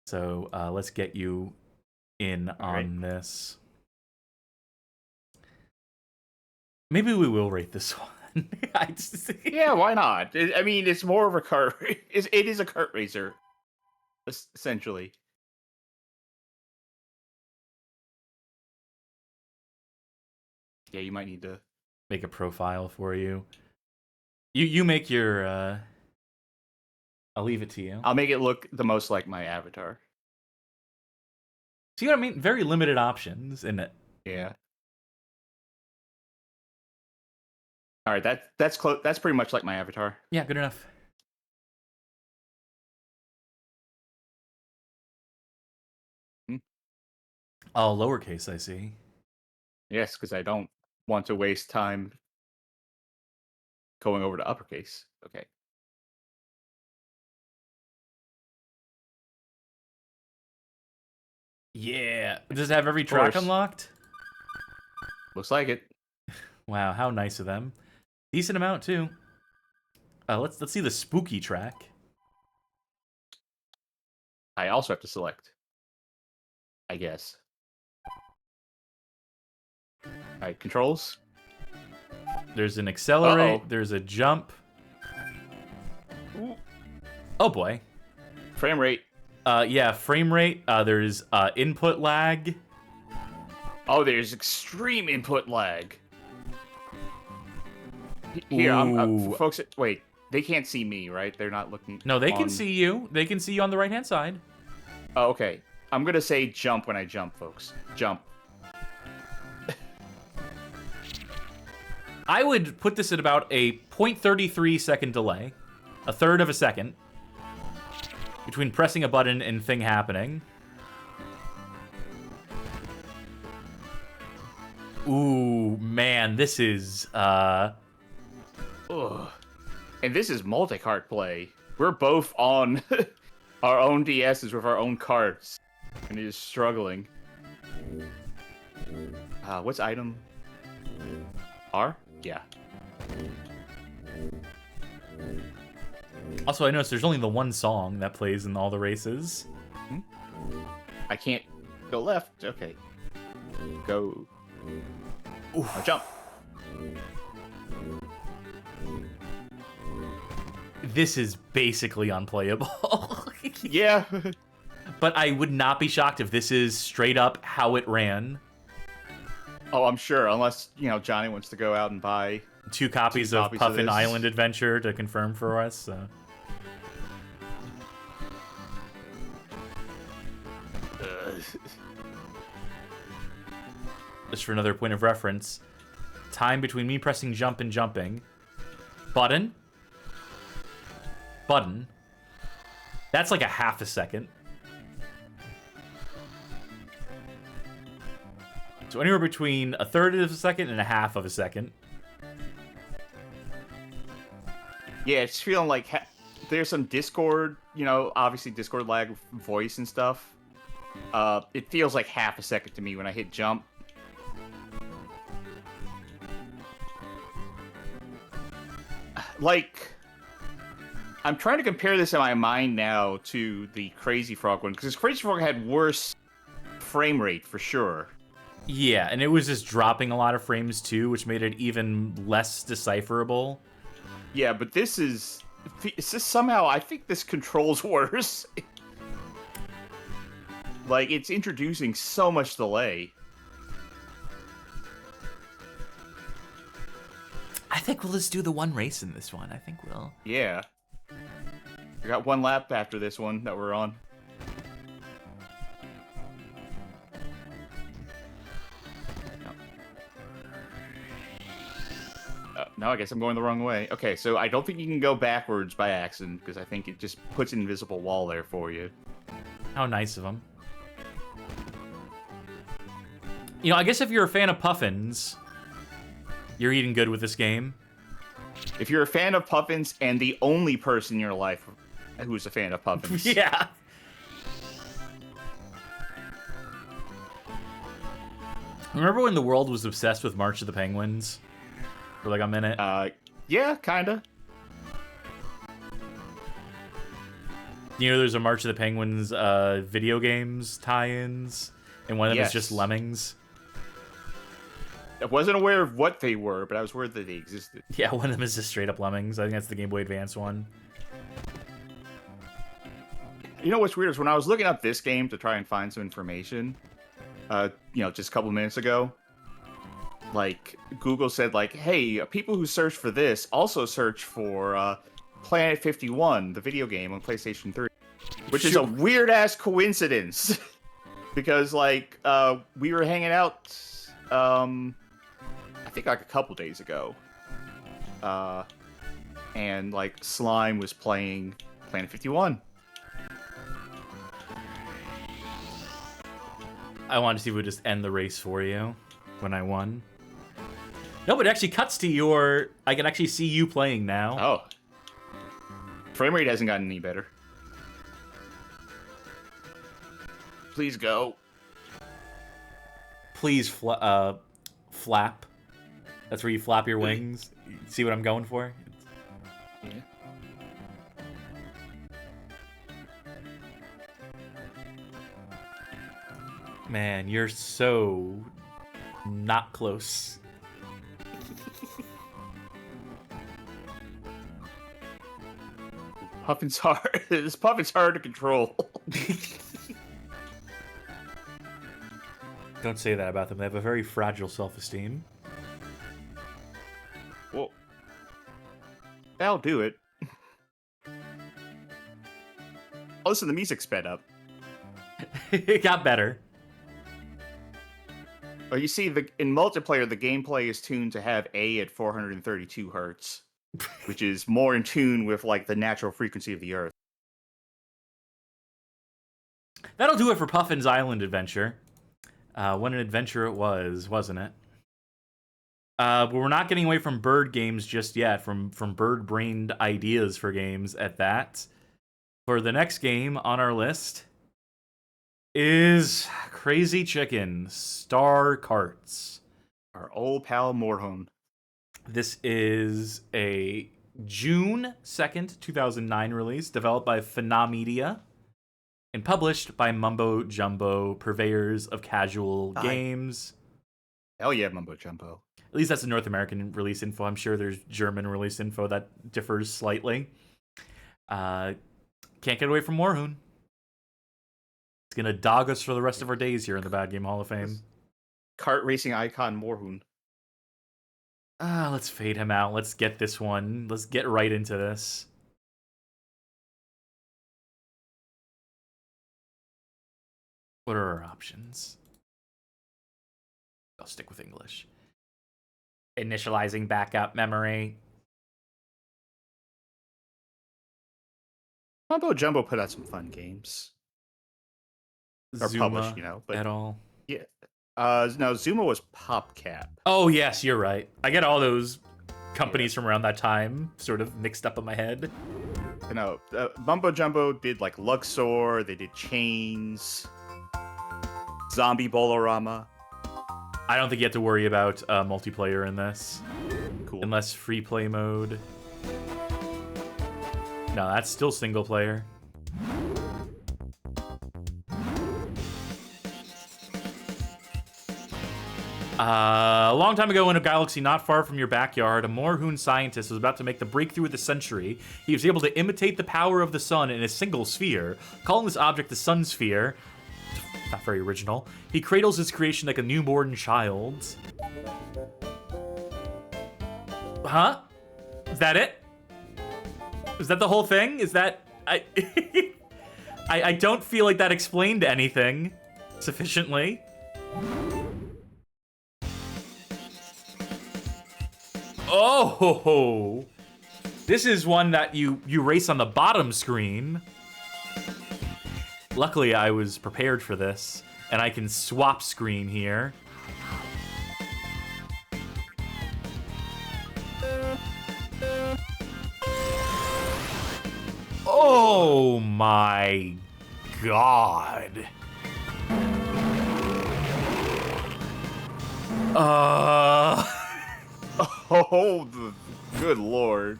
So let's get you in on this. Maybe we will rate this one. Yeah, why not? I mean, it's more of a kart. It is a kart racer, essentially. Yeah, you might need to make a profile for you. You make your. I'll leave it to you. I'll make it look the most like my avatar. See what I mean? Very limited options, isn't it? Yeah. All right, that's close. That's pretty much like my avatar. Yeah, good enough. Oh, lowercase, I see. Yes, because I don't want to waste time going over to uppercase. Okay. Yeah. Does it have every track unlocked? Looks like it. Wow, how nice of them. Decent amount too. Let's see the spooky track. I also have to select, I guess. All right, controls. There's an accelerate. Uh-oh. There's a jump. Oh boy. Frame rate. Yeah, frame rate. There's input lag. Oh, there's extreme input lag. Here, folks. Wait, they can't see me, right? They're not looking. No, they can see you. They can see you on the right-hand side. Oh, okay. I'm gonna say jump when I jump, folks. Jump. I would put this at about a 0.33 second delay, a third of a second, between pressing a button and thing happening. Ooh, man, this is, Ugh. And this is multi-cart play. We're both on our own DSs with our own carts, and it is struggling. What's item? R? Yeah. Also, I noticed there's only the one song that plays in all the races. I can't go left. Okay. Go. Now jump. This is basically unplayable. Yeah. But I would not be shocked if this is straight up how it ran. Oh, I'm sure. Unless, Johnny wants to go out and buy 2 copies of Puffin Island Adventure to confirm for us. So. Just for another point of reference, time between me pressing jump and jumping. Button. Button. That's like a half a second. So anywhere between a third of a second and a half of a second. Yeah, it's feeling like there's some Discord, obviously Discord lag with voice and stuff. It feels like half a second to me when I hit jump. Like, I'm trying to compare this in my mind now to the Crazy Frog one, because Crazy Frog had worse frame rate for sure. Yeah, and it was just dropping a lot of frames too, which made it even less decipherable. Yeah, but this somehow, I think this controls worse. Like, it's introducing so much delay. I think we'll just do the one race in this one. I think we'll. Yeah. We got one lap after this one that we're on. No, I guess I'm going the wrong way. Okay, so I don't think you can go backwards by accident, because I think it just puts an invisible wall there for you. How nice of them. I guess if you're a fan of Puffins, you're eating good with this game. If you're a fan of Puffins and the only person in your life who's a fan of Puffins. Yeah. Remember when the world was obsessed with March of the Penguins? For like a minute? Yeah, kinda. There's a March of the Penguins video games tie-ins, and one of them is just lemmings. I wasn't aware of what they were, but I was aware that they existed. Yeah, one of them is just straight up lemmings. I think that's the Game Boy Advance one. You know what's weird is when I was looking up this game to try and find some information, just a couple minutes ago, like, Google said, like, hey, people who search for this also search for Planet 51, the video game on PlayStation 3. Which is a weird-ass coincidence. Because, like, we were hanging out, I think, like, a couple days ago. And, like, Slime was playing Planet 51. I wanted to see if it would just end the race for you when I won. No, but it actually cuts to I can actually see you playing now. Oh. Frame rate hasn't gotten any better. Please go. Please flap. That's where you flap your wings. See what I'm going for? Yeah. Man, you're so not close. Puffin's hard. This Puffin's hard to control. Don't say that about them. They have a very fragile self-esteem. Well, that'll do it. Oh, listen, the music sped up. It got better. Oh, you see, in multiplayer, the gameplay is tuned to have A at 432 hertz, which is more in tune with, like, the natural frequency of the Earth. That'll do it for Puffin's Island Adventure. What an adventure it was, wasn't it? But we're not getting away from bird games just yet, from bird-brained ideas for games at that. For the next game on our list is Crazy Chicken Star Karts. Our old pal Morhone. This is a June 2nd, 2009 release, developed by Phenomedia and published by Mumbo Jumbo, purveyors of casual games. Hell yeah, Mumbo Jumbo. At least that's the North American release info. I'm sure there's German release info that differs slightly. Can't get away from Morhune. It's going to dog us for the rest of our days here in the Bad Game Hall of Fame. Kart racing icon Morhune. Let's fade him out. Let's get this one. Let's get right into this. What are our options? I'll stick with English. Initializing backup memory. Mumbo Jumbo put out some fun games. Or Zuma published, but at all. yeah, No, Zuma was PopCap. Oh, yes, you're right. I get all those companies from around that time sort of mixed up in my head. No, Mumbo Jumbo did like Luxor, they did Chains, Zombie Bolorama. I don't think you have to worry about multiplayer in this. Cool. Unless free play mode. No, that's still single player. A long time ago in a galaxy not far from your backyard, a Morhoon scientist was about to make the breakthrough of the century. He was able to imitate the power of the sun in a single sphere, calling this object the Sun Sphere. Not very original. He cradles his creation like a newborn child. Huh? Is that it? Is that the whole thing? Is that... I don't feel like that explained anything sufficiently. Oh! This is one that you race on the bottom screen. Luckily, I was prepared for this, and I can swap screen here. Oh my god. Oh, good lord.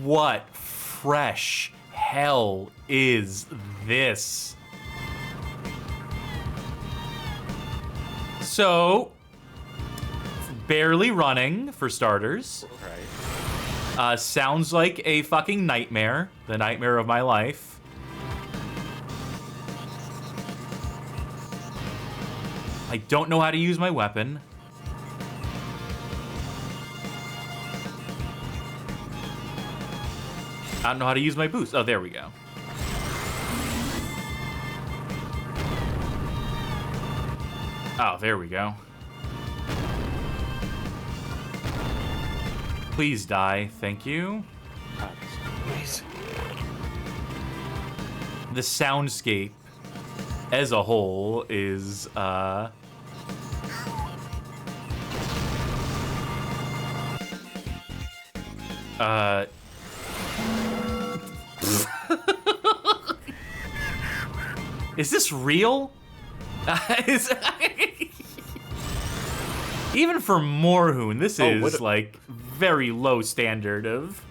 What fresh hell is this? So, barely running, for starters. Right. Sounds like a fucking nightmare. The nightmare of my life. I don't know how to use my weapon. I don't know how to use my boost. Oh, there we go. Oh, there we go. Please die. Thank you. Please. The soundscape as a whole is, is this real? Even for Morhoon, this is like very low standard of.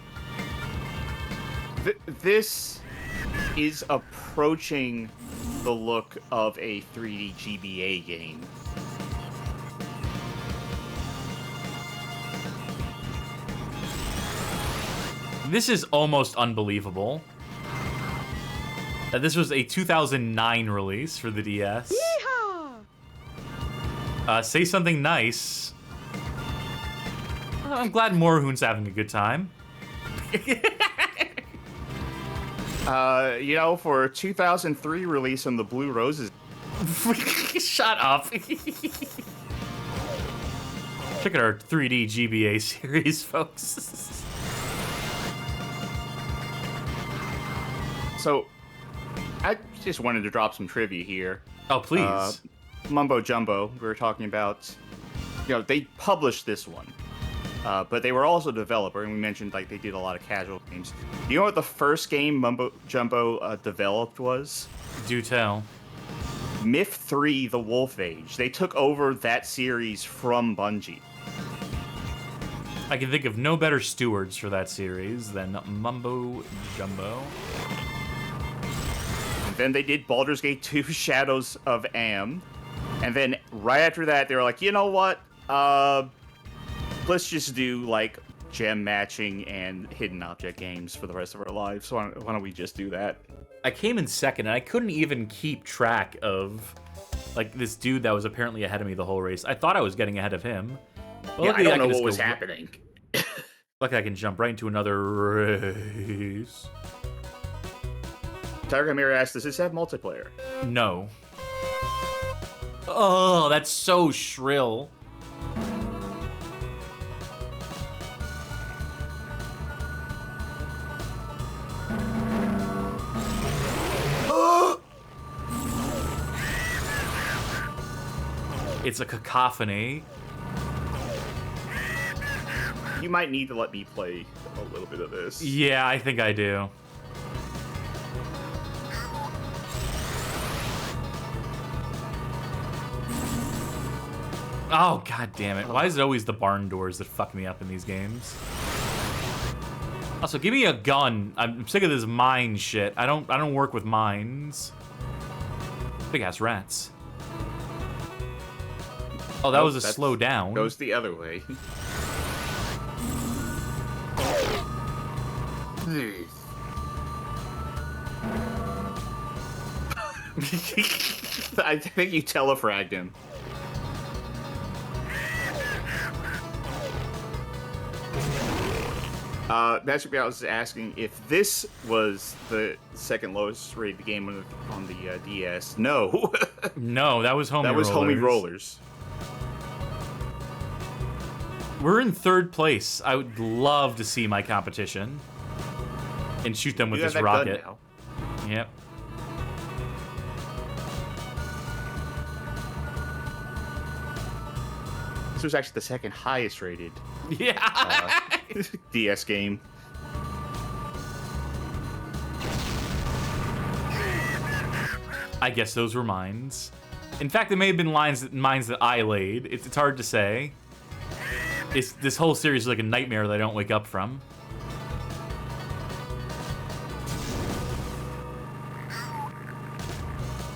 This is approaching the look of a 3D GBA game. This is almost unbelievable. This was a 2009 release for the DS. Say something nice. I'm glad Morhoon's having a good time. You know, for a 2003 release on the Blue Roses. Shut up. Check out our 3D GBA series, folks. So, I just wanted to drop some trivia here. Oh, please. Mumbo Jumbo, we were talking about, you know, they published this one. But they were also a developer, and we mentioned like they did a lot of casual games. Do you know what the first game Mumbo Jumbo developed was? Do tell. Myth 3: The Wolf Age. They took over that series from Bungie. I can think of no better stewards for that series than Mumbo Jumbo. And then they did Baldur's Gate 2: Shadows of Am. And then right after that, they were like, you know what? Let's just do like gem matching and hidden object games for the rest of our lives. So why don't we just do that? I came in second, and I couldn't even keep track of like this dude that was apparently ahead of me the whole race. I thought I was getting ahead of him. Well, Yeah, I don't know can just what was go- happening. Luckily, I can jump right into another race. Tiger Mirror asked, does this have multiplayer? No. Oh, that's so shrill. It's a cacophony. You might need to let me play a little bit of this. Yeah, I think I do. Oh, god damn it. Why is it always the barn doors that fuck me up in these games? Also, give me a gun. I'm sick of this mine shit. I don't work with mines. Big ass rats. Oh, that was a slow down. Goes the other way. I think you telefragged him. That's what I was asking if this was the second lowest rated game on the DS. No. No, that was Homie Rollerz. That was Homie Rollerz. We're in third place. I would love to see my competition and shoot them with You this have that gun rocket. now. Yep. This was actually the second highest rated Yeah. DS game. I guess those were mines. In fact, they may have been mines that I laid. It's hard to say. This whole series is like a nightmare that I don't wake up from.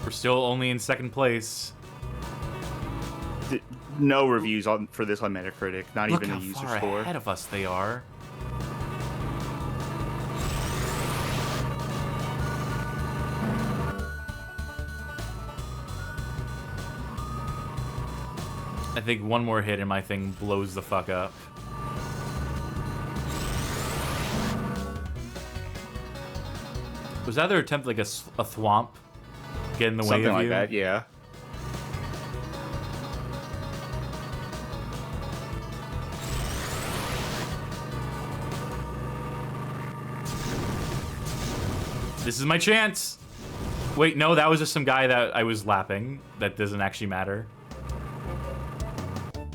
We're still only in second place. No reviews for this on Metacritic, not Look even how a user far score. ahead of us they are. I think one more hit and my thing blows the fuck up. Was that their attempt like a thwomp? Get in the way Something of like you? that, yeah. This is my chance! Wait, no, that was just some guy that I was lapping. That doesn't actually matter.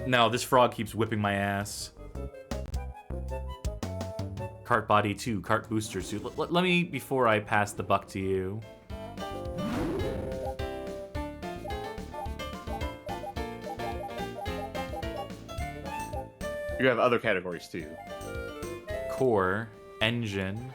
No, this frog keeps whipping my ass. Kart body 2, kart booster suit. Let me, before I pass the buck to you. You have other categories too. Core, engine.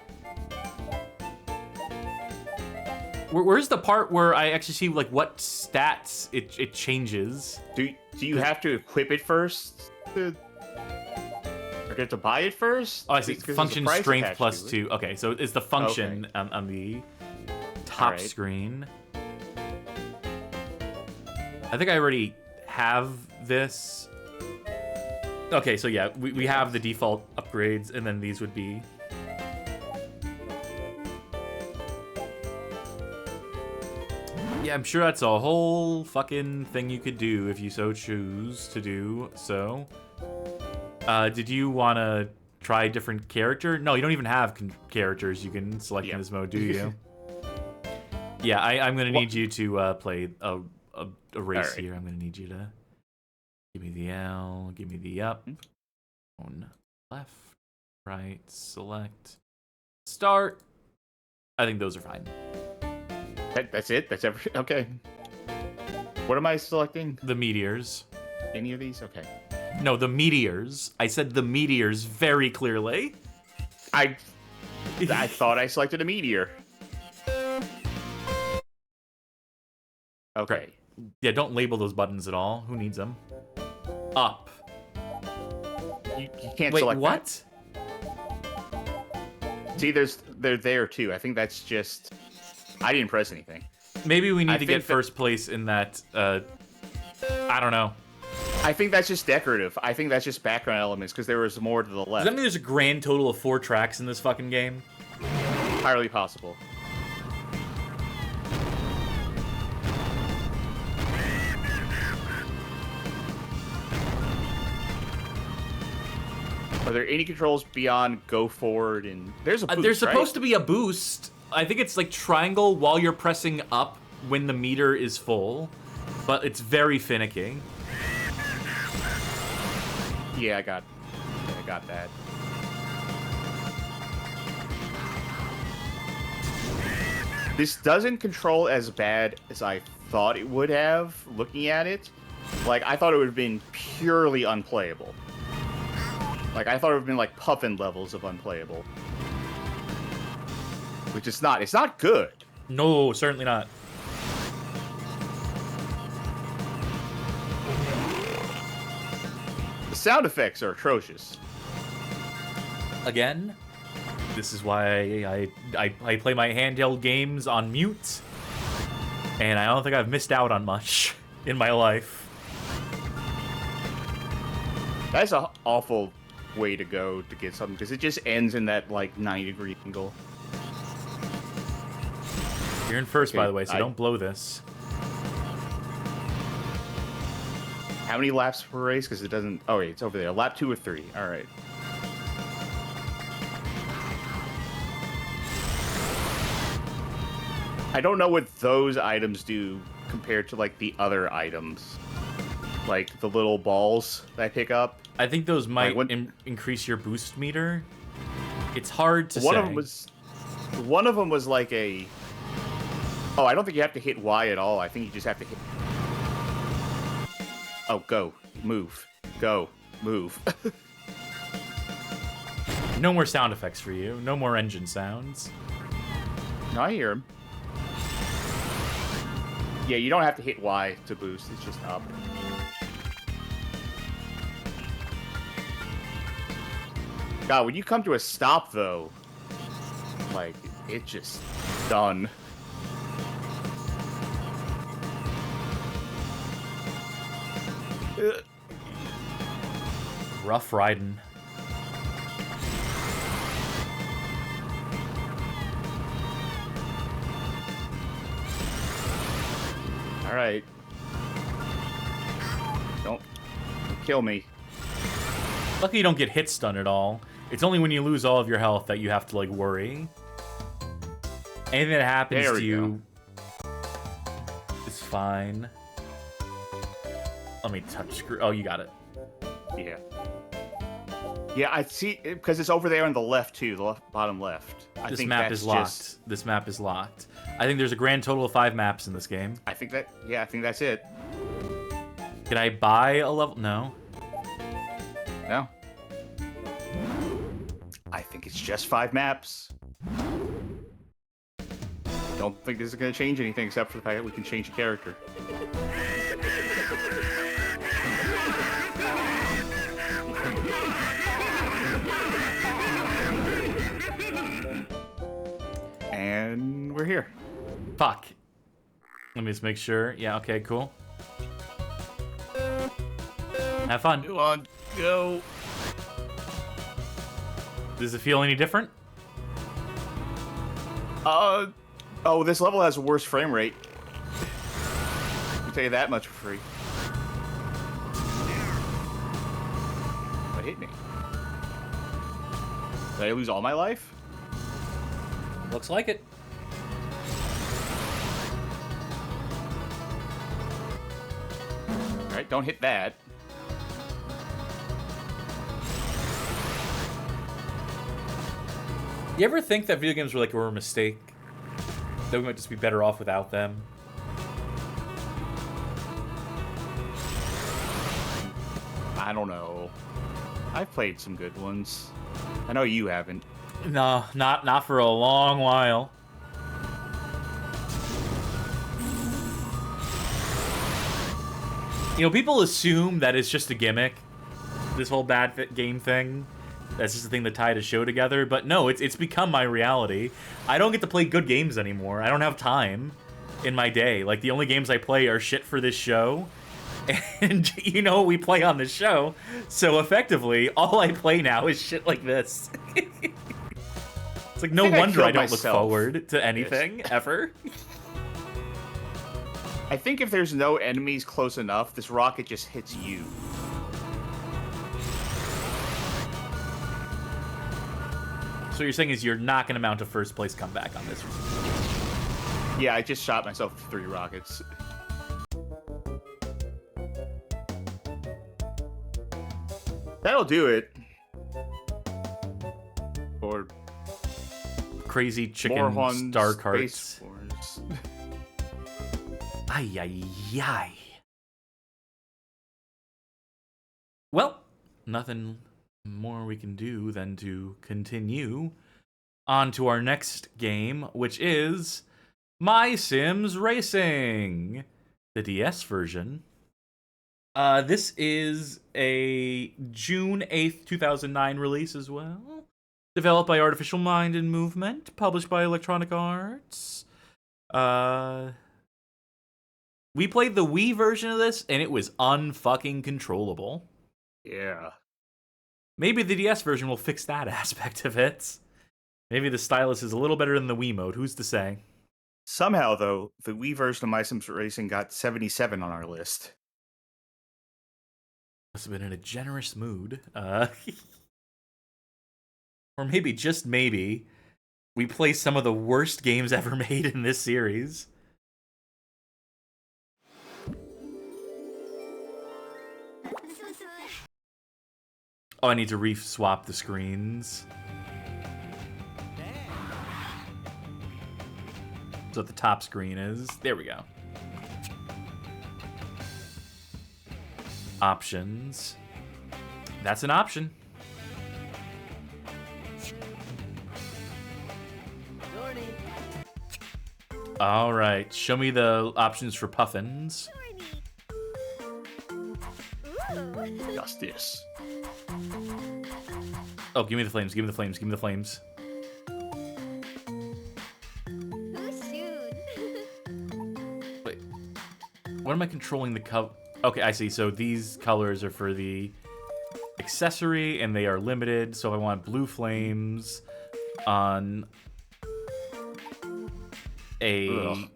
Where's the part where I actually see like what stats it changes? Do you have to equip it first? Or get to buy it first? Oh, I see. 'Cause there's a Function price strength attached plus to it. 2. Okay, so it's the function on the top Alright. screen. I think I already have this. Okay, so yeah, we have the default upgrades, and then these would be... Yeah, I'm sure that's a whole fucking thing you could do if you so choose to do so. Did you want to try a different character? No, you don't even have characters you can select in this mode, do you? Yeah, I'm going to need you to play a race here. I'm going to need you to give me the L, give me the up, on left, right, select, start. I think those are fine. That's it? That's okay. What am I selecting? The meteors. Any of these? Okay. No, the meteors. I said the meteors very clearly. I thought I selected a meteor. Okay. Yeah, don't label those buttons at all. Who needs them? Up. You can't Wait, select what? that. See, they're there too. I think that's just... I didn't press anything. Maybe we need I to think get first place in that, I don't know. I think that's just decorative. I think that's just background elements because there was more to the Does left. that mean there's a grand total of 4 tracks in this fucking game? Entirely possible. Are there any controls beyond go forward and there's a boost, There's supposed right? to be a boost. I think it's like triangle while you're pressing up when the meter is full, but it's very finicky. Yeah, I got that. This doesn't control as bad as I thought it would have, looking at it. Like, I thought it would have been purely unplayable. Like, I thought it would have been like Puffin levels of unplayable. Which it's not. It's not good. No, certainly not. The sound effects are atrocious. Again, this is why I play my handheld games on mute, and I don't think I've missed out on much in my life. That's an awful way to go to get something, because it just ends in that, like, 90-degree angle. You're in first, Okay, by the way, so don't blow this. How many laps per race? Because it doesn't... Oh, wait, it's over there. Lap 2 or 3. All right. I don't know what those items do compared to, like, the other items. Like, the little balls that I pick up. I think those might Like, increase your boost meter. It's hard to One say. of them was like a... Oh, I don't think you have to hit Y at all. I think you just have to hit... Oh, go. Move. Go. Move. No more sound effects for you. No more engine sounds. No, I hear him. Yeah, you don't have to hit Y to boost. It's just up. God, when you come to a stop, though, like, it's just done. Rough riding. All right. Don't kill me. Lucky you don't get hit stun at all. It's only when you lose all of your health that you have to, like, worry. Anything that happens There to we you is fine. Let me touch screw. Oh, you got it. Yeah. Yeah, I see, because it's over there on the left, too, the bottom left. This map is locked. Just, This map is locked. I think there's a grand total of 5 maps in this game. I think that's it. Can I buy a level? No. No. I think it's just 5 maps. Don't think this is going to change anything except for the fact that we can change the character. And we're here. Fuck. Let me just make sure. Yeah, okay, cool. Have fun. Go on, go. Does it feel any different? Oh, this level has a worse frame rate. I'll tell you that much for free. What hit me? Did I lose all my life? Looks like it. Alright, don't hit that. You ever think that video games were a mistake? That we might just be better off without them? I don't know. I've played some good ones. I know you haven't. No, not for a long while. You know, people assume that it's just a gimmick. This whole bad fit game thing. That's just the thing that tied a show together. But no, it's become my reality. I don't get to play good games anymore. I don't have time in my day. Like, the only games I play are shit for this show. And, you know, we play on this show. So, effectively, all I play now is shit like this. It's like, no wonder I don't look forward to anything, ever. I think if there's no enemies close enough, this rocket just hits you. So what you're saying is you're not going to mount a first place comeback on this one. Yeah, I just shot myself with 3 rockets. That'll do it. Or Crazy chicken Morhon star Space carts. Wars. Ay, ay, ay. Well, nothing more we can do than to continue on to our next game, which is MySims Racing, the DS version. This is a June 8th, 2009 release as well. Developed by Artificial Mind and Movement, published by Electronic Arts. We played the Wii version of this, and it was unfucking controllable. Yeah. Maybe the DS version will fix that aspect of it. Maybe the stylus is a little better than the Wii mode. Who's to say? Somehow, though, the Wii version of MySims Racing got 77 on our list. Must have been in a generous mood. Or maybe, just maybe, we play some of the worst games ever made in this series. Oh, I need to re-swap the screens. So what the top screen is. There we go. Options. That's an option. All right, show me the options for Puffins. Justice. Oh, give me the flames, give me the flames, give me the flames. Wait, what am I controlling the color? Okay, I see. So these colors are for the accessory, and they are limited. So if I want blue flames on a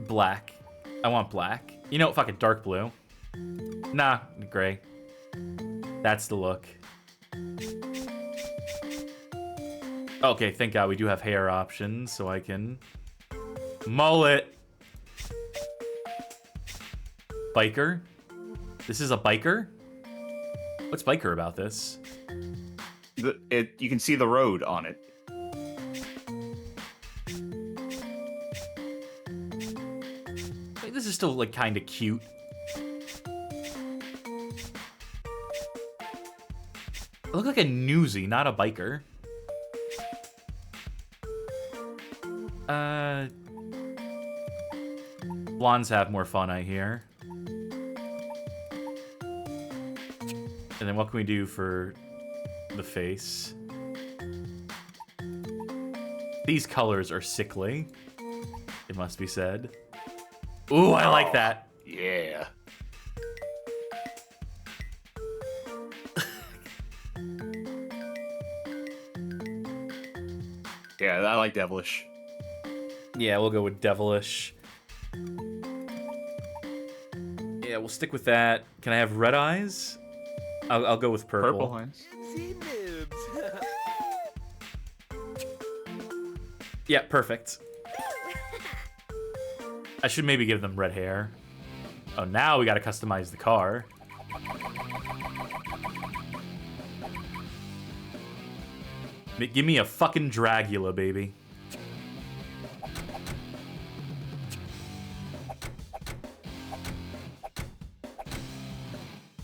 black. I want black. You know, fucking dark blue. Nah, gray. That's the look. Okay, thank God we do have hair options, so I can mullet. Biker? This is a biker? What's biker about this? You can see the road on it. Wait, this is still like kind of cute. I look like a newsie, not a biker. Blondes have more fun, I hear. And then what can we do for the face? These colors are sickly, it must be said. Ooh, I like that. Yeah. Yeah, I like devilish. Yeah, we'll go with devilish. Yeah, we'll stick with that. Can I have red eyes? I'll go with purple. Purple eyes. Yeah, perfect. I should maybe give them red hair. Oh, now we gotta customize the car. Give me a fucking Dragula, baby.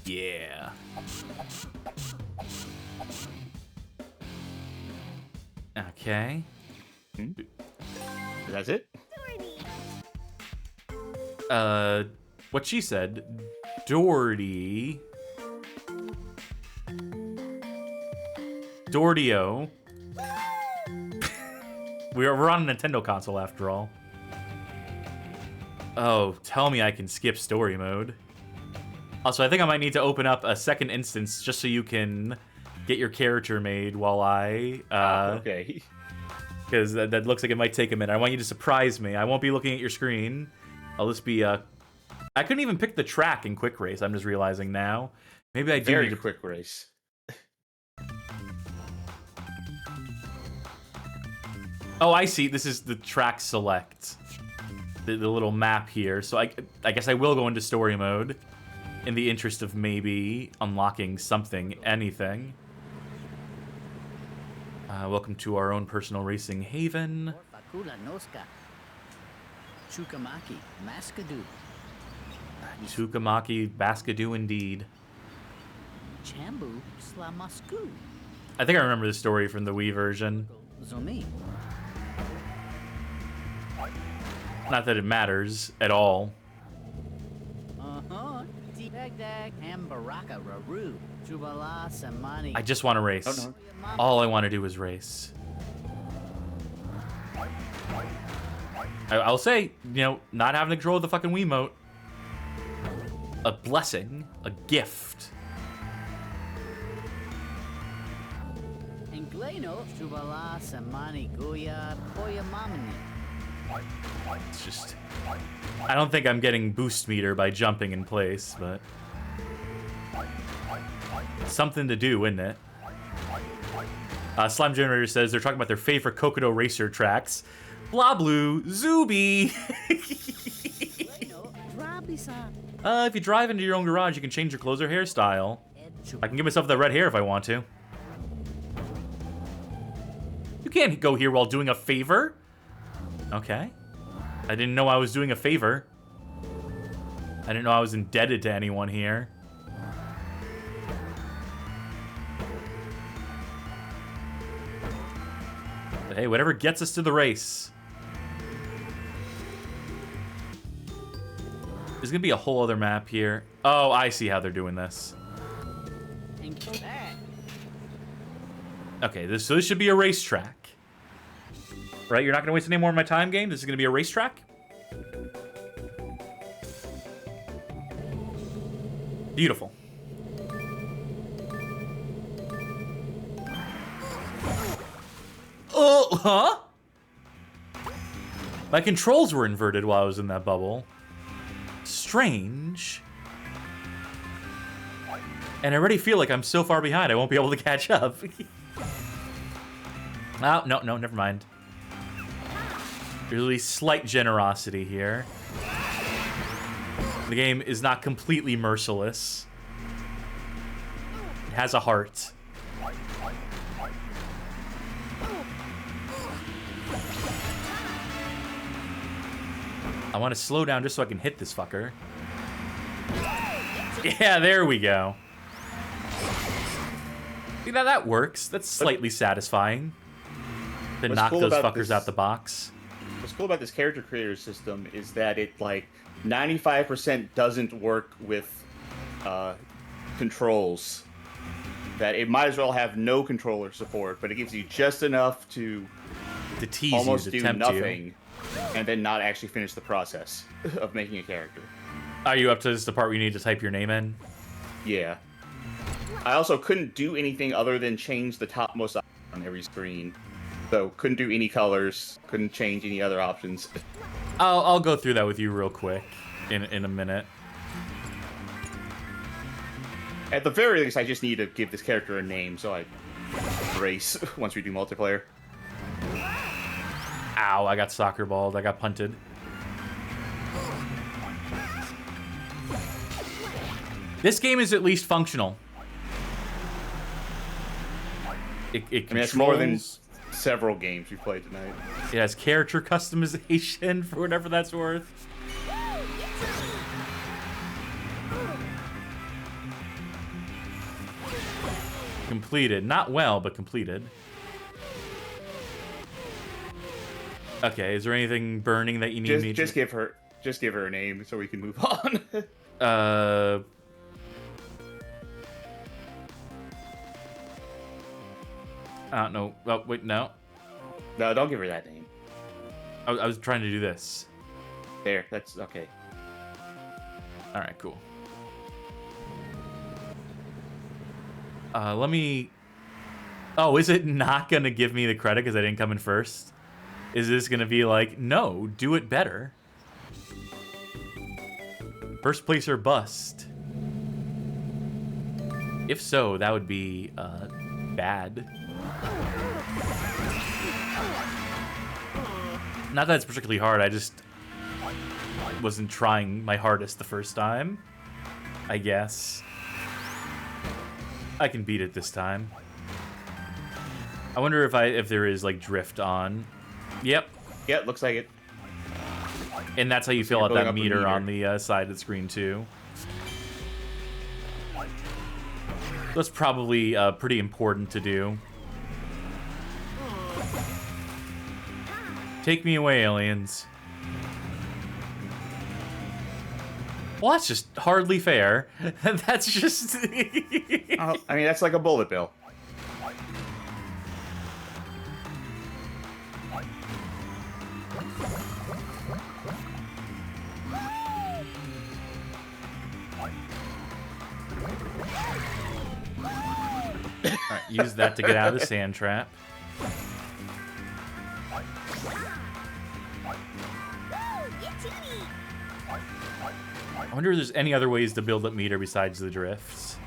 Yeah. Okay. That's it? What she said, Doherty. Dordio. We're on a Nintendo console after all. Oh, tell me I can skip story mode. Also, I think I might need to open up a second instance just so you can get your character made while I... okay. Because that looks like it might take a minute. I want you to surprise me. I won't be looking at your screen. I'll just be... I couldn't even pick the track in Quick Race, I'm just realizing now. Maybe I do Very need to... quick race. Oh, I see. This is the track select. The little map here. So I guess I will go into story mode. in the interest of maybe unlocking something, anything. Welcome to our own personal racing haven. Chukamaki, Maskadoo. Tukamaki Baskadoo indeed. Chambu Slamasku. I think I remember the story from the Wii version. Zomi. Not that it matters at all. Dagdag Hambaraka Raru. Jubala Samani. I just want to race. Oh, no. All I want to do is race. I'll say, not having control of the fucking Wiimote. A blessing. A gift. Engleno Jubala Samani Goya Poya Mamani. It's just... I don't think I'm getting boost meter by jumping in place, but... something to do, isn't it? Slime Generator says they're talking about their favorite Kokodo Racer tracks. Blah Blue, Zuby! If you drive into your own garage, you can change your clothes or hairstyle. I can give myself that red hair if I want to. You can't go here while doing a favor. Okay. I didn't know I was doing a favor. I didn't know I was indebted to anyone here. But hey, whatever gets us to the race. There's gonna be a whole other map here. Oh, I see how they're doing this. Okay, so this should be a racetrack. Right, you're not gonna waste any more of my time, game? This is gonna be a racetrack? Beautiful. Oh, huh? My controls were inverted while I was in that bubble. Strange. And I already feel like I'm so far behind I won't be able to catch up. Oh, no, never mind. Really slight generosity here. The game is not completely merciless. It has a heart. I want to slow down just so I can hit this fucker. Yeah, there we go. See, now that works. That's slightly satisfying. To knock those fuckers out the box. What's cool about this character creator system is that it, like, 95% doesn't work with controls. That it might as well have no controller support, but it gives you just enough to tease almost you, to do tempt nothing, you. and then not actually finish the process of making a character. Are you up to this the part where you need to type your name in? Yeah. I also couldn't do anything other than change the topmost option on every screen. So couldn't do any colors, couldn't change any other options. I'll go through that with you real quick in a minute. At the very least, I just need to give this character a name so I race once we do multiplayer. Ow, I got soccer balled. I got punted. This game is at least functional. It controls... it's more than several games we've played tonight. It has character customization, for whatever that's worth. Completed. Not well, but completed. Okay, is there anything burning that you need me to... Just give her a name so we can move on. I don't know. Oh, wait, no. No, don't give her that name. I was trying to do this. There, that's okay. Alright, cool. Let me... Oh, is it not going to give me the credit because I didn't come in first? Is this going to be like, no, do it better? First place or bust? If so, that would be bad. Not that it's particularly hard, I just wasn't trying my hardest the first time. I guess. I can beat it this time. I wonder if there is like drift on. Yep. Yeah, it looks like it. And that's how you fill you're out building that up a meter meter. on the side of the screen too. That's probably pretty important to do. Take me away, aliens. Well, that's just hardly fair. That's just... Oh, I mean, that's like a bullet bill. Alright, use that to get out of the sand trap. I wonder if there's any other ways to build up meter besides the drifts.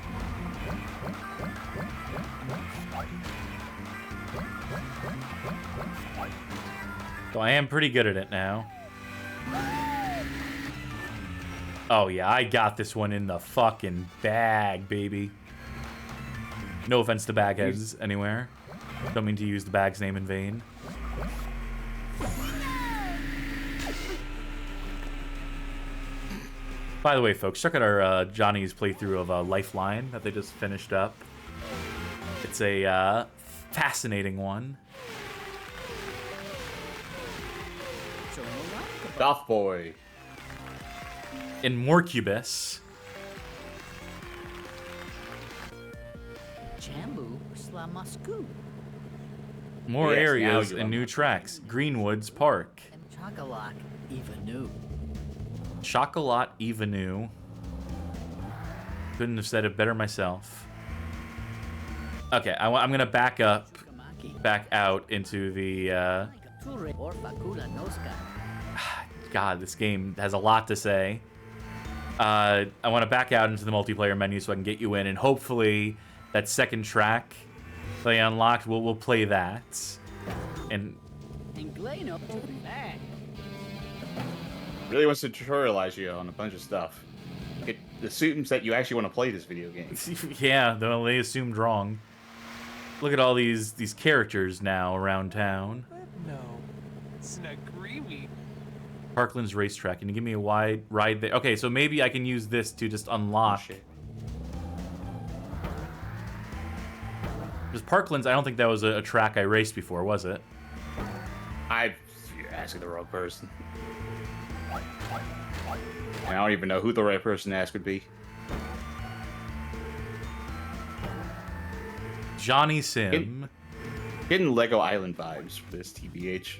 So I am pretty good at it now. Oh yeah, I got this one in the fucking bag, baby. No offense to bagheads anywhere. Don't mean to use the bag's name in vain. By the way, folks, check out our Johnny's playthrough of Lifeline that they just finished up. It's a fascinating one. Goth boy. In Morcubus. Jambu Slamasku. More Yes, now areas you and love new it. tracks. Greenwoods Park. And Chocolate Evanu. Chocolat Evanu. Couldn't have said it better myself. Okay, I'm gonna back up, back out into the. God, this game has a lot to say. I want to back out into the multiplayer menu so I can get you in, and hopefully that second track that I unlocked, we'll play that. And Really wants to tutorialize you on a bunch of stuff. It assumes that you actually want to play this video game. yeah, though they assumed wrong. Look at all these characters now around town. No, it's not creamy. Parkland's racetrack. Can you give me a wide ride there? Okay, so maybe I can use this to just unlock. Shit. Because Parkland's, I don't think that was a track I raced before, was it? You're asking the wrong person. I don't even know who the right person to ask would be. Johnny Sim. Getting Lego Island vibes for this, TBH.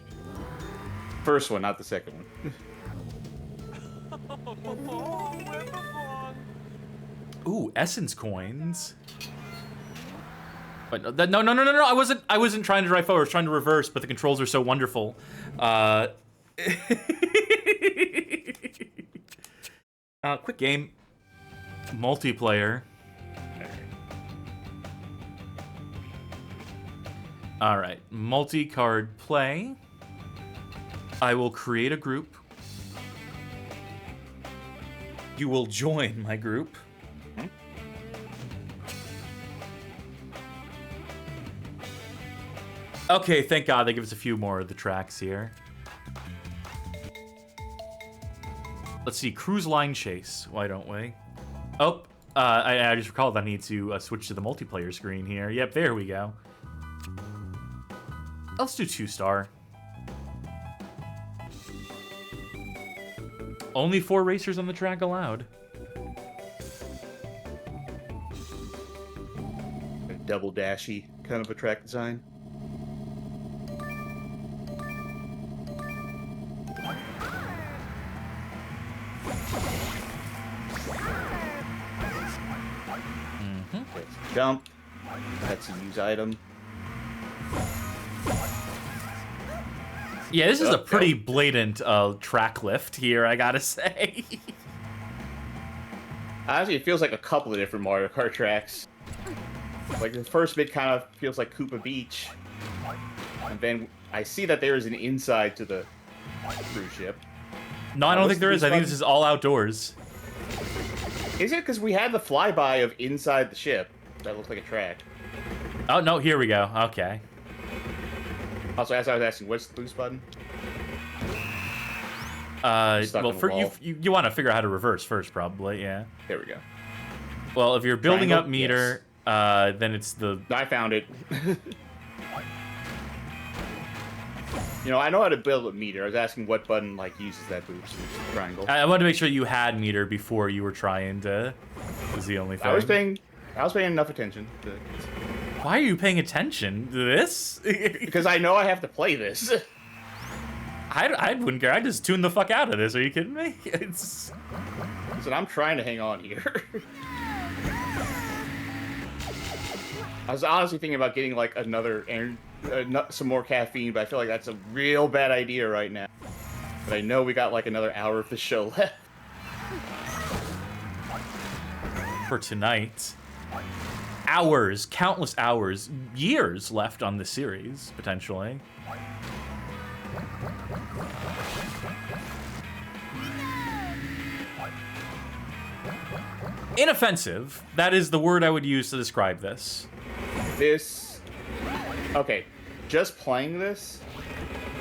First one, not the second one. Ooh, essence coins. But no! I wasn't trying to drive forward. I was trying to reverse, but the controls are so wonderful. Quick game. Multiplayer. All right, multi-card play. I will create a group. You will join my group. Okay, thank God they give us a few more of the tracks here. Let's see, Cruise Line Chase. Why don't we? Oh, I just recalled I need to switch to the multiplayer screen here. Yep, there we go. Let's do 2-star. Only 4 racers on the track allowed. A double dashy kind of a track design. That's a jump. That's a use item. Yeah, this is a pretty blatant track lift here, I gotta say. Honestly, it feels like a couple of different Mario Kart tracks. Like, the first bit kind of feels like Koopa Beach. And then I see that there is an inside to the cruise ship. No, I don't think there is. I think this is all outdoors. Is it because we had the flyby of inside the ship that looked like a track? Oh, no, here we go. Okay. Also, as I was asking, what's the boost button? Stuck Well, on the wall. you want to figure out how to reverse first, probably, yeah. There we go. Well, if you're building Triangle? up meter, then it's the... I found it. You know, I know how to build a meter. I was asking what button, like, uses that boost. Triangle. I wanted to make sure you had meter before you were trying to... Was the only thing. I was paying enough attention to... Why are you paying attention to this? Because I know I have to play this. I wouldn't care. I'd just tune the fuck out of this. Are you kidding me? It's... Listen, I'm trying to hang on here. I was honestly thinking about getting, like, some more caffeine, but I feel like that's a real bad idea right now. But I know we got, like, another hour of the show left. For tonight. Hours, countless hours, years left on the series, potentially. Inoffensive. That is the word I would use to describe this. Okay, just playing this,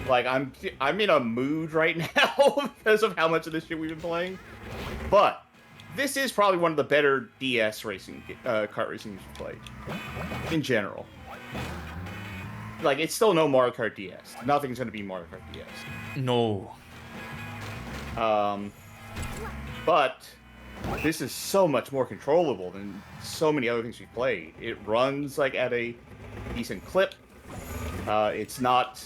like, I'm in a mood right now because of how much of this shit we've been playing. But this is probably one of the better DS racing, kart racing we've played, in general. Like, it's still no Mario Kart DS. Nothing's gonna be Mario Kart DS. No. But this is so much more controllable than so many other things we've played. It runs, like, at a decent clip. There's not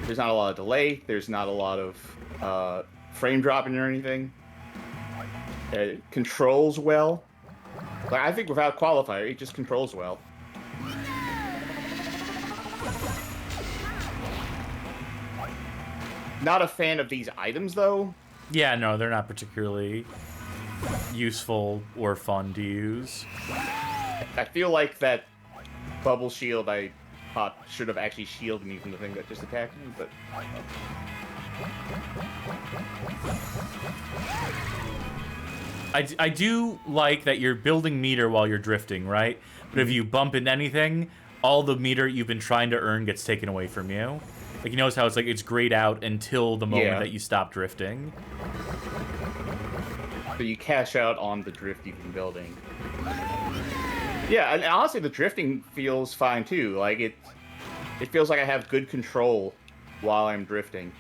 a lot of delay. There's not a lot of frame dropping or anything. It controls well. Like, I think without qualifier, it just controls well. Not a fan of these items, though. Yeah, no, they're not particularly useful or fun to use. I feel like that bubble shield I thought should have actually shielded me from the thing that just attacked me, but... I do like that you're building meter while you're drifting, right? But if you bump into anything, all the meter you've been trying to earn gets taken away from you. Like, you notice how it's like it's grayed out until the moment that you stop drifting. So you cash out on the drift you've been building. Yeah, and honestly, the drifting feels fine too. Like, it feels like I have good control while I'm drifting.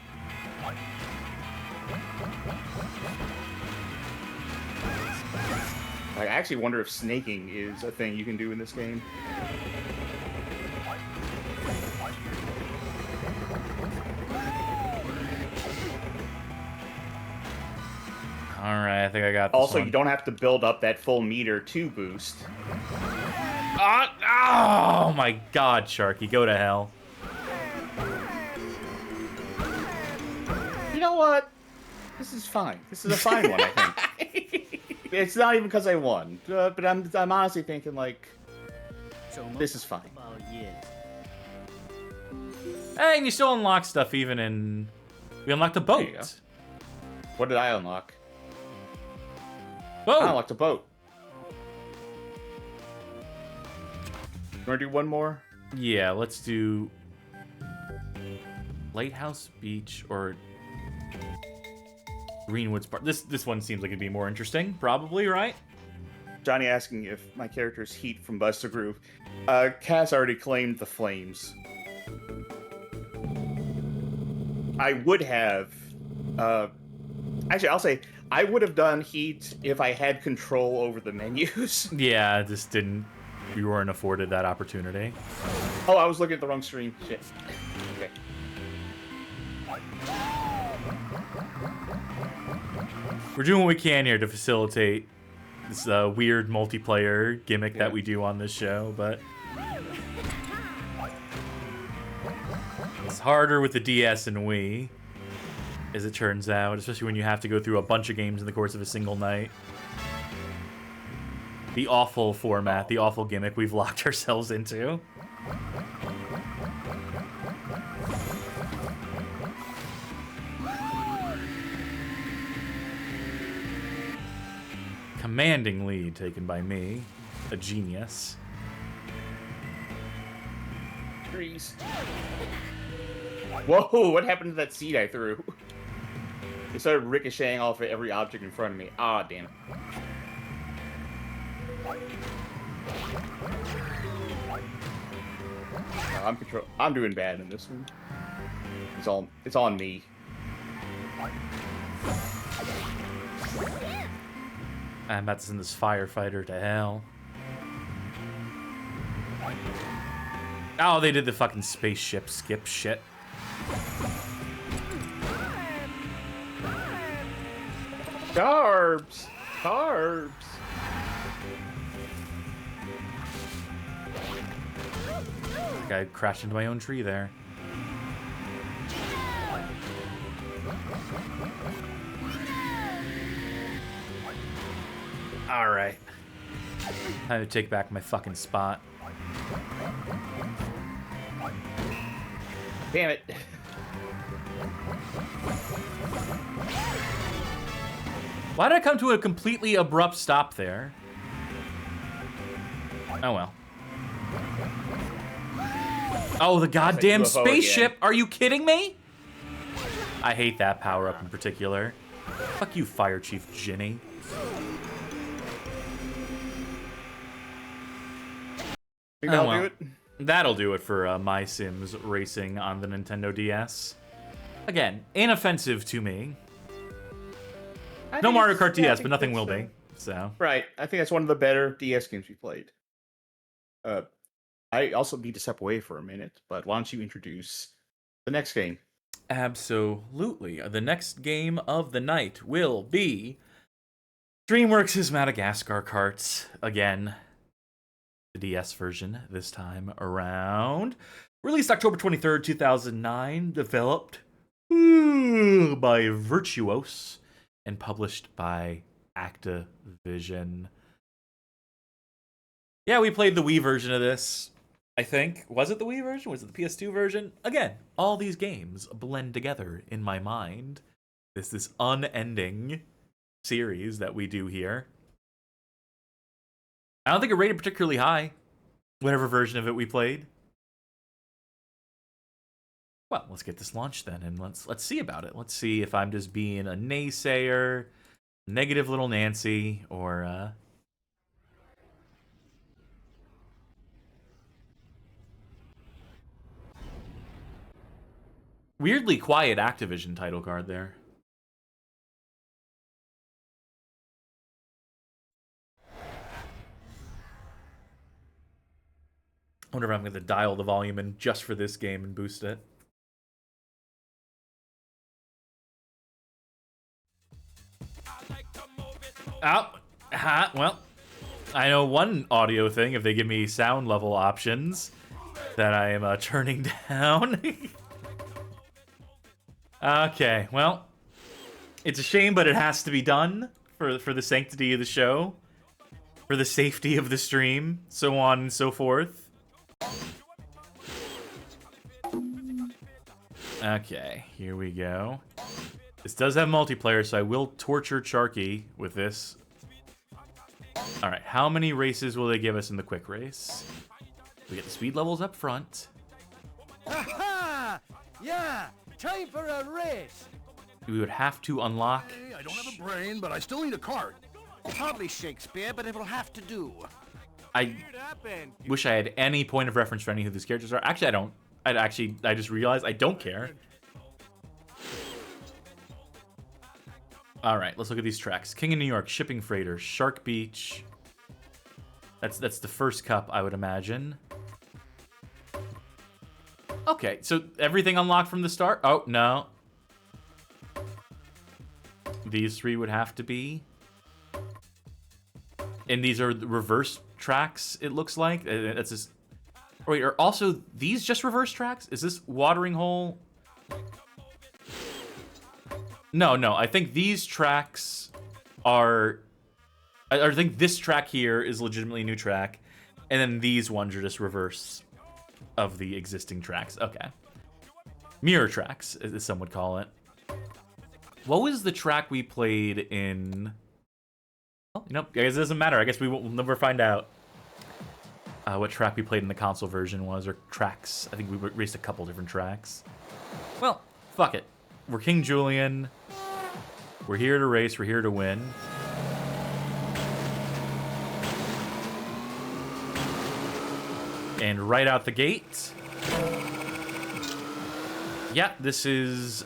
I actually wonder if snaking is a thing you can do in this game. Alright, I think I got this Also, one. you don't have to build up that full meter to boost. Oh my god, Sharky, go to hell. You know what? This is fine. This is a fine one, I think. It's not even because I won, but I'm honestly thinking, like, this is fine. Hey, and you still unlock stuff even in... We unlocked a There you go. boat. What did I unlock? Whoa! I unlocked a boat. You want to do one more? Yeah, let's do... Lighthouse Beach or... Greenwood's Park. This one seems like it'd be more interesting, probably, right? Johnny asking if my character's Heat from Buster Groove. Cass already claimed the flames. I would have... actually, I'll say, I would have done Heat if I had control over the menus. Yeah, just didn't... You weren't afforded that opportunity. Oh, I was looking at the wrong stream. Shit. Okay. We're doing what we can here to facilitate this weird multiplayer gimmick that we do on this show, but... It's harder with the DS and Wii, as it turns out, especially when you have to go through a bunch of games in the course of a single night. The awful format, the awful gimmick we've locked ourselves into. commanding lead taken by me, a genius. Trees. Whoa, what happened to that seed I threw? It started ricocheting off of every object in front of me. Ah, damn it. No, I'm doing bad in this one. It's on me. I'm about to send this firefighter to hell. Oh, they did the fucking spaceship skip shit. Carbs! Carbs! I crashed into my own tree there. Alright. Time to take back my fucking spot. Damn it. Why did I come to a completely abrupt stop there? Oh well. Oh, the goddamn spaceship! Again. Are you kidding me? I hate that power-up in particular. Fuck you, Fire Chief Ginny. Think that'll do it? That'll do it for MySims Racing on the Nintendo DS. Again, inoffensive to me. No Mario Kart DS, but nothing will be. So right, I think that's one of the better DS games we played. I also need to step away for a minute, but why don't you introduce the next game? Absolutely. The next game of the night will be DreamWorks' Madagascar Karts again. The DS version this time around. Released October 23rd, 2009. Developed by Virtuos and published by Activision. Yeah, we played the Wii version of this, I think. Was it the Wii version? Was it the PS2 version? Again, all these games blend together in my mind. This unending series that we do here. I don't think it rated particularly high, whatever version of it we played. Well, let's get this launched then, and let's see about it. Let's see if I'm just being a naysayer, negative little Nancy, or weirdly quiet Activision title card there. I wonder if I'm going to dial the volume in just for this game and boost it. Oh, well, I know one audio thing if they give me sound level options that I am turning down. Okay, well, it's a shame, but it has to be done for the sanctity of the show, for the safety of the stream, so on and so forth. Okay, here we go. This does have multiplayer, so I will torture Charky with this. Alright, how many races will they give us in the quick race? We get the speed levels up front. Aha! Yeah, time for a race. We would have to unlock... Hey, I don't have a brain, but I still need a cart. Hardly Shakespeare, but it'll have to do. I wish I had any point of reference for any of these characters are. Actually, I don't. I just realized I don't care. All right, let's look at these tracks. King of New York, Shipping Freighter, Shark Beach. That's the first cup, I would imagine. Okay, so everything unlocked from the start? Oh, no. These three would have to be. And these are the reverse tracks, it looks like. That's just... Wait, are also these just reverse tracks? Is this Watering Hole? No, I think these tracks are... I think this track here is legitimately a new track. And then these ones are just reverse of the existing tracks. Okay. Mirror tracks, as some would call it. What was the track we played in... You know, I guess it doesn't matter. I guess we'll never find out what track we played in the console version was, or tracks. I think we raced a couple different tracks. Well, fuck it. We're King Julian. We're here to race. We're here to win. And right out the gate, yeah, this is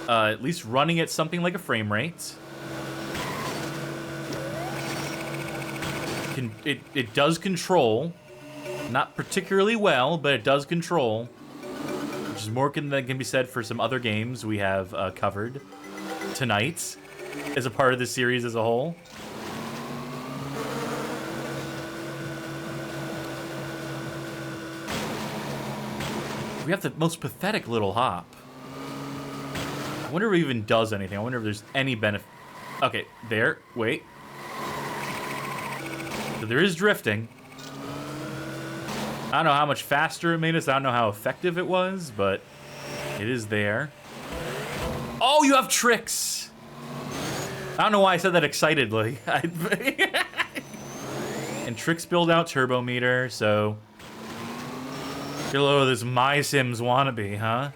at least running at something like a frame rate. It does control, not particularly well, but it does control, which is more than can be said for some other games we have covered tonight as a part of the series as a whole. We have the most pathetic little hop. I wonder if it even does anything. I wonder if there's any benefit. Okay, there. Wait. So there is drifting. I don't know how much faster it made us. I don't know how effective it was, but it is there. Oh, you have tricks. I don't know why I said that excitedly. And tricks build out turbo meter, so... Hello, this MySims wannabe, huh?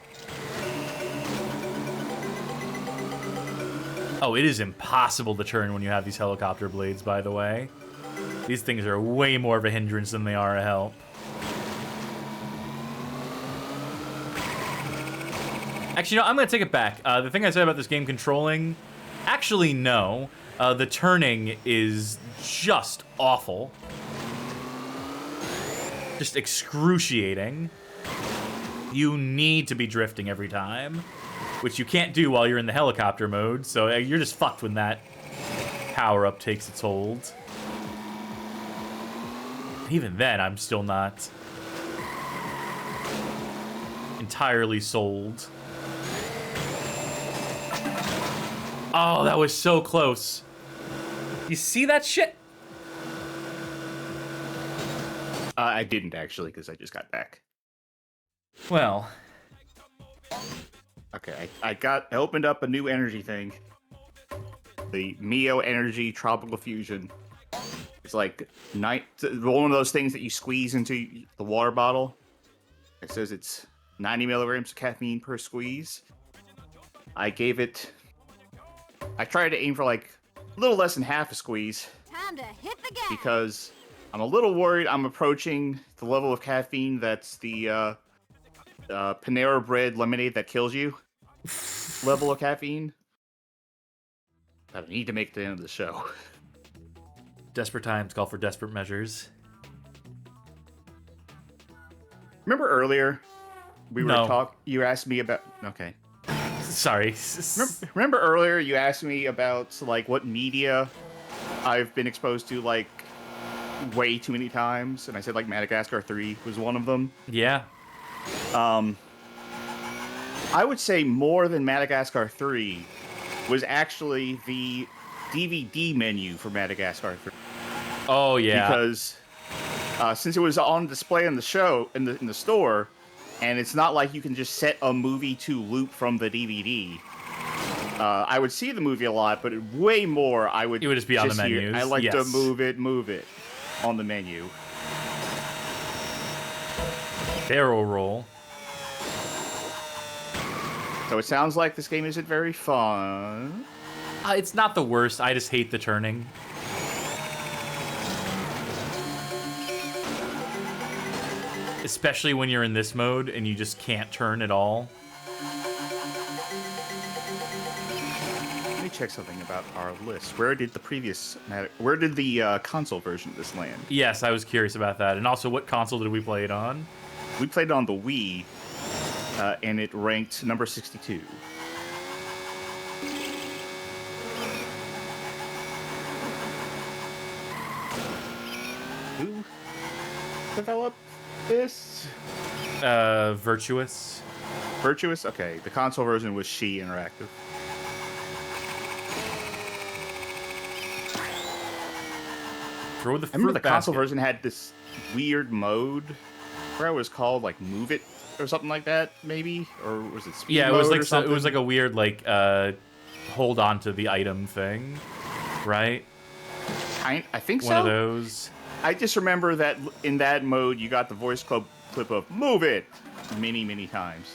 Oh, it is impossible to turn when you have these helicopter blades, by the way. These things are way more of a hindrance than they are a help. Actually, no, I'm going to take it back. The thing I said about this game controlling, actually, no. The turning is just awful. Just excruciating. You need to be drifting every time, which you can't do while you're in the helicopter mode, so you're just fucked when that power-up takes its hold. Even then, I'm still not entirely sold. Oh, that was so close. You see that shit? I didn't actually, because I just got back. Well. Okay, I opened up a new energy thing. The Mio Energy Tropical Fusion. It's like one of those things that you squeeze into the water bottle. It says it's 90 milligrams of caffeine per squeeze. I tried to aim for like a little less than half a squeeze. Time to hit the gas. Because I'm a little worried I'm approaching the level of caffeine that's the Panera Bread lemonade that kills you level of caffeine. I need to make it to the end of the show. Desperate times call for desperate measures. Remember earlier we were No. you asked me about... Okay. Sorry. Remember earlier you asked me about like what media I've been exposed to like way too many times, and I said like Madagascar 3 was one of them. Yeah. I would say more than Madagascar 3 was actually the DVD menu for Madagascar 3. Oh yeah. Because since it was on display in the show in the store, and it's not like you can just set a movie to loop from the DVD. I would see the movie a lot, but way more I would. It would just be on the menus. I like to move it on the menu. Barrel roll. So it sounds like this game isn't very fun. It's not the worst. I just hate the turning. Especially when you're in this mode and you just can't turn at all. Let me check something about our list. Where did the console version of this land? Yes, I was curious about that. And also, what console did we play it on? We played it on the Wii, and it ranked number 62. Who developed this? Virtuous. Virtuous? Okay, the console version was She Interactive. Throw the I remember the fruit console basket. version had this weird mode where it was called like Move It or something like that, maybe, or was it Speed Yeah, it was mode like or something? it was like a weird hold on to the item thing, right? I think so. One of those. I just remember that in that mode, you got the voice clip of "Move it" many times.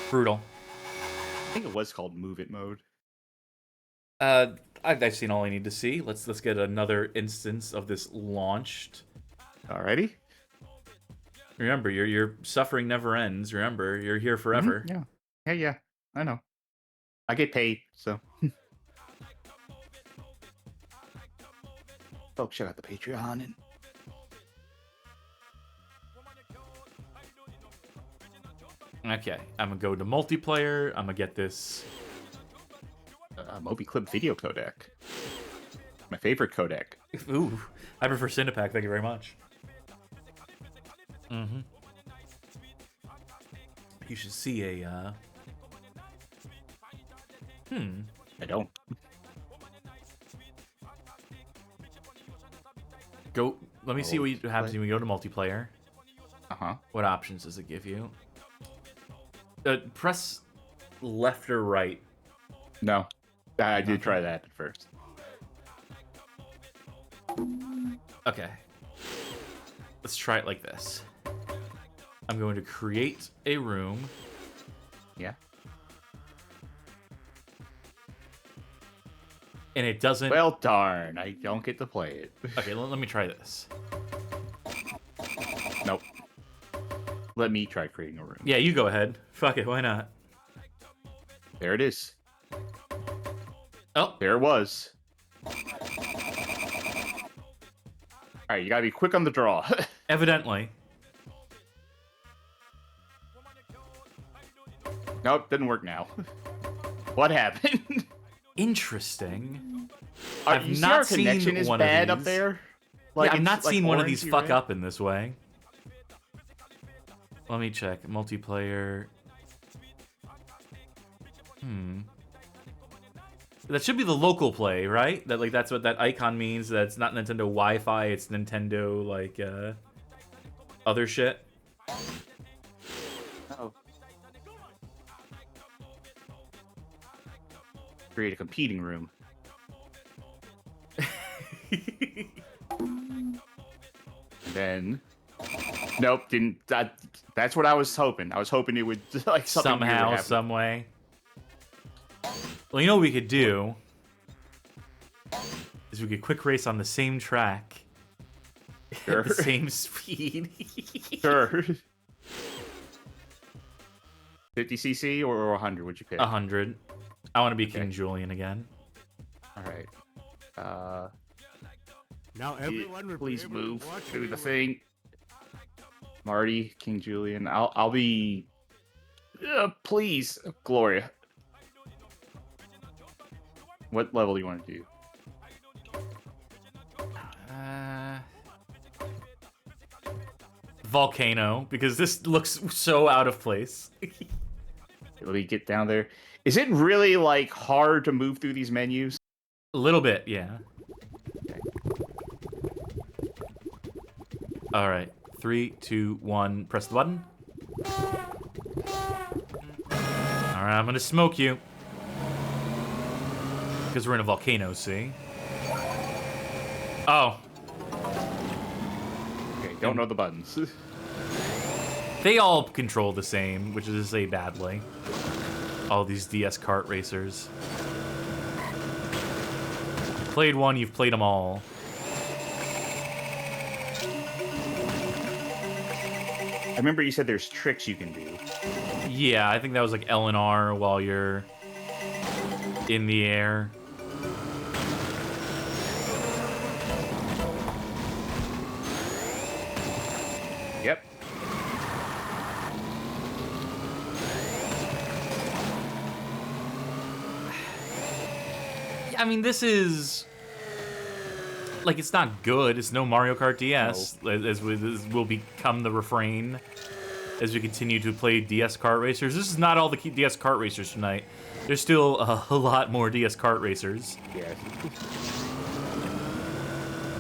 Brutal. I think it was called "Move It" mode. I've seen all I need to see. Let's get another instance of this launched. Alrighty. Remember, your suffering never ends. Remember, you're here forever. Yeah. I know. I get paid, so. Folks, check out the Patreon. And... Okay, I'm gonna go to multiplayer. I'm gonna get this. Moby Clip video codec. My favorite codec. Ooh, I prefer Cinepack. Thank you very much. You should see a. I don't. Go. Let me see what happens when we go to multiplayer. What options does it give you? Press left or right. No. I did try that at first. Okay. Let's try it like this. I'm going to create a room. Yeah. And it doesn't... Well, darn. I don't get to play it. Okay, let me try this. Nope. Let me try creating a room. Yeah, you go ahead. Fuck it, why not? There it is. Oh. There it was. Alright, you gotta be quick on the draw. Evidently. Nope, didn't work now. What happened? Interesting. I've not our seen connection is one bad of up these. there. Like, I've it's, not seen one of these orangey fuck red. up in this way. Let me check. Multiplayer. That should be the local play, right? That's what that icon means. That's not Nintendo Wi-Fi. It's Nintendo other shit. Oh. Create a competing room. Then, nope, didn't. That's what I was hoping. I was hoping it would like something weird would Somehow, happen. some way. Well, you know what we could do is we could quick race on the same track Sure. at the same speed. Sure. 50cc or 100? Would you pick? 100. I want to be King Julian again. All right. Now everyone will Please be able to move. watch Do the anyway. thing. Marty, King Julian. I'll be. Please, Gloria. What level do you want to do? Volcano, because this looks so out of place. Let me get down there. Is it really like hard to move through these menus? A little bit, yeah. All right, 3, 2, 1. Press the button. All right, I'm gonna smoke you because we're in a volcano. See? Oh, Okay, don't know the buttons. they all control the same, which is to say badly. All these DS kart racers. You've played one, you've played them all. I remember you said there's tricks you can do. Yeah, I think that was like L and R while you're in the air. Yep. I mean, this is like, it's not good. It's no Mario Kart DS, as will become the refrain as we continue to play DS Kart Racers. This is not all the DS Kart Racers tonight. There's still a lot more DS Kart Racers. Yeah.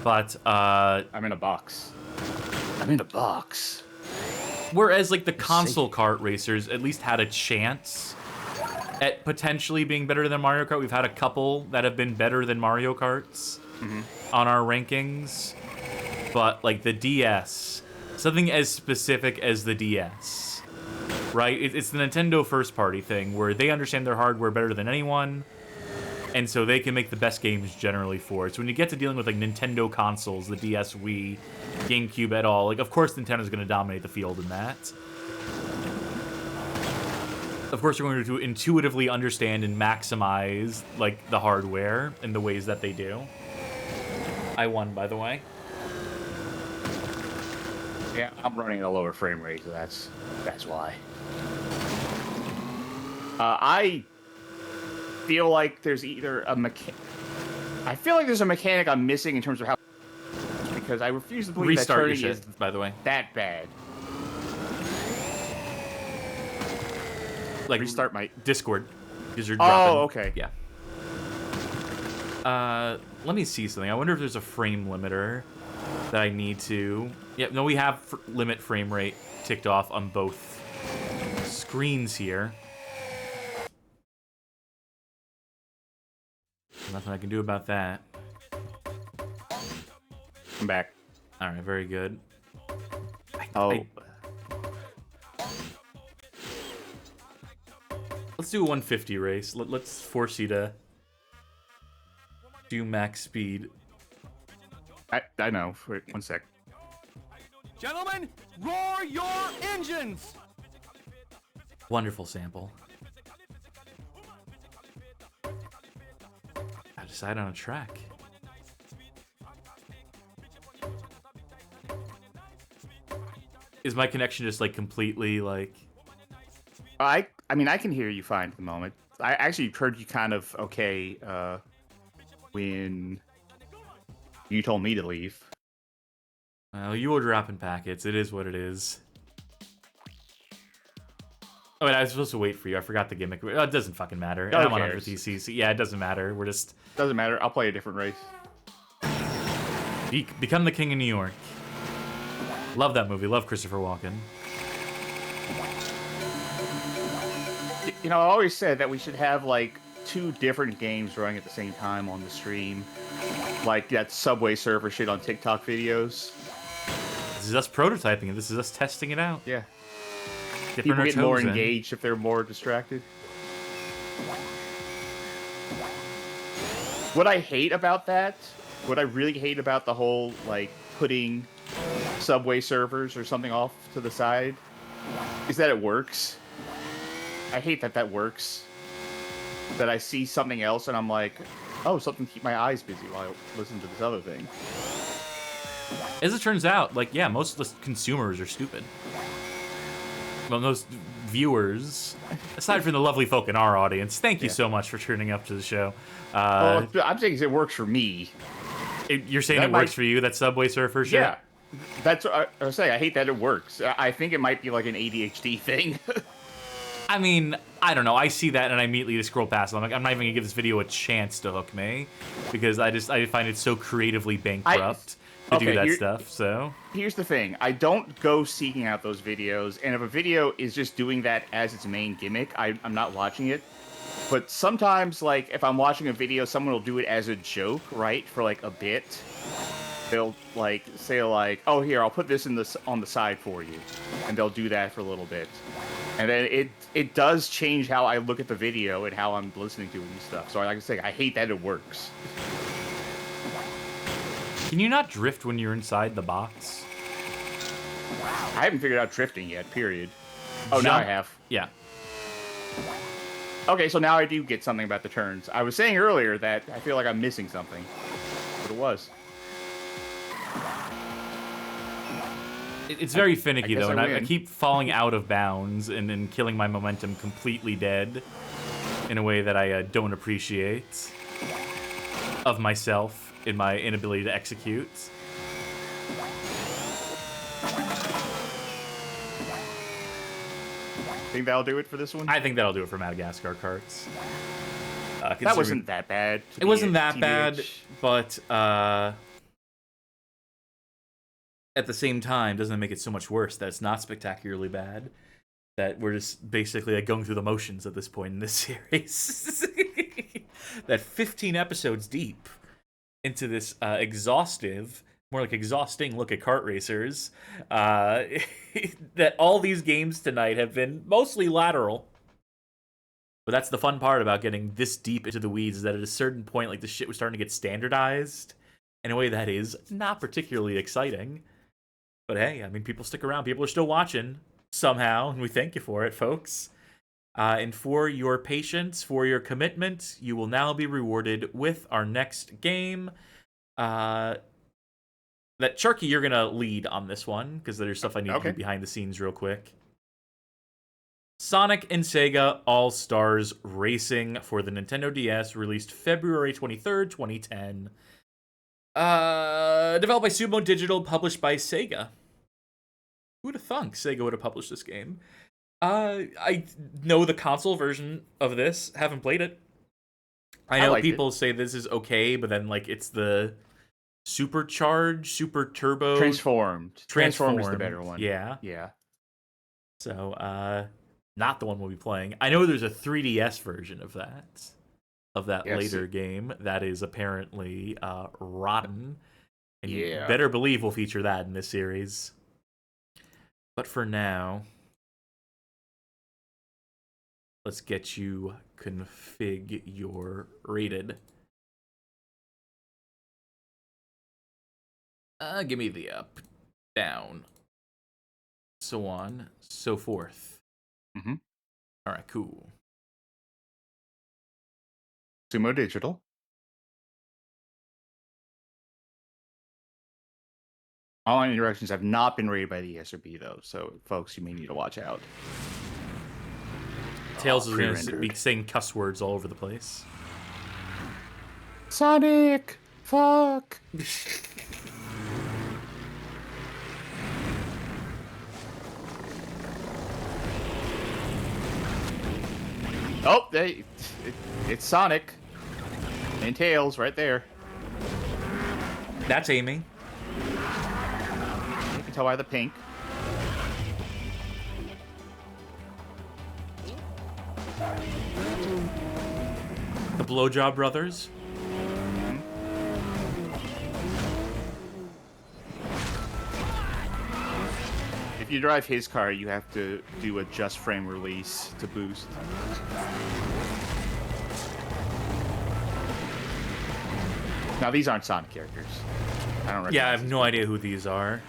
But I'm in a box. I'm in a box. whereas like the console kart racers at least had a chance at potentially being better than Mario Kart. We've had a couple that have been better than Mario Karts on our rankings. But, like, the DS, something as specific as the DS, right? It's the Nintendo first-party thing, where they understand their hardware better than anyone, and so they can make the best games generally for it. So when you get to dealing with, like, Nintendo consoles, the DS, Wii, GameCube at all, like, of course Nintendo's going to dominate the field in that. Of course, they're going to intuitively understand and maximize, like, the hardware in the ways that they do. I won, by the way. Yeah, I'm running at a lower frame rate, so that's why. I feel like there's either a I feel like there's a mechanic I'm missing in terms of how, because I refuse to believe that turning is by the way, that bad. Like, restart my Discord, because you're dropping. Oh, okay. Yeah. Let me see something. I wonder if there's a frame limiter that I need to... Yeah, no, we have limit frame rate ticked off on both screens here. Nothing I can do about that. I'm back. Alright, very good. Let's do a 150 race. Let's force you to do max speed. I know. Wait, one sec. Gentlemen, roar your engines! Wonderful sample. I decide on a track. Is my connection just, like, completely, like... I mean, I can hear you fine at the moment. I actually heard you kind of okay when you told me to leave. Well, you were dropping packets. It is what it is. Oh, wait, I was supposed to wait for you. I forgot the gimmick. It doesn't fucking matter. Who I'm on cares? 150cc. Yeah, it doesn't matter. We're just... Doesn't matter. I'll play a different race. Become the King of New York. Love that movie. Love Christopher Walken. You know, I always said that we should have, like, 2 different games running at the same time on the stream. Like that Subway Surfer shit on TikTok videos. This is us prototyping it. This is us testing it out. Yeah. Dipping People our get more toes in. engaged if they're more distracted. What I hate about that, what I really hate about the whole, like, putting Subway Surfers or something off to the side, is that it works. I hate that that works. That I see something else and I'm like, oh, something to keep my eyes busy while I listen to this other thing. As it turns out, like, yeah, most of the consumers are stupid. Well, most viewers, aside from the lovely folk in our audience, thank you so much for tuning up to the show. Well, I'm saying it works for me. You're saying That it works for you, that Subway Surfer shit? Yeah. That's what I was saying. I hate that it works. I think it might be like an ADHD thing. I mean, I don't know. I see that and I immediately just scroll past it. I'm like, I'm not even gonna give this video a chance to hook me because I find it so creatively bankrupt to do that stuff. So here's the thing: I don't go seeking out those videos, and if a video is just doing that as its main gimmick, I'm not watching it. But sometimes, like, if I'm watching a video, someone will do it as a joke, right, for like a bit. They'll like say like, "Oh, here, I'll put this on the side for you," and they'll do that for a little bit. And then it does change how I look at the video and how I'm listening to it and stuff. So like I say, I hate that it works. Can you not drift when you're inside the box? I haven't figured out drifting yet, period. Oh, now I have. Yeah. Okay, so now I do get something about the turns. I was saying earlier that I feel like I'm missing something. But it was. It's very finicky, though, and I win. keep falling out of bounds and then killing my momentum completely dead in a way that I don't appreciate of myself in my inability to execute. Think that'll do it for this one? I think that'll do it for Madagascar Karts. That wasn't that bad. It wasn't that bad, but at the same time, doesn't it make it so much worse that it's not spectacularly bad? that we're just basically like going through the motions at this point in this series. That 15 episodes deep into this exhaustive, more like exhausting look at kart racers, that all these games tonight have been mostly lateral. But that's the fun part about getting this deep into the weeds, is that at a certain point, like, the shit was starting to get standardized in a way that is not particularly exciting. But hey, I mean, people stick around. People are still watching somehow, and we thank you for it, folks. And for your patience, for your commitment, you will now be rewarded with our next game. That Sharky, you're gonna lead on this one because there's stuff I need to do behind the scenes real quick. Sonic and Sega All-Stars Racing for the Nintendo DS, released February 23rd, 2010. Developed by Sumo Digital, published by Sega. Who would have thunk Sega would have published this game? I know the console version of this, haven't played it. I know people say this is okay, but then like it's the supercharged, super turbo, Transformed is the better one. Yeah. Yeah. So, not the one we'll be playing. I know there's a 3DS version of that later game that is apparently rotten. And you better believe we'll feature that in this series. But for now, let's get you rated. Give me the up, down, so on, so forth. Mm-hmm. All right, cool. Sumo Digital. Online interactions have not been rated by the ESRB, though, so folks, you may need to watch out. Tails is going to be saying cuss words all over the place. Sonic! Fuck! Oh, it's Sonic and Tails right there. That's Amy. You can tell by the pink. The Blowjob Brothers. If you drive his car, you have to do a just frame release to boost. Now, these aren't Sonic characters. I don't recognize. Yeah, I have no idea who these are.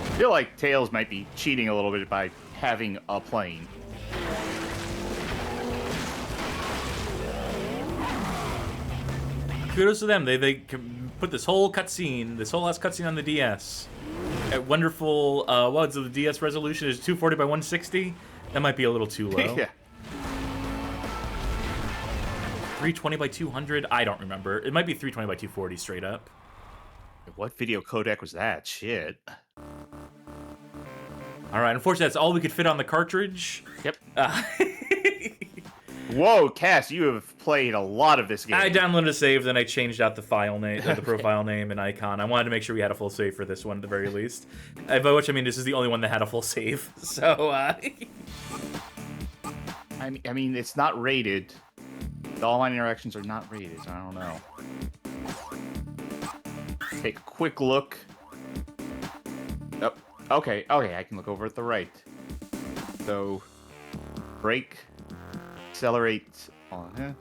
I feel like Tails might be cheating a little bit by having a plane. Kudos to them. They can put this whole last cutscene on the DS. At wonderful, what's the DS resolution? Is 240 by 160? That might be a little too low. Yeah. 320 by 200? I don't remember. It might be 320 by 240 straight up. What video codec was that? Shit. All right, unfortunately, that's all we could fit on the cartridge. Yep. Whoa, Cass, you have played a lot of this game. I downloaded a save, then I changed out the file name, the profile name and icon. I wanted to make sure we had a full save for this one at the very least. By which I mean this is the only one that had a full save. So, I mean, it's not rated. The online interactions are not rated, so I don't know. Take a quick look. Oh, okay, I can look over at the right. So, brake, accelerate on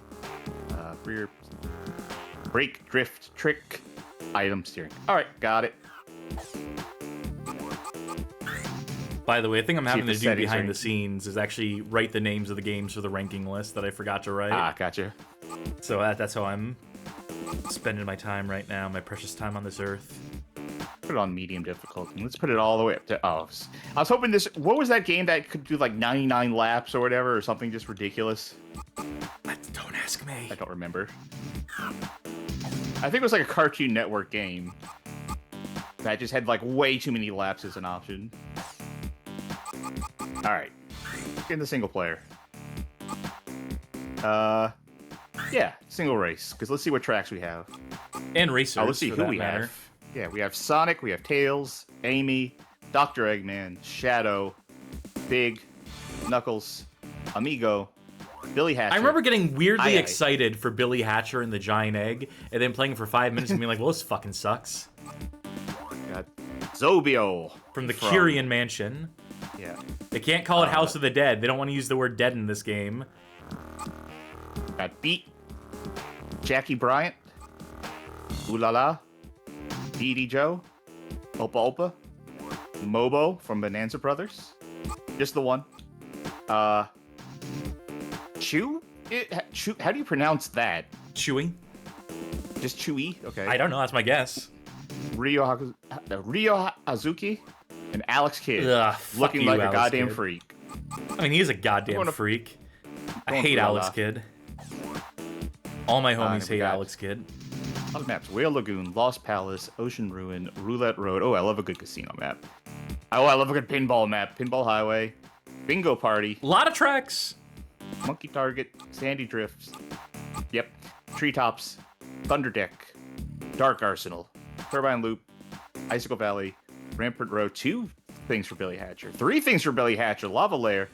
rear, brake, drift, trick, item steering. All right, got it. By the way, a thing I'm having to do behind the scenes is actually write the names of the games for the ranking list that I forgot to write. Ah, gotcha. So that's how I'm spending my time right now, my precious time on this earth. Put it on medium difficulty. Let's put it all the way up to... Oh, I was hoping this... What was that game that could do like 99 laps or whatever, or something just ridiculous? Don't ask me. I don't remember. I think it was like a Cartoon Network game that just had like way too many laps as an option. All right, get in the single player. Yeah, single race. Because let's see what tracks we have. And racers. Let's see for who that we matter. have. Yeah, we have Sonic, we have Tails, Amy, Dr. Eggman, Shadow, Big, Knuckles, Amigo, Billy Hatcher. I remember getting weirdly Aye, aye. excited for Billy Hatcher and the Giant Egg, and then playing for 5 minutes and being like, well, this fucking sucks. Got Zobio. From the Kyrian Mansion. Yeah. They can't call it House of the Dead. They don't want to use the word dead in this game. Got Beat, Jackie Bryant, Ooh La La, Dee Dee Joe, Opa Opa, Mobo from Bonanza Brothers. Just the one. Chew? Chew? How do you pronounce that? Chewy? Just Chewy? Okay. I don't know. That's my guess. Rio Hazuki and Alex Kidd. Ugh, fuck looking you, like a Alex goddamn Kidd. freak. I mean, he is a goddamn Going to- freak. I going hate for Alex La. Kidd. All my homies we hate got- Alex Kidd. On maps, Whale Lagoon, Lost Palace, Ocean Ruin, Roulette Road. Oh, I love a good casino map. Oh, I love a good pinball map. Pinball Highway, Bingo Party, A lot of tracks. Monkey Target, Sandy Drifts. Yep. Treetops, Thunder Deck, Dark Arsenal, Turbine Loop, Icicle Valley, Rampart Road. 2 things for Billy Hatcher. 3 things for Billy Hatcher. Lava Lair,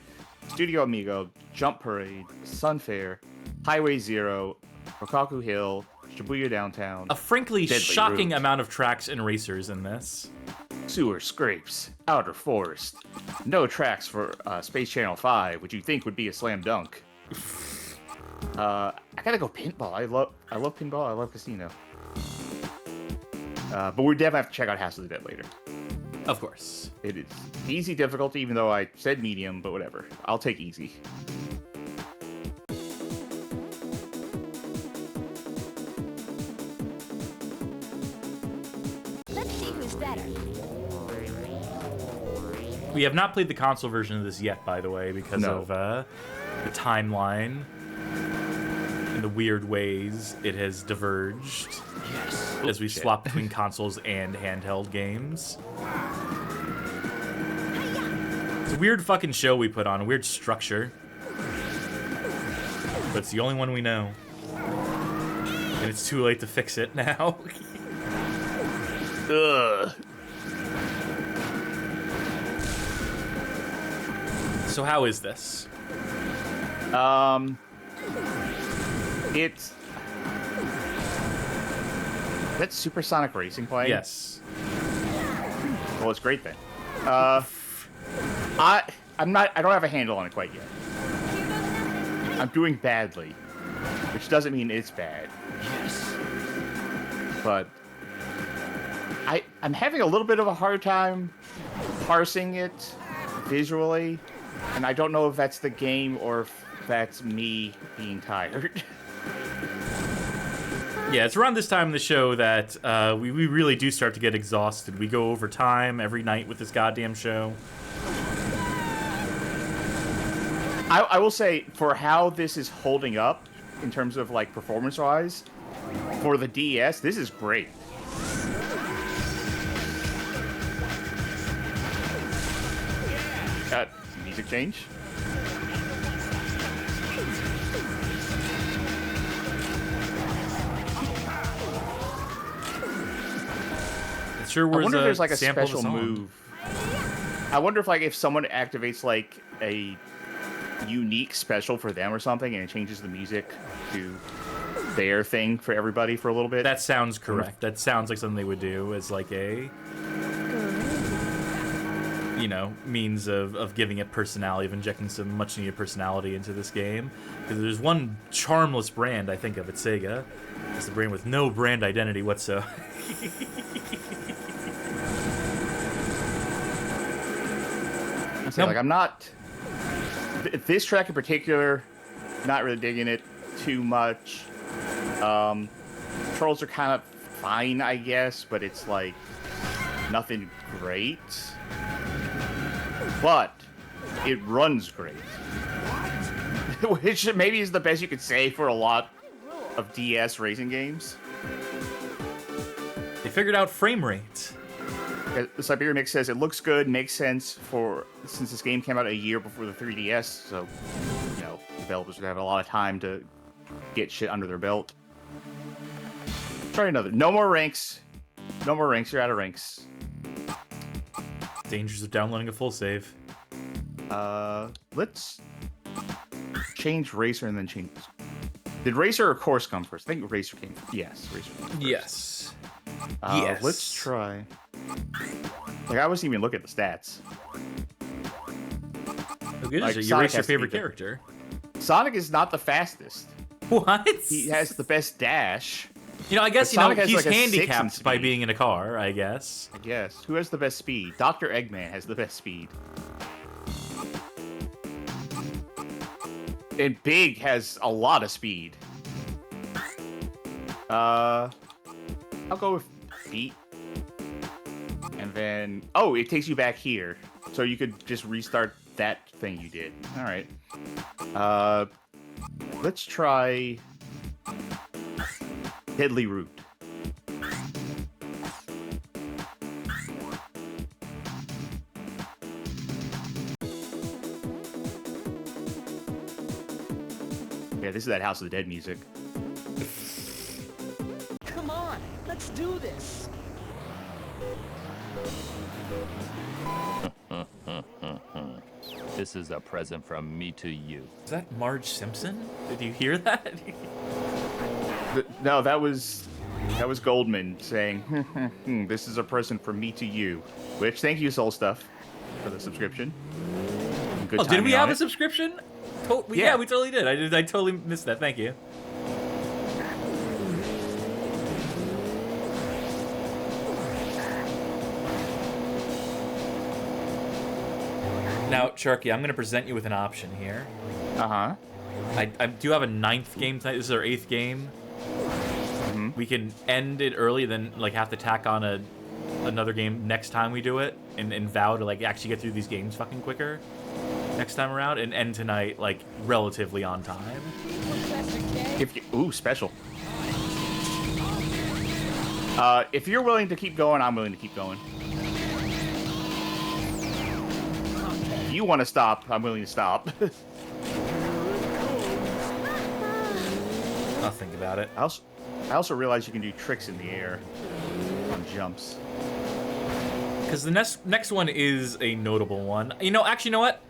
Studio Amigo, Jump Parade, Sunfair, Highway Zero, Rokaku Hill, Shibuya Downtown, A frankly Deadly shocking Route. amount of tracks and racers in this. Sewer Scrapes, Outer Forest. No tracks for Space Channel 5, which you think would be a slam dunk. I gotta go pinball. I love pinball. I love casino. But we definitely have to check out House of the Dead later. Of course. It is easy difficulty, even though I said medium, but whatever. I'll take easy. Let's see who's better. We have not played the console version of this yet, by the way, because No. of the timeline and the weird ways it has diverged as we swap between consoles and handheld games. It's a weird fucking show we put on, a weird structure. But it's the only one we know. And it's too late to fix it now. Ugh. So how is this? It's that's Supersonic Racing playing. Yes. Well, it's great then. I don't have a handle on it quite yet. I'm doing badly, which doesn't mean it's bad. Yes. But I'm having a little bit of a hard time parsing it visually, and I don't know if that's the game or if that's me being tired. Yeah, it's around this time in the show that we really do start to get exhausted. We go over time every night with this goddamn show. I will say, for how this is holding up in terms of like performance-wise, for the DS, this is great. Music change. It sure I was wonder if there's like a sample of the special song. move. I wonder if like if someone activates like a unique special for them or something, and it changes the music to their thing for everybody for a little bit. That sounds correct. That sounds like something they would do as like a, you know, means of giving it personality, of injecting some much needed personality into this game. Because there's one charmless brand I think of at Sega. It's a brand with no brand identity whatsoever. So, like, I'm not. This track in particular, not really digging it too much. Controls are kind of fine, I guess, but it's like nothing great. But it runs great, which maybe is the best you could say for a lot of DS racing games. They figured out frame rate. The Siberia Mix says it looks good, makes sense since this game came out a year before the 3DS, so you know developers would have a lot of time to get shit under their belt. Try another. No more ranks. No more ranks. You're out of ranks. Dangers of downloading a full save. Let's change racer and then change. Did racer or course come first? I think racer came first. Yes, racer came first. Yes. Let's try. Like, I wasn't even looking at the stats. Oh, good. Like, You Sonic race your has to be favorite the- character. Sonic is not the fastest. What? He has the best dash. I guess But Sonic has, he's like, a 6 in handicapped by speed. being in a car. I guess. I guess. Who has the best speed? Dr. Eggman has the best speed. And Big has a lot of speed. I'll go with Beat. And then... Oh, it takes you back here. So you could just restart that thing you did. Alright. Let's try... Deadly Root. Yeah, this is that House of the Dead music. Come on, let's do this. This is a present from me to you. Is that Marge Simpson? Did you hear that? No, that was Goldman saying, "This is a present from me to you." Which, thank you, Soul Stuff, for the subscription. Good Oh, did we timing on have a it. subscription? Yeah, Yeah. we totally did. I totally missed that. Thank you. Now, Sharky, I'm going to present you with an option here. Uh-huh. I do have a 9th game tonight. This is our 8th game. Mm-hmm. We can end it early, then like have to tack on another game next time we do it, and vow to like actually get through these games fucking quicker next time around, and end tonight like relatively on time. If you, ooh, special. If you're willing to keep going, I'm willing to keep going. If you want to stop, I'm willing to stop. I'll think about it. I also realize you can do tricks in the air on jumps. Because the next one is a notable one. Actually, you know what?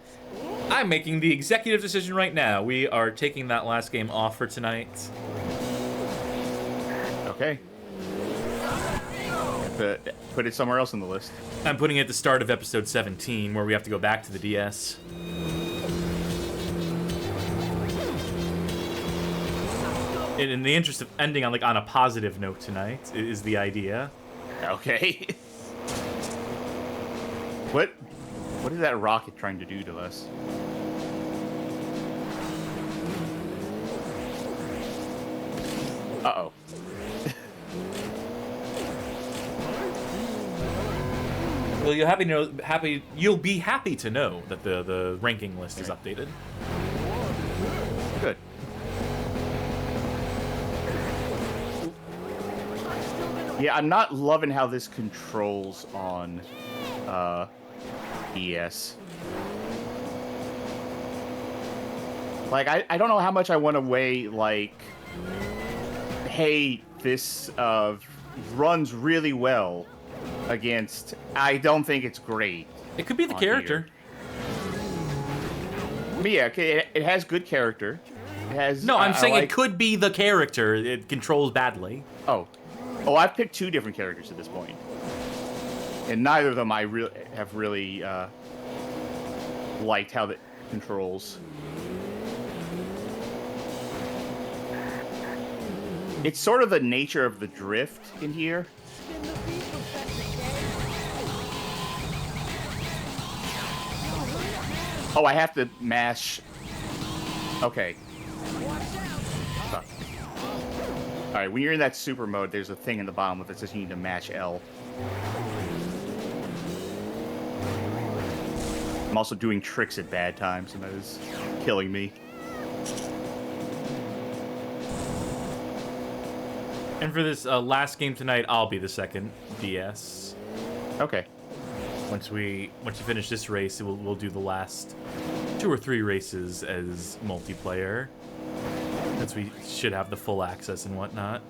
I'm making the executive decision right now. We are taking that last game off for tonight. Okay. Put it somewhere else on the list. I'm putting it at the start of episode 17, where we have to go back to the DS. In the interest of ending on a positive note tonight, is the idea. Okay. What is that rocket trying to do to us? Uh-oh. Well, you'll be happy to know that the ranking list is updated. Good. Yeah, I'm not loving how this controls on DS. Like, I don't know how much I want to weigh, like, hey, this runs really well against, I don't think it's great. It could be the character. But yeah, it has good character. It has. No, I'm saying like, it could be the character. It controls badly. Oh, I've picked 2 different characters at this point, and neither of them I have really liked how it controls. It's sort of the nature of the drift in here. Oh, I have to mash. Okay. Alright, when you're in that super mode, there's a thing in the bottom that says you need to mash L. I'm also doing tricks at bad times, and that is killing me. And for this last game tonight, I'll be the second DS. Okay. Once you finish this race, we'll do the last 2 or 3 races as multiplayer. Since we should have the full access and whatnot.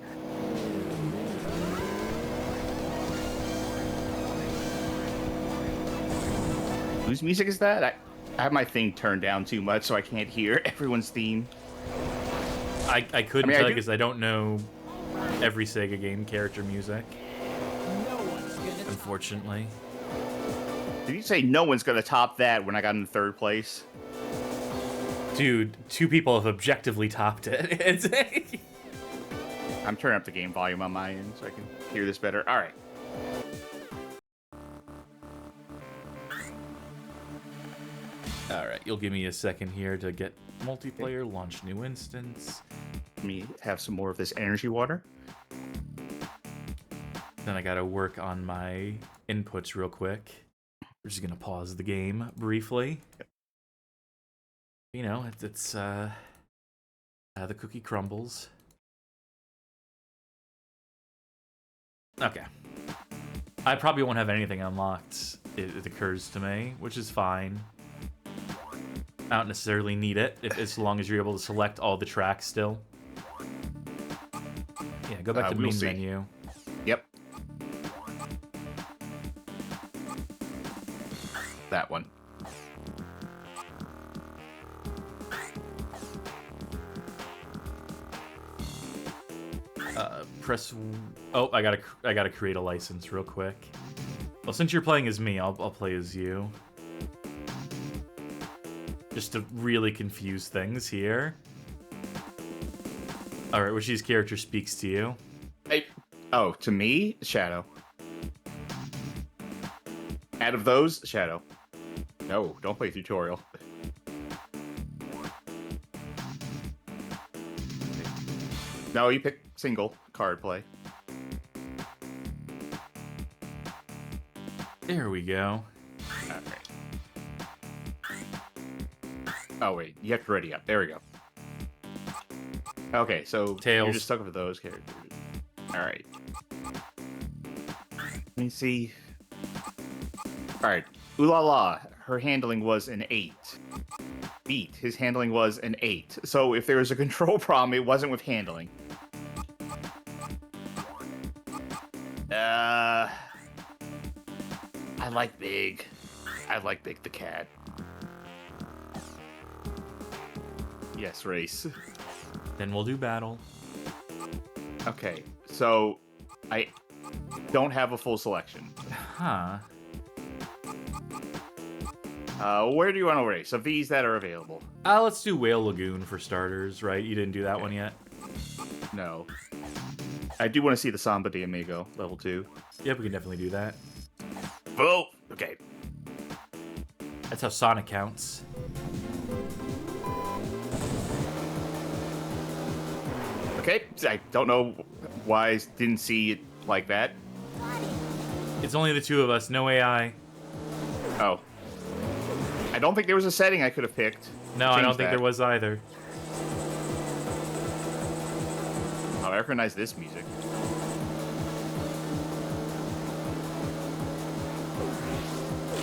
Whose music is that? I have my thing turned down too much, so I can't hear everyone's theme. I couldn't tell you because I don't know every Sega game character music. Unfortunately. Did you say no one's gonna top that when I got in third place? Dude, 2 people have objectively topped it. I'm turning up the game volume on my end so I can hear this better. All right. Alright, you'll give me a second here to get multiplayer, launch new instance. Let me have some more of this energy water. Then I gotta work on my inputs real quick. We're just gonna pause the game briefly. You know, it's the cookie crumbles. Okay. I probably won't have anything unlocked, it occurs to me, which is fine. I don't necessarily need it, as long as you're able to select all the tracks still. Yeah, go back to main menu. Yep. That one. Press. Oh, I gotta create a license real quick. Well, since you're playing as me, I'll play as you. Just to really confuse things here. All right, which of these characters speaks to you? Hey. Oh, to me, Shadow. Out of those, Shadow. No, don't play tutorial. No, you pick single card play. There we go. Okay. Oh wait, you have to ready up. There we go. Okay, so Tails. You're just stuck with those characters. All right. Let me see. All right. Ooh la la. Her handling was an 8. Beat. His handling was an 8. So if there was a control problem, it wasn't with handling. I like Big. I like Big the cat. Yes, race. Then we'll do battle. Okay, so I don't have a full selection. Huh. Where do you want to race? Of these that are available. Let's do Whale Lagoon for starters, right? You didn't do that one yet? No. I do want to see the Samba de Amigo, level 2. Yep, we can definitely do that. Oh, okay. That's how Sonic counts. Okay, I don't know why I didn't see it like that. It's only the 2 of us, no AI. Oh. I don't think there was a setting I could have picked. No, I don't think there was either. Oh, I recognize this music.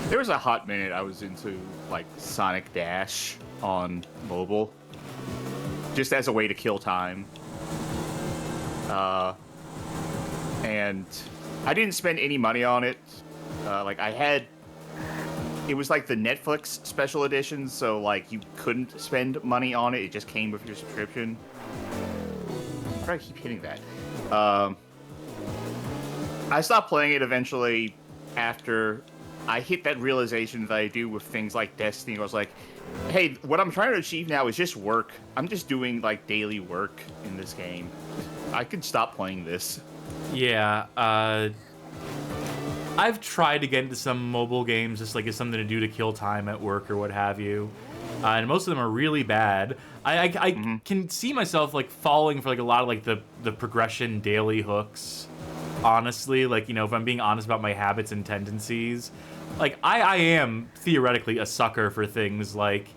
There was a hot minute I was into, like, Sonic Dash on mobile. Just as a way to kill time. And I didn't spend any money on it. Like, I had... It was like the Netflix special edition, so, like, you couldn't spend money on it. It just came with your subscription. Why do I keep hitting that? I stopped playing it eventually after I hit that realization that I do with things like Destiny. I was like, hey, what I'm trying to achieve now is just work. I'm just doing, like, daily work in this game. I could stop playing this. Yeah, I've tried to get into some mobile games just like as something to do to kill time at work or what have you. And most of them are really bad. I can see myself like falling for like a lot of like the progression daily hooks. Honestly, like, you know, if I'm being honest about my habits and tendencies, like I am theoretically a sucker for things like,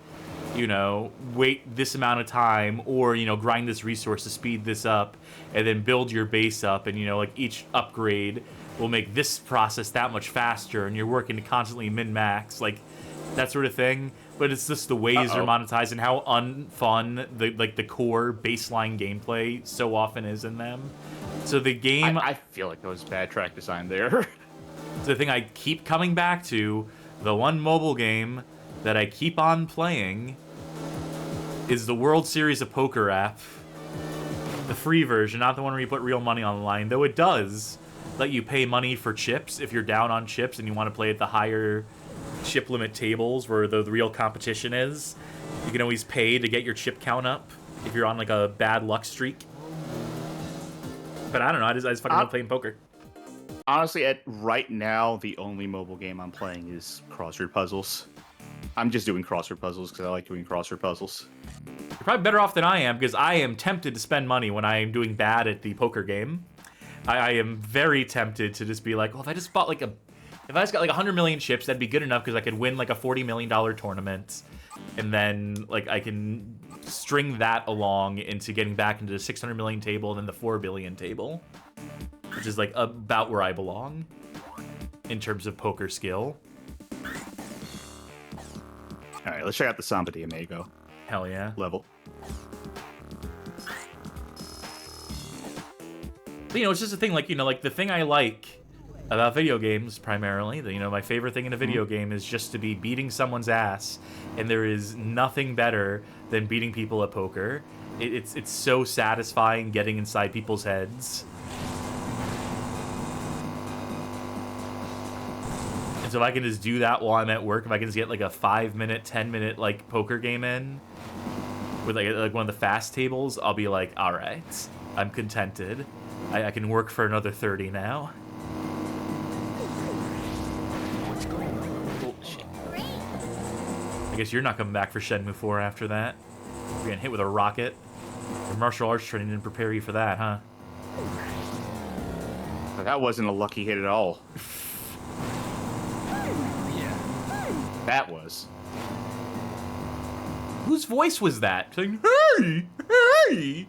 you know, wait this amount of time or, you know, grind this resource to speed this up and then build your base up. And, you know, like each upgrade will make this process that much faster and you're working to constantly min-max, like that sort of thing. but it's just the ways they're monetized and how unfun the core baseline gameplay so often is in them. So the game, I feel like there was bad track design there. the thing I keep coming back to, the one mobile game that I keep on playing is the World Series of Poker app. The free version, not the one where you put real money on the line, though it does let you pay money for chips if you're down on chips and you want to play at the higher chip limit tables where the real competition is. You can always pay to get your chip count up if you're on like a bad luck streak. But I don't know, I just fucking love playing poker. Honestly, right now, the only mobile game I'm playing is crossword puzzles. I'm just doing crossword puzzles because I like doing crossword puzzles. You're probably better off than I am because I am tempted to spend money when I am doing bad at the poker game. I am very tempted to just be like, well, if I just bought like if I just got like 100 million chips, that'd be good enough because I could win like a $40 million tournament. And then like I can string that along into getting back into the 600 million table and then the 4 billion table, which is like about where I belong in terms of poker skill. All right, let's check out the Samba de Amigo. Hell yeah. Level. But, you know, it's just a thing, like, you know, like the thing I like about video games primarily, you know, my favorite thing in a video game is just to be beating someone's ass, and there is nothing better than beating people at poker. It's so satisfying getting inside people's heads. And so if I can just do that while I'm at work, if I can just get like a 5-minute, 10-minute like poker game in with like one of the fast tables, I'll be like, all right, I'm contented. I can work for another 30 now. What's going on? Oh, shit. I guess you're not coming back for Shenmue 4 after that. You're getting hit with a rocket. Your martial arts training didn't prepare you for that, huh? That wasn't a lucky hit at all. That was. Whose voice was that? Saying, hey, hey!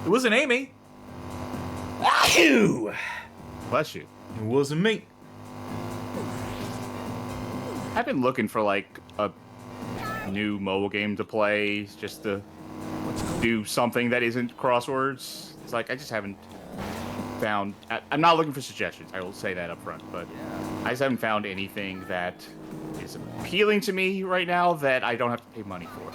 It wasn't Amy. Achoo! Bless you. It wasn't me. I've been looking for like a new mobile game to play, just to do something that isn't crosswords. It's like I just haven't found. I'm not looking for suggestions. I will say that up front, but I just haven't found anything that is appealing to me right now that I don't have to pay money for.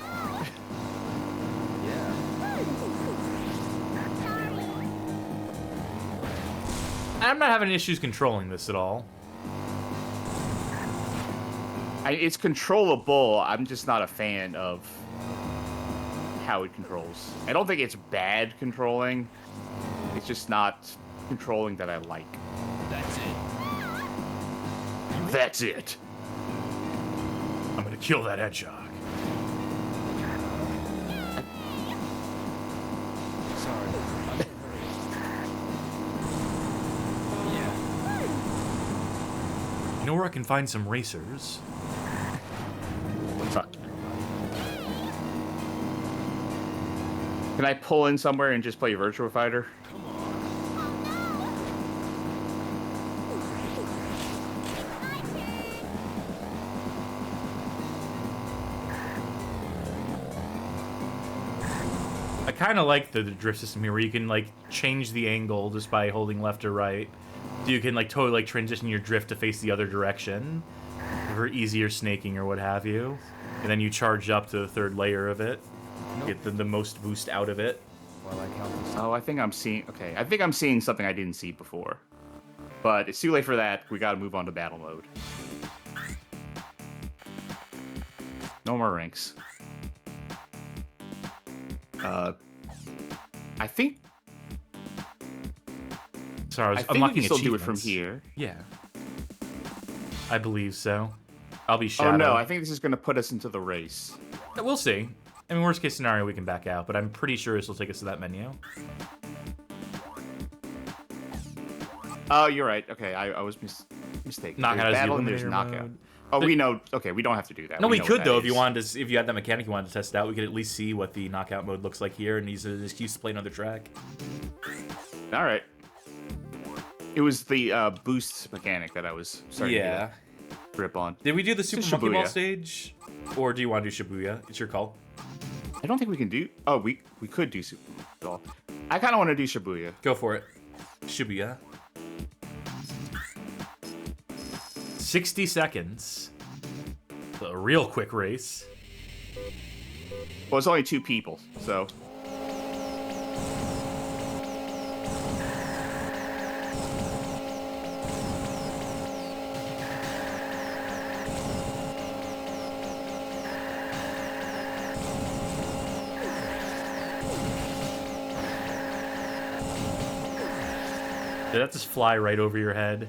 I'm not having issues controlling this at all. It's controllable. I'm just not a fan of how it controls. I don't think it's bad controlling. It's just not controlling that I like. That's it. That's it. I'm gonna kill that hedgehog. Sorry. You know where I can find some racers? What's up? Can I pull in somewhere and just play Virtua Fighter? I kind of like the drift system here where you can like change the angle just by holding left or right. So you can like totally like transition your drift to face the other direction for easier snaking or what have you. And then you charge up to the third layer of it. Get the most boost out of it. Oh, I think I'm seeing... Okay, I think I'm seeing something I didn't see before. But it's too late for that. We gotta move on to battle mode. No more ranks. I think... Sorry, I was think we unlocking can still do it from achievements. here. Yeah. I believe so. I'll be Shadow. Oh no, I think this is gonna put us into the race. We'll see. I mean, worst case scenario, we can back out, but I'm pretty sure this will take us to that menu. Oh, you're right. Okay, I was mistaken. Knockout There's is the battle and there's eliminator knockout. mode. Oh, we know. Okay, we don't have to do that. No, we know could what though that if you is. wanted to. If you had that mechanic you wanted to test it out, we could at least see what the knockout mode looks like here, and use it as an excuse to play another track. All right. It was the boost mechanic that I was starting to grip on. Did we do the It's Super a Monkey Ball Shibuya. stage? Or do you want to do Shibuya? It's your call. I don't think we can do... Oh, we could do Shibuya. I kind of want to do Shibuya. Go for it. Shibuya. 60 seconds. A real quick race. Well, it's only 2 people, so... Did that just fly right over your head?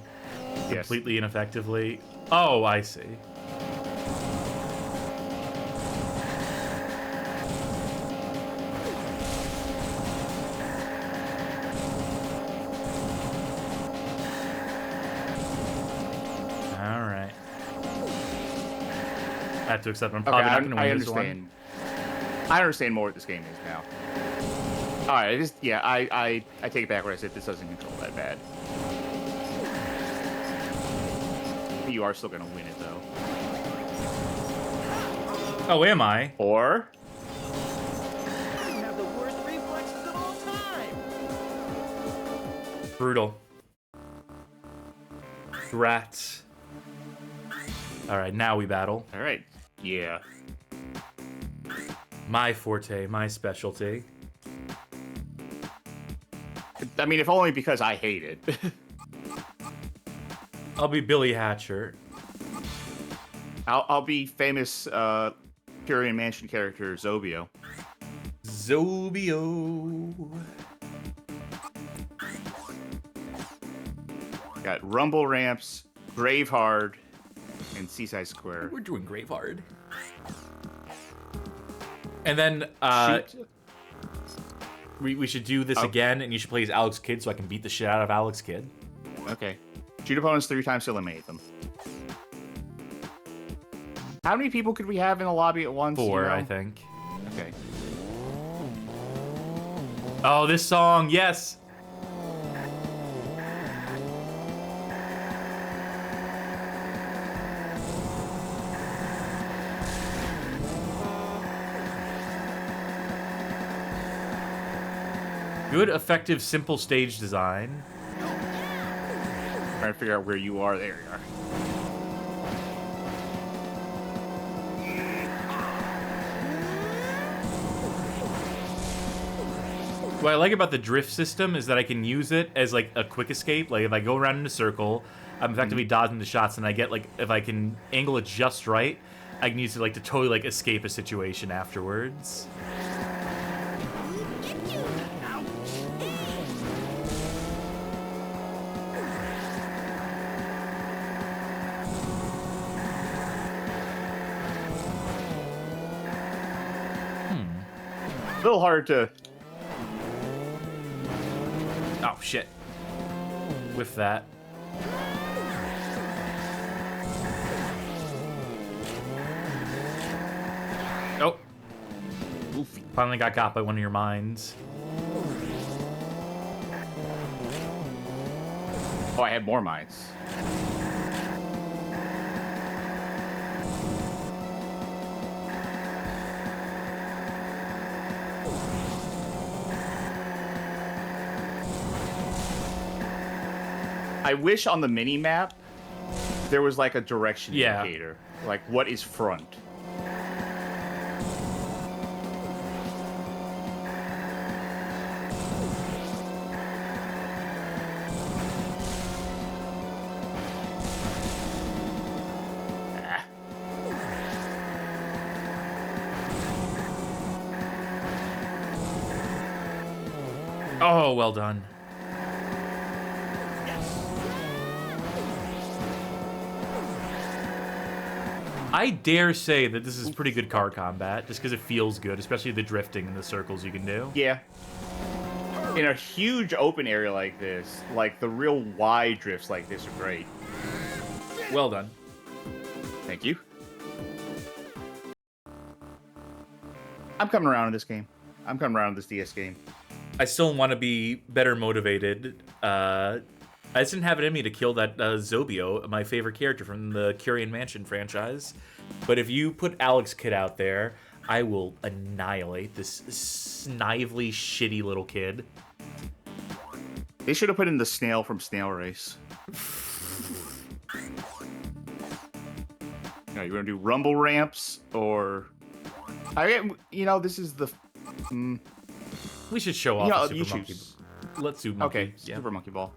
Yes. Completely ineffectively? Oh, I see. Alright. I have to accept I'm probably not going to win this one. I understand more what this game is now. Alright, I take it back what I said. This doesn't control that bad. You are still going to win it, though. Oh, am I? Or... You have the worst reflexes of all time. Brutal. Rats. Alright, now we battle. Alright. Yeah. My forte, my specialty. I mean, if only because I hate it. I'll be Billy Hatcher. I'll be famous Pyrean Mansion character Zobio. Zobio. Got Rumble Ramps, Gravehard, and Seaside Square. We're doing Gravehard. And then we should do this again, and you should play as Alex Kidd so I can beat the shit out of Alex Kidd. Okay. Shoot opponents 3 times to eliminate them. How many people could we have in the lobby at once? 4, you know? I think. Okay. Oh, this song, yes! Good, effective, simple stage design. Trying to figure out where you are. There you are. What I like about the drift system is that I can use it as like a quick escape. Like if I go around in a circle, I'm effectively dodging the shots, and I get like, if I can angle it just right, I can use it like to totally like escape a situation afterwards. A little hard to... Oh, shit. With that. Oh. Oof. Finally got by one of your mines. Oh, I had more mines. I wish on the mini map there was like a direction indicator, like what is front. Oh, well done. I dare say that this is pretty good car combat, just because it feels good, especially the drifting and the circles you can do. Yeah. In a huge open area like this, like the real wide drifts like this are great. Well done. Thank you. I'm coming around to this game. I'm coming around to this DS game. I still want to be better motivated I just didn't have it in me to kill that Zobio, my favorite character from the Curian Mansion franchise. But if you put Alex Kidd out there, I will annihilate this snively, shitty little kid. They should have put in the snail from Snail Race. You want to do rumble ramps or... this is the... We should show off the you Super Monkey. choose. Let's do Monkey. Okay, Yeah. Super Monkey Ball.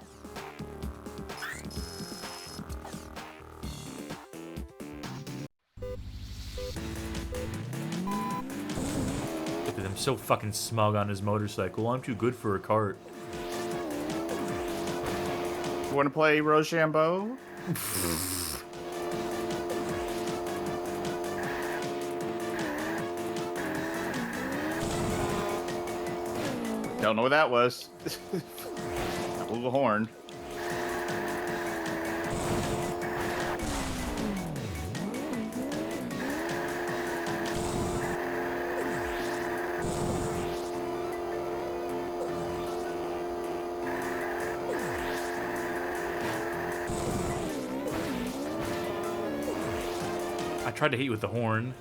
Look at him, so fucking smug on his motorcycle. I'm too good for a cart. You want to play Rochambeau? Don't know what that was. I blew the horn. I tried to hit you with the horn.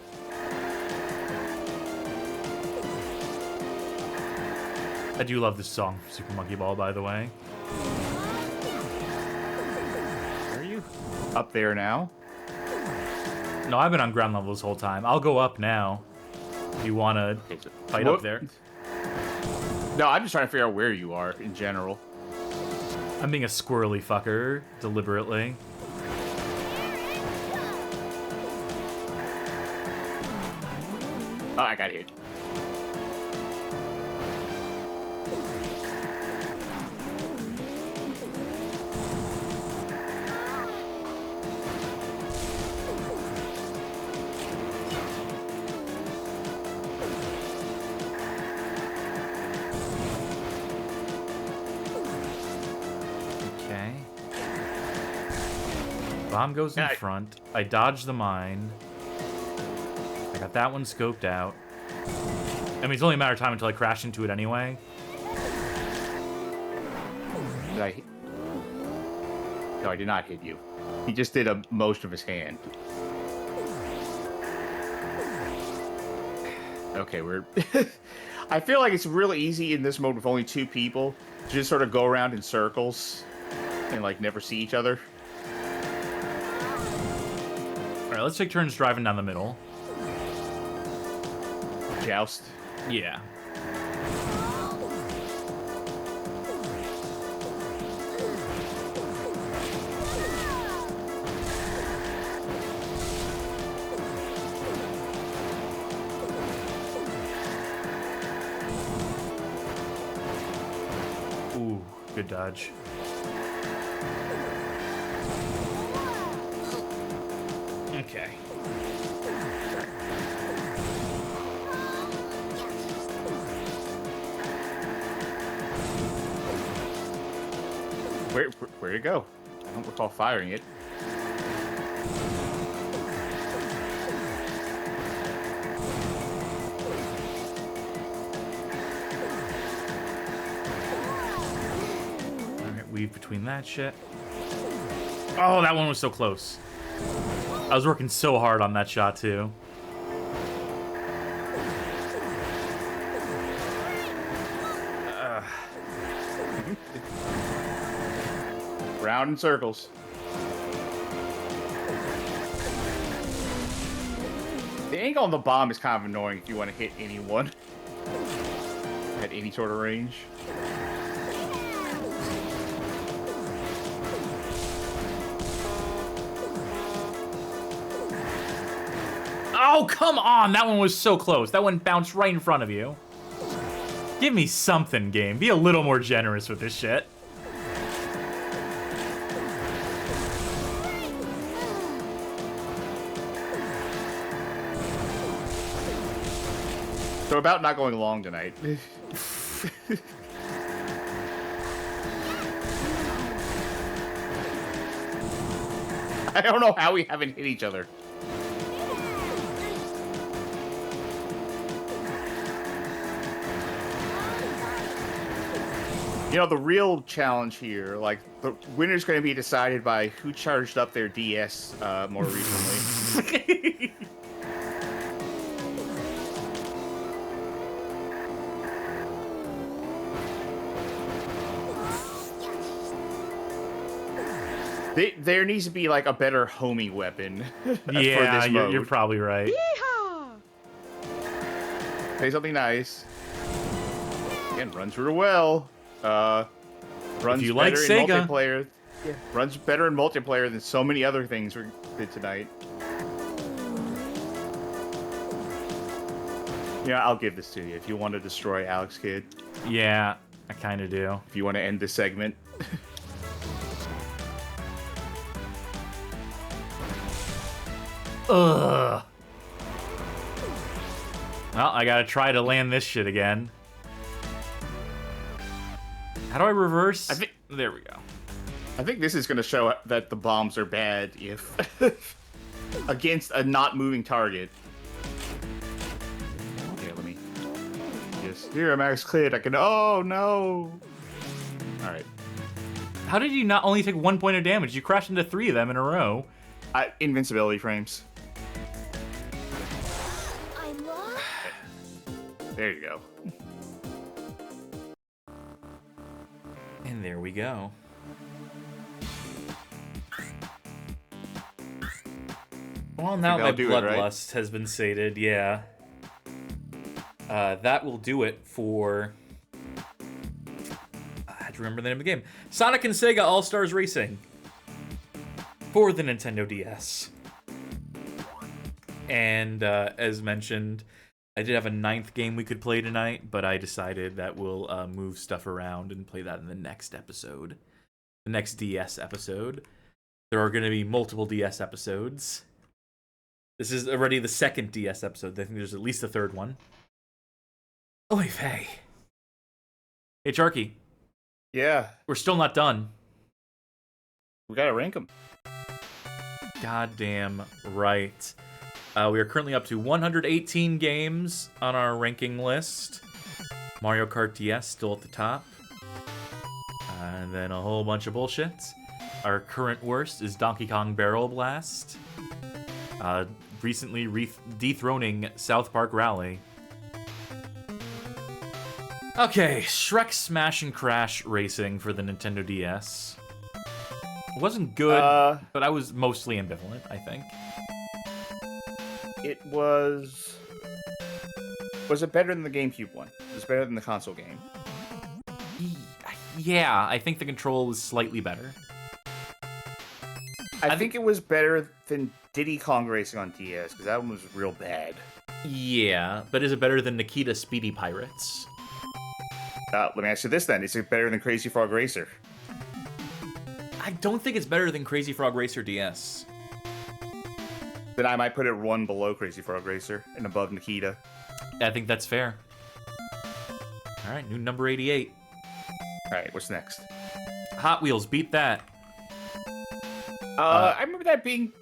I do love this song, Super Monkey Ball, by the way. Where are you? Up there now. No, I've been on ground level this whole time. I'll go up now. If you want to fight up there. No, I'm just trying to figure out where you are in general. I'm being a squirrely fucker, deliberately. Oh, I got hit. Okay. Bomb goes in front. I dodge the mine. I got that one scoped out. I mean, it's only a matter of time until I crash into it anyway. Did I hit? No, I did not hit you. He just did a motion of his hand. Okay, we're... I feel like it's really easy in this mode with only 2 people to just sort of go around in circles and, like, never see each other. Alright, let's take turns driving down the middle. Joust. Yeah. Ooh, good dodge. Okay. Where'd it go? I don't recall firing it. Alright, weave between that shit. Oh, that one was so close. I was working so hard on that shot, too. Round in circles. The angle on the bomb is kind of annoying if you want to hit anyone at any sort of range. Oh, come on! That one was so close. That one bounced right in front of you. Give me something, game. Be a little more generous with this shit. So about not going long tonight. I don't know how we haven't hit each other. You know, the real challenge here, like, the winner's going to be decided by who charged up their DS more recently. There needs to be, like, a better homie weapon for this mode. You're probably right. Say something nice. Again, runs real well. Runs if you better like in Sega. multiplayer. Yeah. Runs better in multiplayer than so many other things we did tonight. Yeah, I'll give this to you if you want to destroy Alex Kidd. Yeah, I kind of do. If you want to end this segment. Ugh. Well, I gotta try to land this shit again. How do I reverse? There we go. I think this is going to show that the bombs are bad if against a not moving target. Here, let me just here, Max Kidd. I can. Oh no! All right. How did you not only take 1 point of damage? You crashed into 3 of them in a row. Invincibility frames. I'm lost. There you go. And there we go. Well, now my bloodlust has been sated, yeah. That will do it for... I had to remember the name of the game. Sonic and Sega All-Stars Racing. For the Nintendo DS. And as mentioned, I did have a 9th game we could play tonight, but I decided that we'll move stuff around and play that in the next episode. The next DS episode. There are going to be multiple DS episodes. This is already the 2nd DS episode. I think there's at least a 3rd one. Oy vey. Hey, Charky. Yeah. We're still not done. We gotta rank them. Goddamn right. We are currently up to 118 games on our ranking list. Mario Kart DS still at the top. And then a whole bunch of bullshit. Our current worst is Donkey Kong Barrel Blast. Recently dethroning South Park Rally. Okay, Shrek Smash and Crash Racing for the Nintendo DS. It wasn't good, but I was mostly ambivalent, I think. It was... Was it better than the GameCube one? Was it better than the console game? Yeah, I think the control was slightly better. I think it was better than Diddy Kong Racing on DS, because that one was real bad. Yeah, but is it better than Nikita Speedy Pirates? Let me ask you this then. Is it better than Crazy Frog Racer? I don't think it's better than Crazy Frog Racer DS. Then I might put it one below Crazy Frog Racer and above Nikita. I think that's fair. Alright, new number 88. Alright, what's next? Hot Wheels, beat that. I remember that being...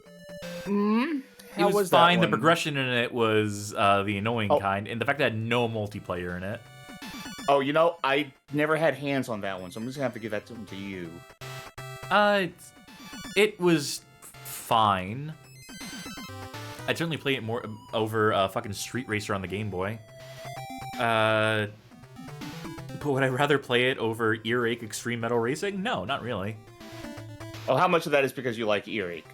It was fine. The progression in it was the annoying kind, and the fact that it had no multiplayer in it. Oh, you know, I never had hands on that one, so I'm just gonna have to give that to you. It was fine. I'd certainly play it more over fucking Street Racer on the Game Boy. But would I rather play it over Earache Extreme Metal Racing? No, not really. Oh, how much of that is because you like Earache?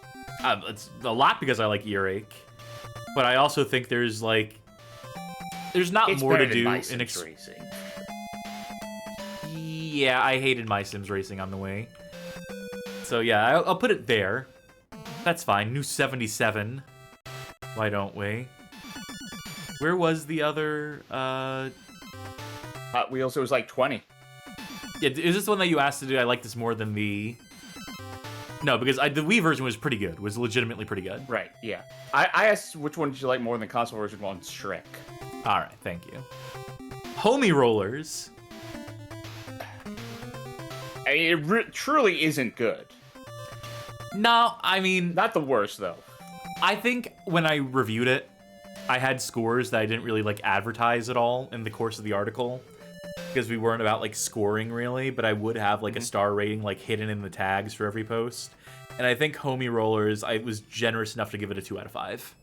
It's a lot because I like Earache. But I also think there's, like... There's not more to do in Racing. Yeah, I hated MySims Racing on the way. So yeah, I'll put it there. That's fine. New 77. Why don't we? Where was the other, Hot Wheels, it was like 20. Yeah, is this the one that you asked to do? I like this more than the... No, because the Wii version was pretty good. Was legitimately pretty good. Right, yeah. I asked which one did you like more than console version on Shrek. Alright, thank you. Homie Rollerz. I mean, it truly isn't good. No, I mean... Not the worst, though. I think when I reviewed it, I had scores that I didn't really, like, advertise at all in the course of the article. because we weren't about like scoring really, but I would have like a star rating like hidden in the tags for every post. And I think Homie Rollerz, I was generous enough to give it a 2 out of 5.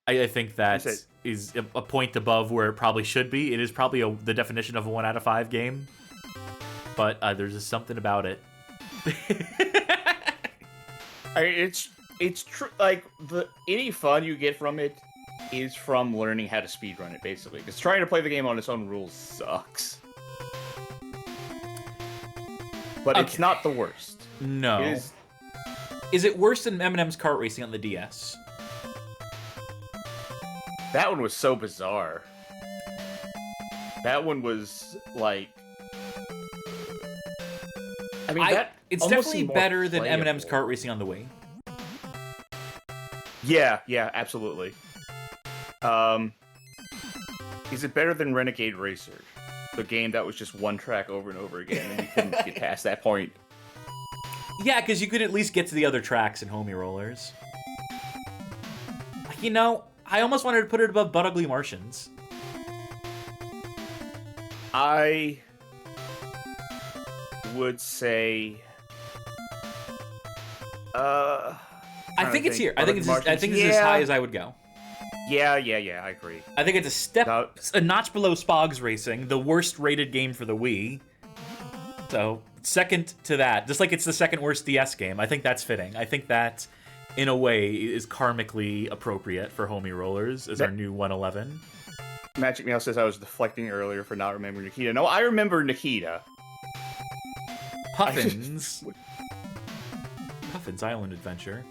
I think that is a point above where it probably should be. It is probably the definition of a 1 out of 5 game, but there's just something about it. It's true. Like any fun you get from it is from learning how to speedrun it, basically. Because trying to play the game on its own rules sucks. But it's not the worst. No. Is it worse than M&M's Kart Racing on the DS? That one was so bizarre. That one was like... I mean, it's definitely better than M&M's Kart Racing on the Wii. Yeah, absolutely. Is it better than Renegade Racer? The game that was just one track over and over again, and you couldn't get past that point. Yeah, because you could at least get to the other tracks in Homie Rollerz. You know, I almost wanted to put it above Butt Ugly Martians. I would say... I think it's here. I think it's as high as I would go. Yeah, I agree. I think it's a notch below Spogs Racing, the worst rated game for the Wii. So, second to that, just like it's the second worst DS game, I think that's fitting. I think that, in a way, is karmically appropriate for Homie Rollerz as our new 111. Magic Meow says I was deflecting earlier for not remembering Nikita. No, I remember Nikita. Puffins. Puffins Island Adventure.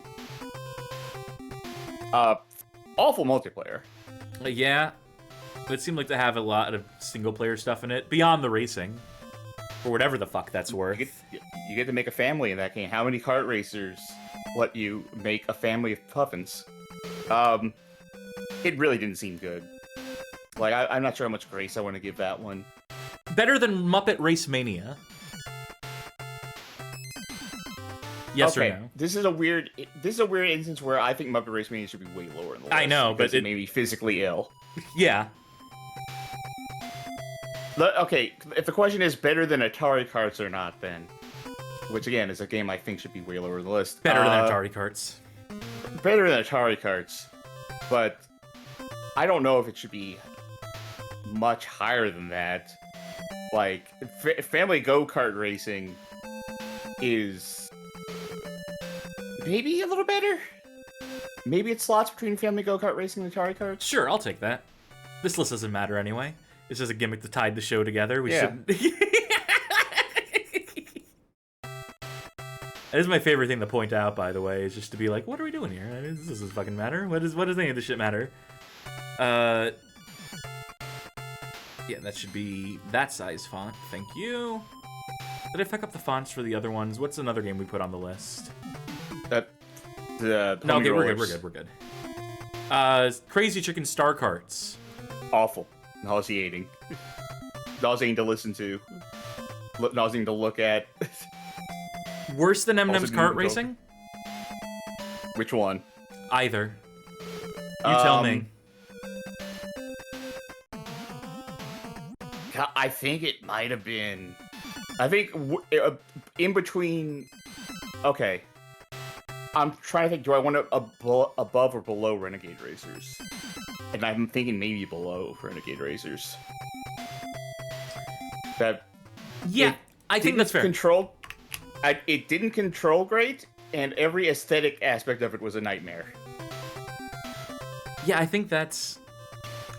Awful multiplayer. Yeah. It seemed like to have a lot of single-player stuff in it, beyond the racing. For whatever the fuck that's worth. You get to make a family in that game. How many kart racers let you make a family of Puffins? It really didn't seem good. Like, I'm not sure how much grace I want to give that one. Better than Muppet Race Mania. Yes or no? This is a weird instance where I think Muppet Race Mania should be way lower in the list. I know, but it made me physically ill. Yeah. Okay, if the question is better than Atari Karts or not, then... Which, again, is a game I think should be way lower in the list. Better than Atari Karts. Better than Atari Karts. But I don't know if it should be much higher than that. Like, Family Go-Kart Racing is... maybe a little better? Maybe it slots between Family Go-Kart Racing and Atari Karts? Sure, I'll take that. This list doesn't matter anyway. This is a gimmick to tie the show together. We shouldn't... That is my favorite thing to point out, by the way, is just to be like, what are we doing here? I mean, this doesn't fucking matter. What does any of this shit matter? Yeah, that should be that size font. Thank you. Did I fuck up the fonts for the other ones? What's another game we put on the list? No, okay, we're good. Crazy Chicken Star Karts. Awful. Nauseating. Nauseating to listen to. Nauseating to look at. Worse than M&M's Kart Racing? Which one? Either. You tell me. I think it might have been... I think in between... Okay. I'm trying to think, do I want to above or below Renegade Racers? And I'm thinking maybe below Renegade Racers. Yeah, I think that's fair. It didn't control great, and every aesthetic aspect of it was a nightmare. Yeah, I think that's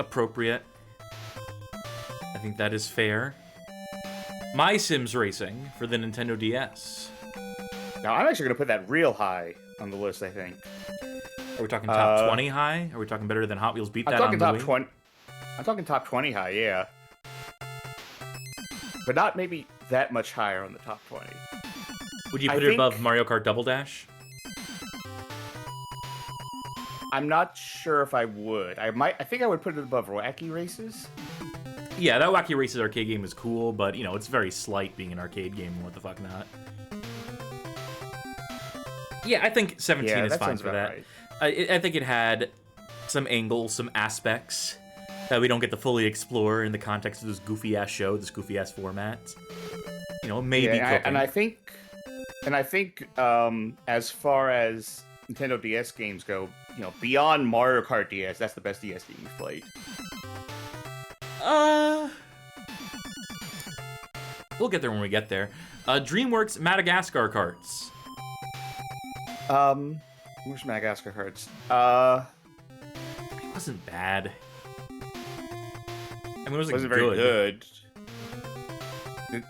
appropriate. I think that is fair. MySims Racing for the Nintendo DS. Now, I'm actually going to put that real high on the list, I think. Are we talking top 20 high? Are we talking better than Hot Wheels Beat That on the Wii? I'm talking top 20 high, yeah. But not maybe that much higher on the top 20. Would you put it above Mario Kart Double Dash? I'm not sure if I would. I think I would put it above Wacky Races. Yeah, that Wacky Races arcade game is cool, but, you know, it's very slight being an arcade game and what the fuck not. Yeah, I think 17 is fine for that. Right. I think it had some angles, some aspects. that we don't get to fully explore in the context of this goofy-ass show, this goofy-ass format. You know, maybe cooking. And I think, as far as Nintendo DS games go, you know, beyond Mario Kart DS, that's the best DS game you've played. We'll get there when we get there. DreamWorks Madagascar Karts. Where's Madagascar Karts? It wasn't bad. I mean, it wasn't very good.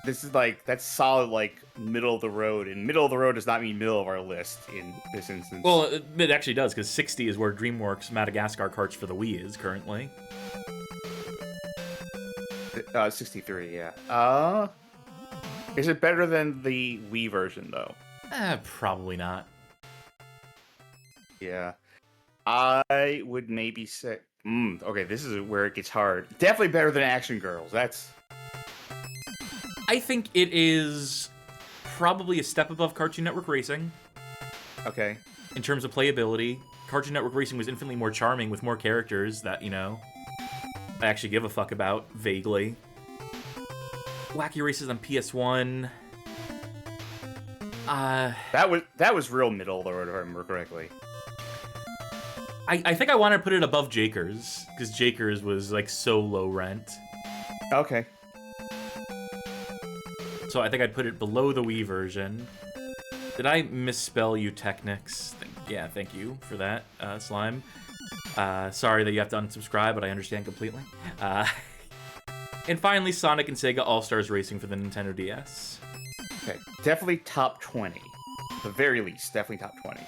This is like, that's solid, like, middle of the road, and middle of the road does not mean middle of our list in this instance. Well, it actually does, because 60 is where DreamWorks Madagascar Karts for the Wii is currently. 63, yeah. Is it better than the Wii version, though? Probably not. Yeah. I would maybe say... okay, this is where it gets hard. Definitely better than Action Girls. That's... I think it is probably a step above Cartoon Network Racing. Okay. In terms of playability, Cartoon Network Racing was infinitely more charming with more characters that, you know, I actually give a fuck about, vaguely. Wacky Races on PS1. That was real middle of the road, if I remember correctly. I think I want to put it above Jakers, because Jakers was, like, so low rent. Okay. So I think I'd put it below the Wii version. Did I misspell Eutechnics? Yeah, thank you for that, Slime. Sorry that you have to unsubscribe, but I understand completely. And finally, Sonic and Sega All-Stars Racing for the Nintendo DS. Okay, definitely top 20. At the very least, definitely top 20.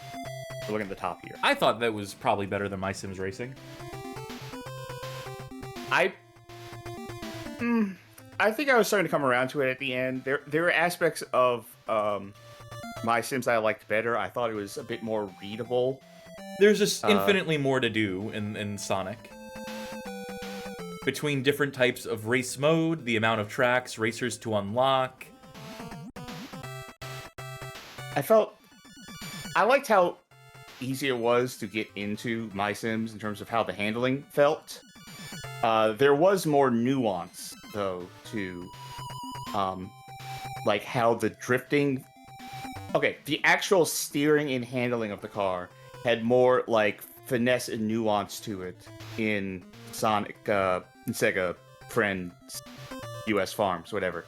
We're looking at the top here. I thought that was probably better than MySims Racing. I think I was starting to come around to it at the end. There were aspects of MySims I liked better. I thought it was a bit more readable. There's just infinitely more to do in Sonic. Between different types of race mode, the amount of tracks, racers to unlock. I liked how easy it was to get into MySims in terms of how the handling felt. There was more nuance, though, to like how the drifting... Okay, the actual steering and handling of the car had more, like, finesse and nuance to it in Sonic, in Sega Friends, US Farms, whatever.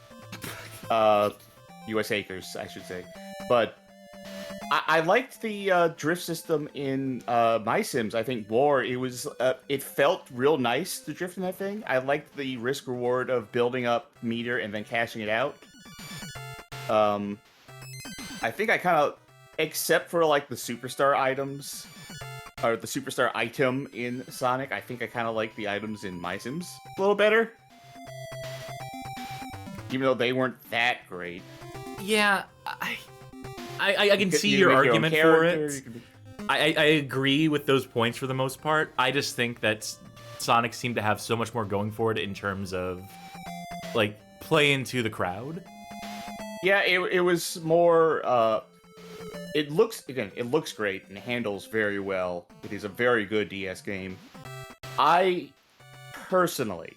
US Acres, I should say. But I liked the drift system in MySims, I think, more. It was, it felt real nice to drift in that thing. I liked the risk-reward of building up meter and then cashing it out. I think I kind of, except for, like, the Superstar items, or the Superstar item in Sonic, I think I kind of like the items in MySims a little better. Even though they weren't that great. Yeah, I can see your argument for it. I agree with those points for the most part. I just think that Sonic seemed to have so much more going for it in terms of, like, play into the crowd. Yeah, it was more, it looks great and handles very well. It is a very good DS game. Personally,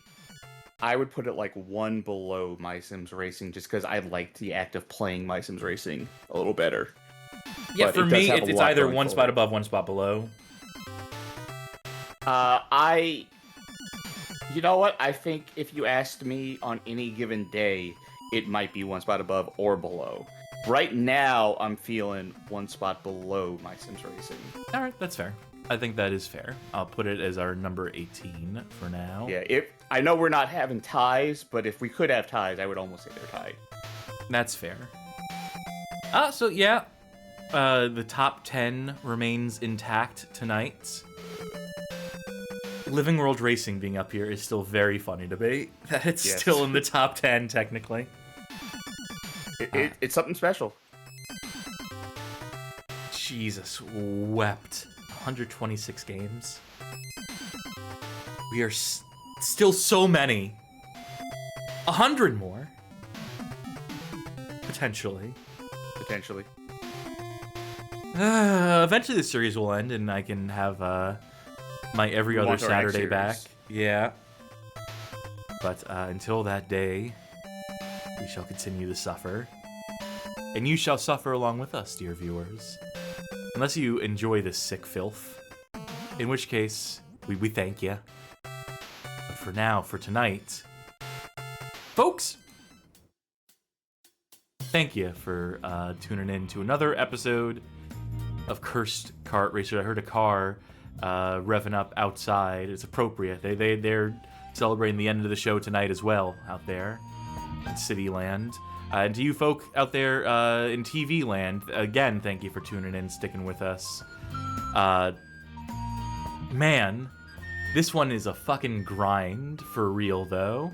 I would put it like one below MySims Racing just because I liked the act of playing MySims Racing a little better. Yeah, but for me, it's either one spot above, one spot below. You know what? I think if you asked me on any given day, it might be one spot above or below. Right now, I'm feeling one spot below MySims Racing. All right, that's fair. I think that is fair. I'll put it as our number 18 for now. Yeah, I know we're not having ties, but if we could have ties, I would almost say they're tied. That's fair. So yeah, the top 10 remains intact tonight. Living World Racing being up here is still very funny to me. That it's still in the top 10, technically. It's something special. Jesus wept. 126 games. We are still so many. 100 more. Potentially. Eventually the series will end and I can have my every other Saturday back. Yeah. But until that day, we shall continue to suffer. And you shall suffer along with us, dear viewers. Unless you enjoy this sick filth. In which case, we thank you. But for now, for tonight, folks, thank you for tuning in to another episode of Kursed Kart Racers. I heard a car revving up outside. It's appropriate. They're celebrating the end of the show tonight as well out there in City Land. And to you folk out there in TV land, again, thank you for tuning in, sticking with us. Man, this one is a fucking grind for real, though.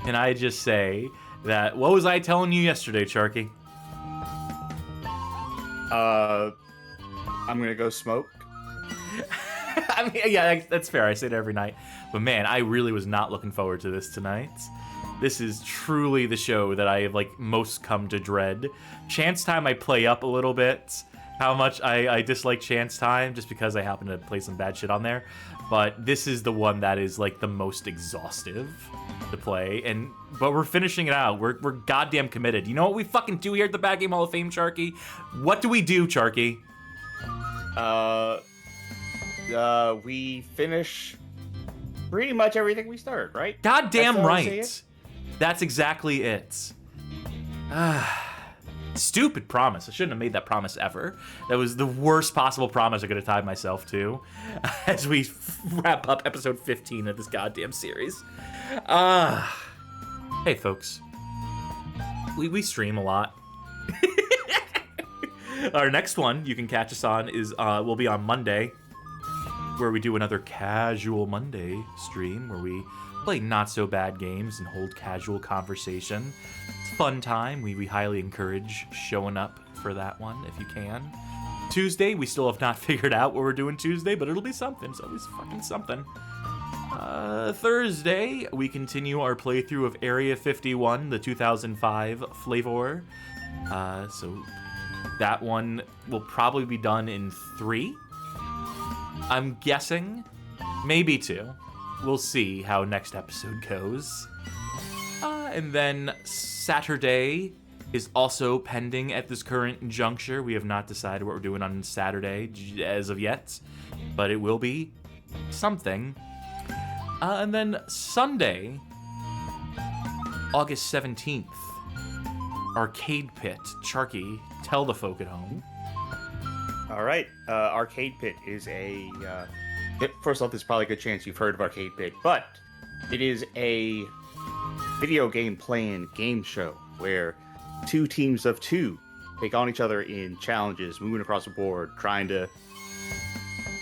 Can I just say that, what was I telling you yesterday, Charky? I'm gonna go smoke. I mean, yeah, that's fair. I say it every night. But man, I really was not looking forward to this tonight. This is truly the show that I have, like, most come to dread. Chance Time I play up a little bit. How much I dislike Chance Time, just because I happen to play some bad shit on there. But this is the one that is, like, the most exhaustive to play. But we're finishing it out. We're goddamn committed. You know what we fucking do here at the Bad Game Hall of Fame, Charky? What do we do, Charky? We finish pretty much everything we start, right? Goddamn right. That's exactly it. Stupid promise. I shouldn't have made that promise ever. That was the worst possible promise I could have tied myself to as we wrap up episode 15 of this goddamn series. Hey, folks. We stream a lot. Our next one you can catch us on will be on Monday, where we do another Casual Monday stream where we play not-so-bad games and hold casual conversation. It's a fun time. We highly encourage showing up for that one if you can. Tuesday, we still have not figured out what we're doing Tuesday, but it'll be something. It's always fucking something. Thursday, we continue our playthrough of Area 51, the 2005 flavor. So that one will probably be done in 3. I'm guessing. Maybe 2. We'll see how next episode goes. And then Saturday is also pending at this current juncture. We have not decided what we're doing on Saturday as of yet, but it will be something. And then Sunday, August 17th, Arcade Pit. Charky, tell the folk at home. All right, Arcade Pit is a... first off, there's probably a good chance you've heard of Arcade Pit, but it is a video game playing game show where 2 teams of 2 take on each other in challenges, moving across the board, trying to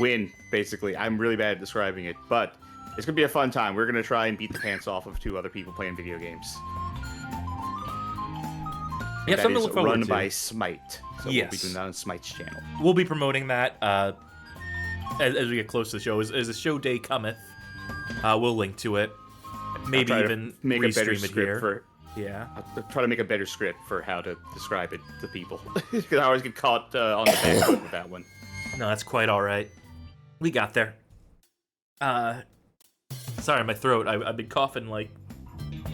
win, basically. I'm really bad at describing it, but it's going to be a fun time. We're going to try and beat the pants off of 2 other people playing video games. Yeah, something to look forward to. Run by Smite. So yes. We'll be doing that on Smite's channel. We'll be promoting that as we get close to the show. As the show day cometh, we'll link to it. Maybe even make a better restream it script here. Yeah. I'll try to make a better script for how to describe it to people. Because I always get caught on the back foot with that one. No, that's quite all right. We got there. Sorry, my throat. I've been coughing like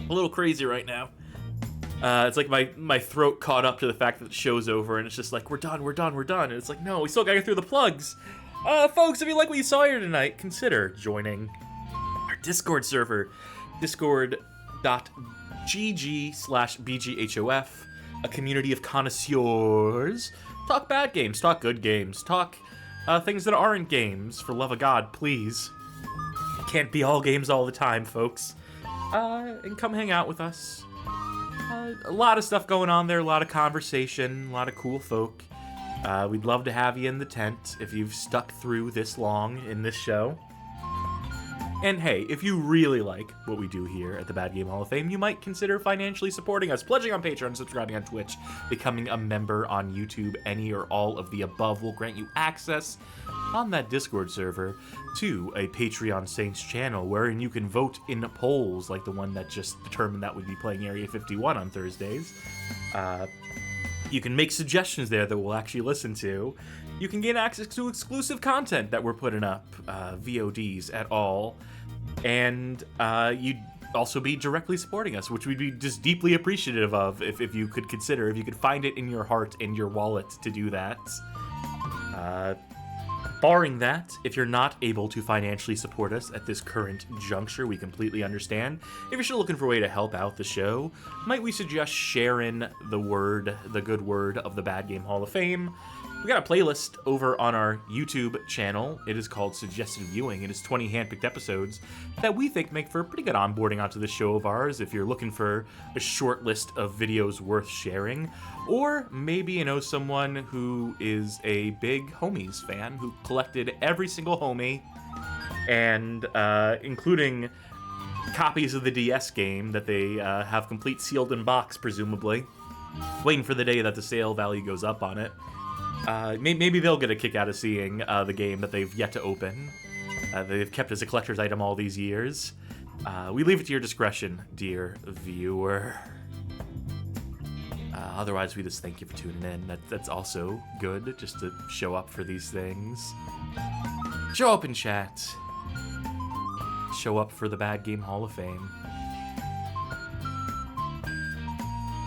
a little crazy right now. It's like my throat caught up to the fact that the show's over, and it's just like, we're done. And it's like, no, we still gotta get through the plugs. Folks, if you like what you saw here tonight, consider joining our Discord server, discord.gg/BGHOF, a community of connoisseurs. Talk bad games, talk good games, talk things that aren't games, for love of God, please. Can't be all games all the time, folks. And come hang out with us. A lot of stuff going on there, a lot of conversation, a lot of cool folk. We'd love to have you in the tent if you've stuck through this long in this show. And hey, if you really like what we do here at the Bad Game Hall of Fame, you might consider financially supporting us, pledging on Patreon, subscribing on Twitch, becoming a member on YouTube. Any or all of the above will grant you access on that Discord server to a Patreon Saints channel wherein you can vote in polls like the one that just determined that we'd be playing Area 51 on Thursdays. You can make suggestions there that we'll actually listen to. You can gain access to exclusive content that we're putting up, VODs at all. And you also be directly supporting us, which we'd be just deeply appreciative of if you could consider, if you could find it in your heart and your wallet to do that. Barring that, if you're not able to financially support us at this current juncture, we completely understand. If you're still looking for a way to help out the show, might we suggest sharing the good word of the Bad Game Hall of Fame? We got a playlist over on our YouTube channel. It is called Suggested Viewing. It is 20 handpicked episodes that we think make for a pretty good onboarding onto this show of ours if you're looking for a short list of videos worth sharing. Or maybe you know someone who is a big Homies fan who collected every single Homie, and including copies of the DS game that they have complete sealed in box, presumably, waiting for the day that the sale value goes up on it. Maybe they'll get a kick out of seeing the game that they've yet to open, that they've kept as a collector's item all these years. We leave it to your discretion, dear viewer. Otherwise, we just thank you for tuning in. That's also good, just to show up for these things. Show up in chat. Show up for the Bad Game Hall of Fame.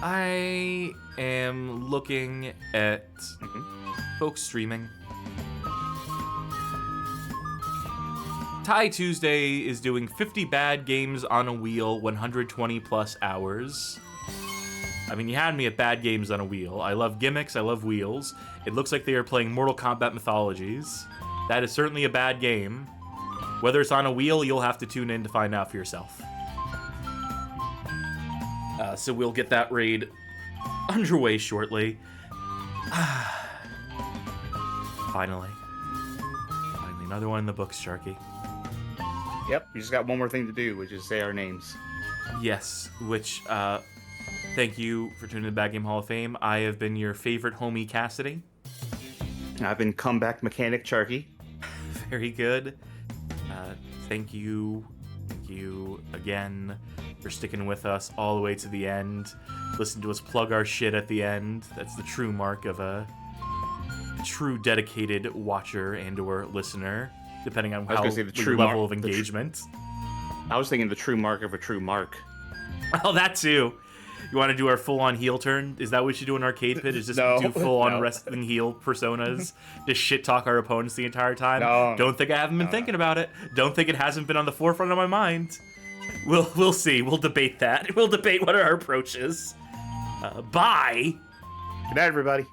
I am looking at folks streaming. Ty Tuesday is doing 50 bad games on a wheel, 120 plus hours. I mean, you had me at bad games on a wheel. I love gimmicks, I love wheels. It looks like they are playing Mortal Kombat Mythologies. That is certainly a bad game. Whether it's on a wheel, you'll have to tune in to find out for yourself. So we'll get that raid underway shortly. Finally, another one in the books, Sharky. Yep, we just got one more thing to do, which is say our names. Yes, which, thank you for tuning in to the Bad Game Hall of Fame. I have been your favorite homie, Cassidy. I've been comeback mechanic, Charky. Very good. Thank you again for sticking with us all the way to the end. Listen to us plug our shit at the end. That's the true mark of a true dedicated watcher and or listener, depending on how the true level of engagement. I was thinking the true mark of a true mark. Oh, that too. You want to do our full-on heel turn? Is that what we should do in Arcade Pit? Is just do full-on wrestling heel personas? Just shit-talk our opponents the entire time? No. Don't think I haven't been thinking about it. Don't think it hasn't been on the forefront of my mind. We'll see. We'll debate that. We'll debate what our approach is. Bye! Good night, everybody.